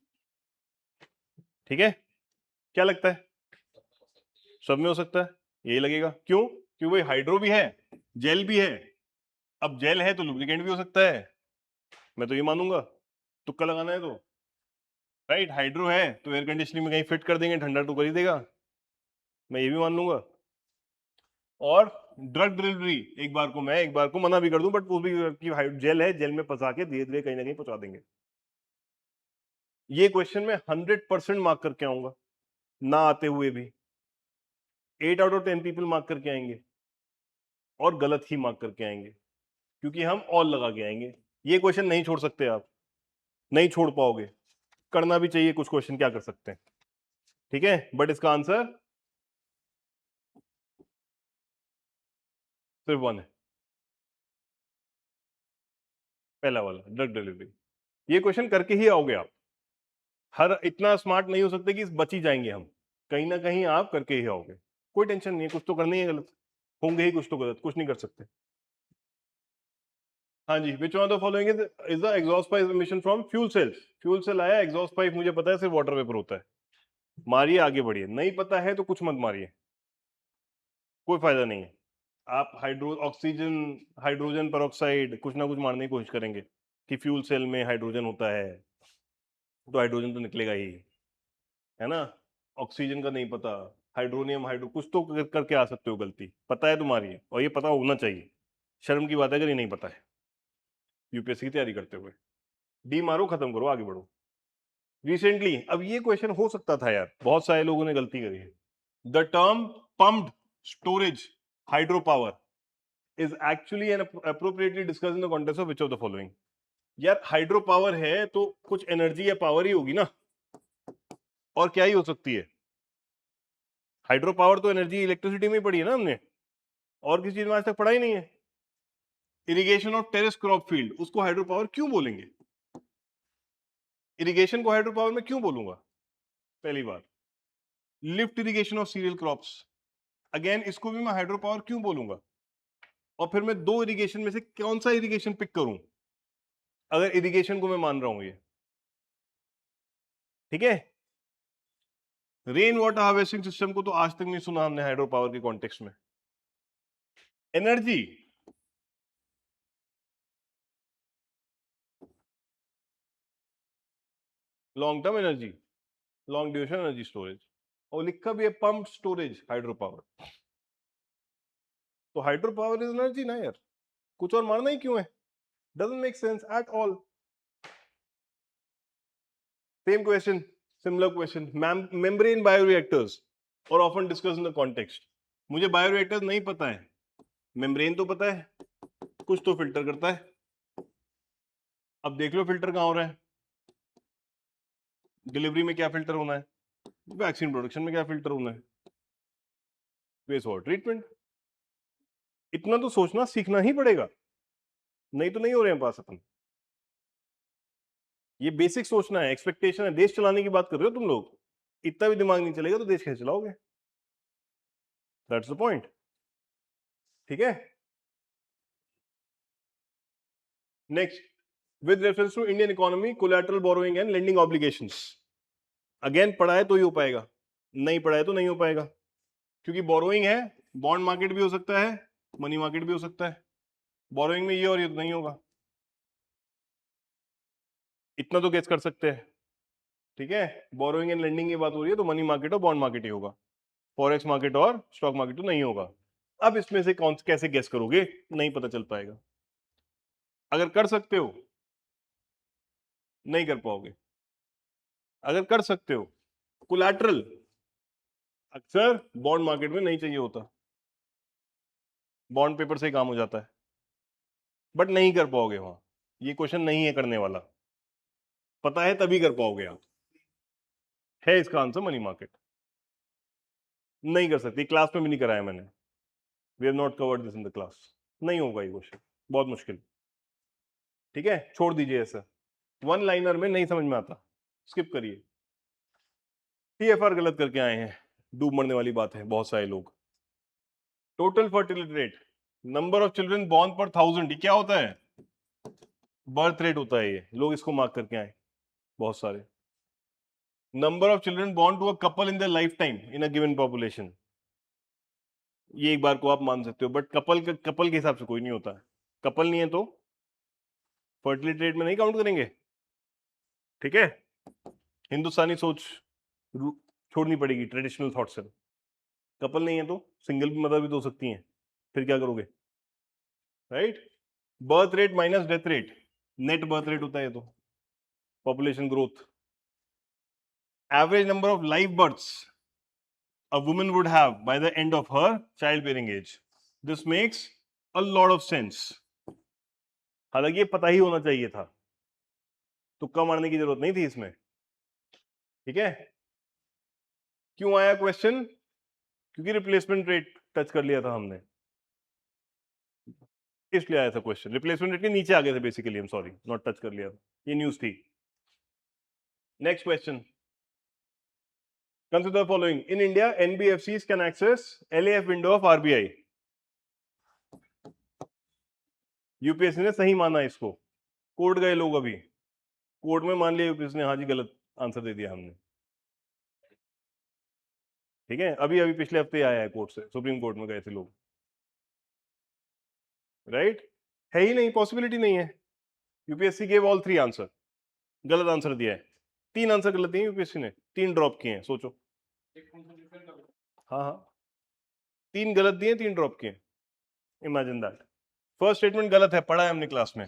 ठीक है, क्या लगता है? सब में हो सकता है, यही लगेगा। क्यों? कि भाई हाइड्रो भी है, जेल भी है। अब जेल है तो लुब्रिकेंट भी हो सकता है, मैं तो ये मानूंगा, तुक्का लगाना है तो, राइट। हाइड्रो है तो एयर कंडीशनिंग में कहीं फिट कर देंगे, ठंडा तो कर ही देगा, मैं ये भी मान लूंगा। और ड्रग डिलीवरी, एक बार को मैं एक बार को मना भी कर दूं, बट वो भी कि जेल है, जेल में फंसा के धीरे धीरे कहीं ना कहीं पहुंचा देंगे। ये क्वेश्चन में 100% मार्क करके आऊंगा, ना आते हुए भी 8 आउट ऑफ 10 पीपल मार्क करके आएंगे, और गलत ही मार्क करके आएंगे, क्योंकि हम ऑल लगा के आएंगे। ये क्वेश्चन नहीं छोड़ सकते आप, नहीं छोड़ पाओगे, करना भी चाहिए कुछ क्वेश्चन, क्या कर सकते हैं, ठीक है। बट इसका आंसर सिर्फ वन है, पहला वाला, ड्रग डिलीवरी। ये क्वेश्चन करके ही आओगे आप, हर इतना स्मार्ट नहीं हो सकते कि बच ही जाएंगे हम, कहीं ना कहीं आप करके ही आओगे। कोई टेंशन नहीं है, कुछ तो करना ही है, गलत होंगे ही कुछ तो गलत, कुछ नहीं कर सकते। हाँ जी, which one of the following is the exhaust pipe emission from fuel cells. Fuel cell आया, एग्जॉस्ट पाइप मुझे पता है सिर्फ वाटर वेपर होता है, मारिए आगे बढ़िए, नहीं पता है तो कुछ मत मारिए, कोई फायदा नहीं है। आप ऑक्सीजन, हाइड्रोजन पेरोक्साइड, कुछ ना कुछ मारने की कोशिश करेंगे कि फ्यूल सेल में हाइड्रोजन होता है, तो हाइड्रोजन तो निकलेगा ही, है ना। ऑक्सीजन का नहीं पता, हाइड्रोनियम हाइड्रो, कुछ तो करके आ सकते हो गलती, पता है तुम्हारी, और ये पता होना चाहिए। शर्म की बात है अगर ये नहीं पता है यूपीएससी की तैयारी करते हुए। डी मारो, खत्म करो, आगे बढ़ो। रिसेंटली, अब ये क्वेश्चन हो सकता था यार, बहुत सारे लोगों ने गलती करी है। The term pumped storage hydro power is actually an appropriately discussed in the context of which of the following। यार हाइड्रो पावर है तो कुछ एनर्जी या पावर ही होगी ना, और क्या ही हो सकती है। हाइड्रो पावर तो एनर्जी इलेक्ट्रिसिटी में ही पढ़ी है ना हमने, और किसी चीज में आज तक पढ़ा ही नहीं है। Irrigation of terrace crop field, उसको हाइड्रो पावर क्यों बोलेंगे, इरिगेशन को हाइड्रो पावर में क्यों बोलूंगा, पहली बार। Lift irrigation of cereal crops, again इसको भी मैं हाइड्रो पावर क्यों बोलूंगा, और फिर मैं दो इरिगेशन में से कौन सा इरिगेशन पिक करूं, अगर इरिगेशन को मैं मान रहा हूं ये, ठीक है। रेन वाटर हार्वेस्टिंग सिस्टम को तो आज तक नहीं सुना हमने हाइड्रो पावर के कॉन्टेक्स्ट में। Energy, long term energy, long duration energy storage, और लिखा भी है पंप स्टोरेज हाइड्रो पावर, तो हाइड्रो पावर इज एनर्जी ना यार, कुछ और मारना ही क्यों है, doesn't make sense at all. Same question, similar question, membrane bioreactors are often discuss in the context. मुझे बायोरिएक्टर्स नहीं पता है, मेम्ब्रेन तो पता है, कुछ तो फिल्टर करता है। अब देख लो फिल्टर कहां हो रहा है, डिलीवरी में क्या फिल्टर होना है, वैक्सीन प्रोडक्शन में क्या फिल्टर होना है, वेस्ट वाटर ट्रीटमेंट। इतना तो सोचना सीखना ही पड़ेगा, नहीं तो नहीं हो रहे हैं पास अपन। ये बेसिक सोचना है, एक्सपेक्टेशन है, देश चलाने की बात कर रहे हो तुम लोग, इतना भी दिमाग नहीं चलेगा तो देश कैसे चलाओगे, दैट्स द पॉइंट, ठीक है। Next, with reference to Indian economy, collateral borrowing and lending obligations. Again पढ़ा है तो ही हो पाएगा, नहीं पढ़ा है तो नहीं हो पाएगा, क्योंकि बोरोइंग है, बॉन्ड मार्केट भी हो सकता है, मनी मार्केट भी हो सकता है। बोरोइंग में ये और ये तो नहीं होगा, इतना तो गेस कर सकते हैं, ठीक है। बोरोइंग एंड लेंडिंग की बात हो रही है तो मनी मार्केट और बॉन्ड मार्केट ही होगा, फॉरेक्स मार्केट और स्टॉक मार्केट तो नहीं होगा। अब इसमें से कौन कैसे गेस करोगे, नहीं पता चल पाएगा। अगर कर सकते हो नहीं कर पाओगे, अगर कर सकते हो, कोलैटरल अक्सर बॉन्ड मार्केट में नहीं चाहिए होता, बॉन्ड पेपर से ही काम हो जाता है, बट नहीं कर पाओगे वहां, ये क्वेश्चन नहीं है करने वाला, पता है तभी कर पाओगे आप, है इसका आंसर मनी मार्केट। नहीं कर सकती, क्लास में भी नहीं कराया मैंने, we have not covered this in the class, नहीं होगा ये क्वेश्चन, बहुत मुश्किल, ठीक है, छोड़ दीजिए ऐसा, वन लाइनर में नहीं समझ में आता, स्किप करिए। टीएफआर गलत करके आए हैं, डूब मरने वाली बात है, बहुत सारे लोग। Total fertility rate, number of children born पर 1000, ये क्या होता है, बर्थ रेट होता है, ये लोग इसको मार्क करके आए बहुत सारे। Number of children born to a couple in their lifetime in a given population, ये एक बार को आप मान सकते हो, बट कपल के हिसाब से कोई नहीं होता। कपल नहीं है तो फर्टिलिटी रेट में नहीं काउंट करेंगे, ठीक है। हिंदुस्तानी सोच छोड़नी पड़ेगी, ट्रेडिशनल थॉट से। कपल नहीं है तो सिंगल भी मदर भी तो हो सकती हैं, फिर क्या करोगे, right. Birth rate minus death rate, net birth rate होता है ये तो, population growth. Average number of live births a woman would have by the end of her childbearing age. This makes a lot of sense. हालांकि ये पता ही होना चाहिए था, तुक्का मारने की जरूरत नहीं थी इसमें, ठीक है। क्यों आया क्वेश्चन, क्योंकि रिप्लेसमेंट रेट टच कर लिया था हमने, इसलिए आया था क्वेश्चन। रिप्लेसमेंट रेट के नीचे आ गए थे बेसिकली, हम सॉरी, नॉट टच कर लिया था, ये न्यूज थी। Next question, consider following. In India, NBFCs can access LAF window of RBI. UPSC ने सही माना इसको, कोर्ट गए लोग, अभी कोर्ट में मान लिया यूपीएससी ने, हाँ जी गलत आंसर दे दिया हमने, ठीक है। अभी अभी पिछले हफ्ते आया है कोर्ट से, सुप्रीम कोर्ट में गए थे लोग, राइट। है ही नहीं, पॉसिबिलिटी नहीं है। यूपीएससी गेव ऑल 3 आंसर, गलत आंसर दिया है। 3 आंसर गलत दिए यूपीएससी ने, 3 ड्रॉप किए हैं, सोचो। हाँ हाँ, 3 गलत दिए, 3 ड्रॉप किए, इमेजिन दैट। फर्स्ट स्टेटमेंट गलत है, पढ़ा है हमने क्लास में।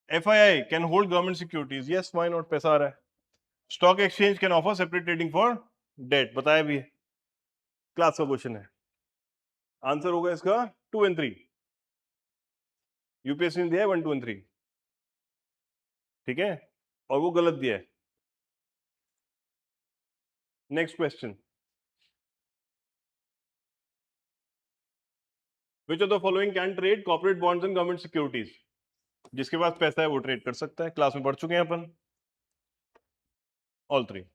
FII can hold government securities, yes why not, पैसा आ रहा है। Stock exchange can offer separate trading for debt, बताया भी है, क्लास का क्वेश्चन है। आंसर होगा इसका 2 और 3, यूपीएससी ने दिया है 1, 2 और 3, ठीक है, और वो गलत दिया है। Next question, which of the following can trade corporate bonds and government securities. जिसके पास पैसा है वो ट्रेड कर सकता है, क्लास में पढ़ चुके हैं अपन, ऑल 3,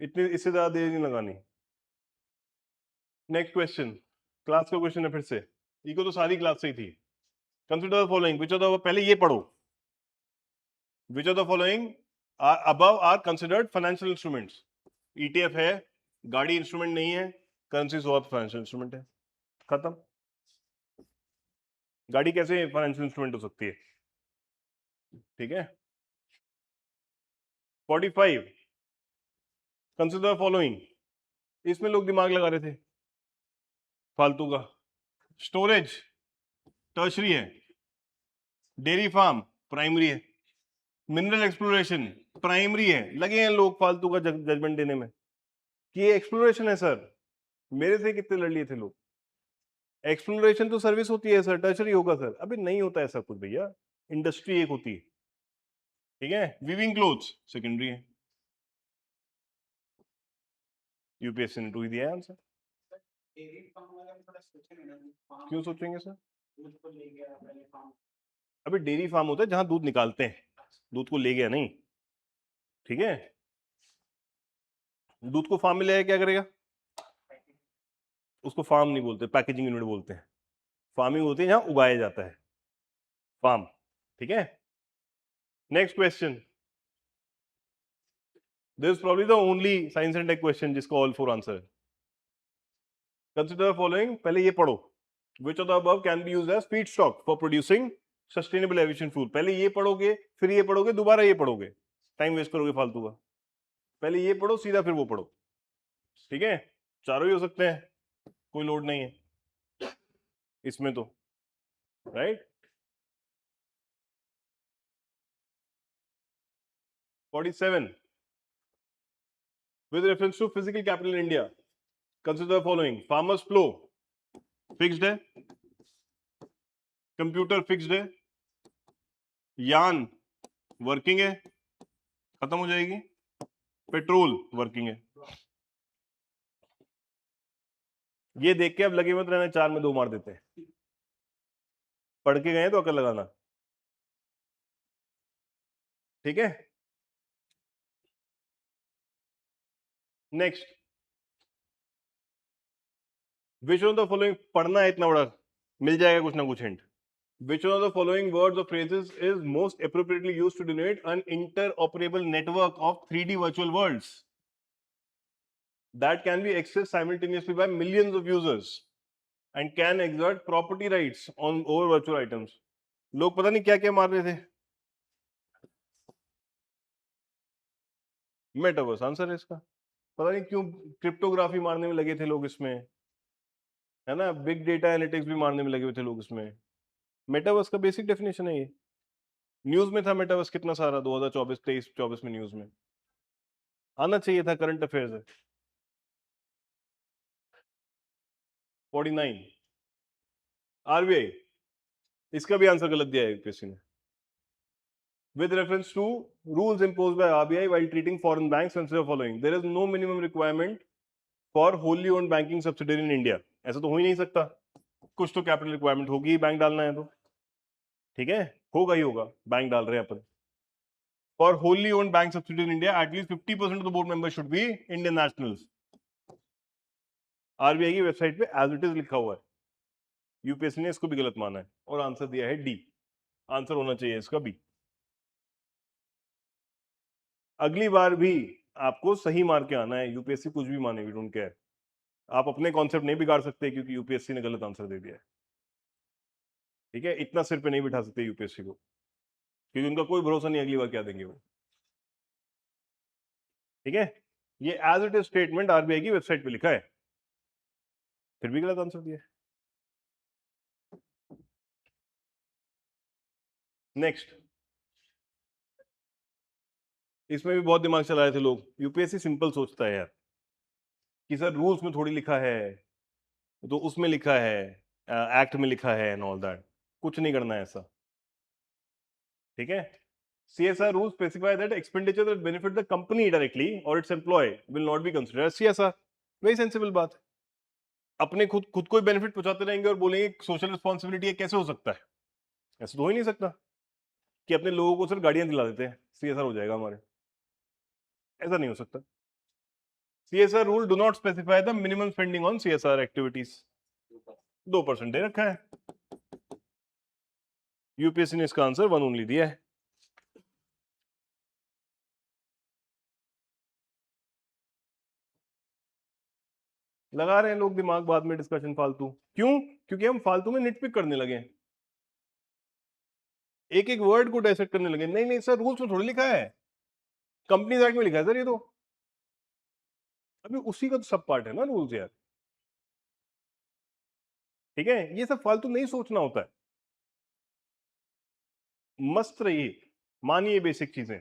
इतनी इससे ज्यादा देर नहीं लगानी। नेक्स्ट क्वेश्चन, क्लास का क्वेश्चन है फिर से, इको तो सारी क्लास से ही थी। Consider the following, which of the, पहले ये पढ़ो, which of the following above are considered financial instruments. ETF है, गाड़ी इंस्ट्रूमेंट नहीं है, करेंसी स्वैप फाइनेंशियल इंस्ट्रूमेंट है, खत्म। गाड़ी कैसे फाइनेंशियल इंस्ट्रूमेंट हो सकती है, ठीक है। 45, कंसिडर फॉलोइंग, इसमें लोग दिमाग लगा रहे थे फालतू का। स्टोरेज टर्शरी है, डेयरी फार्म प्राइमरी है, मिनरल एक्सप्लोरेशन प्राइमरी है। लगे हैं लोग फालतू का जजमेंट देने में कि ये एक्सप्लोरेशन है सर, मेरे से कितने लड़ लिए थे लोग। एक्सप्लोरेशन तो सर्विस होती है सर, टर्शरी होगा सर, अभी नहीं होता ऐसा कुछ भैया, इंडस्ट्री एक होती है, ठीक है। वीविंग क्लोथ्स सेकेंडरी है, यूपीएससी ने 2 ही दिया है आंसर। क्यों सोचेंगे सर, अभी डेयरी फार्म होता है जहां दूध निकालते हैं, दूध को ले गया नहीं, ठीक है। दूध को फार्म में ले आया, क्या करेगा, उसको फार्म नहीं बोलते, पैकेजिंग यूनिट बोलते हैं। फार्मिंग होती है जहां उगाया जाता है, फार्म, ठीक है। Next question, this is probably the only science and tech question जिसका ऑल 4 आंसर है। कंसिडर फॉलोइंग, पहले ये पढ़ो, which of the above can be used as feedstock for producing sustainable aviation fuel. पहले ये पढ़ोगे, फिर ये पढ़ोगे, दोबारा ये पढ़ोगे, टाइम वेस्ट करोगे फालतू का। पहले ये पढ़ो सीधा, फिर वो पढ़ो, ठीक है। चारों ही हो सकते हैं, कोई लोड नहीं है इसमें तो, right. 47, with reference to physical capital in India, consider the following. Farmers flow fixed है, कंप्यूटर फिक्स्ड है, यान वर्किंग है, खत्म हो जाएगी, पेट्रोल वर्किंग है। ये देख के अब लगे मत रहना 4 में 2 मार देते हैं, पढ़ के गए तो अकल लगाना, ठीक है। Next, which of the following, पढ़ना है इतना बड़ा, मिल जाएगा कुछ ना कुछ hint. Which one of the following words or phrases is most appropriately used to denote an interoperable network of 3D virtual worlds? that can be accessed simultaneously by millions of users and can exert property rights on over virtual items. लोग पता नहीं क्या क्या मार रहे थे. Metaverse answer है इसका. पता नहीं क्यों क्रिप्टोग्राफी मारने में लगे थे लोग इसमें, है ना, बिग डेटा एनालिटिक्स भी मारने में लगे हुए थे लोग इसमें. मेटावर्स का बेसिक डेफिनेशन है ये. न्यूज में था मेटावर्स कितना सारा 2024 23 24 में न्यूज में आना चाहिए था. करंट अफेयर्स है. 49 आरबीआई, इसका भी आंसर गलत दिया है यूपीएससी ने. With reference to rules imposed by RBI while treating foreign banks, consider following. There is no minimum requirement for wholly owned banking subsidiary in India. ऐसा तो हो ही नहीं सकता. कुछ तो कैपिटल रिक्वायरमेंट होगी ही बैंक डालना है तो. ठीक है, होगा ही होगा. बैंक डाल रहे हैं अपन. For wholly owned bank subsidiary in India, at least 50% of the board members should be Indian nationals. RBI की वेबसाइट पे as it is लिखा हुआ है. यूपीएससी ने इसको भी गलत माना है और आंसर दिया है डी. आंसर होना चाहिए इसका बी. अगली बार भी आपको सही मार के आना है. यूपीएससी कुछ भी माने, वी डोंट केयर. आप अपने कॉन्सेप्ट नहीं बिगाड़ सकते क्योंकि यूपीएससी ने गलत आंसर दे दिया है. ठीक है, इतना सिर पे नहीं बिठा सकते यूपीएससी को, क्योंकि उनका कोई भरोसा नहीं अगली बार क्या देंगे वो. ठीक है, ये as it is statement RBI की वेबसाइट पे लिखा है, फिर भी गलत आंसर दिया. नेक्स्ट, इसमें भी बहुत दिमाग चला रहे थे लोग. यूपीएससी सिंपल सोचता है यार कि सर रूल्स में थोड़ी लिखा है, तो उसमें लिखा है, एक्ट में लिखा है एंड ऑल दैट. कुछ नहीं करना है ऐसा. ठीक है, CSR rules specify that expenditure that benefit the company directly or its employee will not be considered as CSR. Very sensible बात है. अपने खुद को ही बेनिफिट पहुंचाते रहेंगे और बोलेंगे सोशल रिस्पॉन्सिबिलिटी है. कैसे हो सकता है? ऐसा तो हो ही नहीं सकता कि अपने लोगों को सिर्फ गाड़ियां दिला देते हैं CSR हो जाएगा हमारे. ऐसा नहीं हो सकता. CSR rule do not specify the minimum spending on CSR activities. 2% दे रखा है. यूपीएससी ने इसका आंसर 1 ओनली दिया है. लगा रहे हैं लोग दिमाग बाद में डिस्कशन फालतू. क्यों? क्योंकि हम फालतू में निटपिक करने लगे, एक एक वर्ड को डायसेक्ट करने लगे. नहीं नहीं सर, रूल्स में थोड़ी लिखा है, कंपनीज एक्ट में लिखा है सर. ये तो अभी उसी का तो सब पार्ट है ना रूल्स यार. ठीक है, ये सब फालतू नहीं सोचना होता है. मस्त रहिए, मानिए बेसिक चीजें.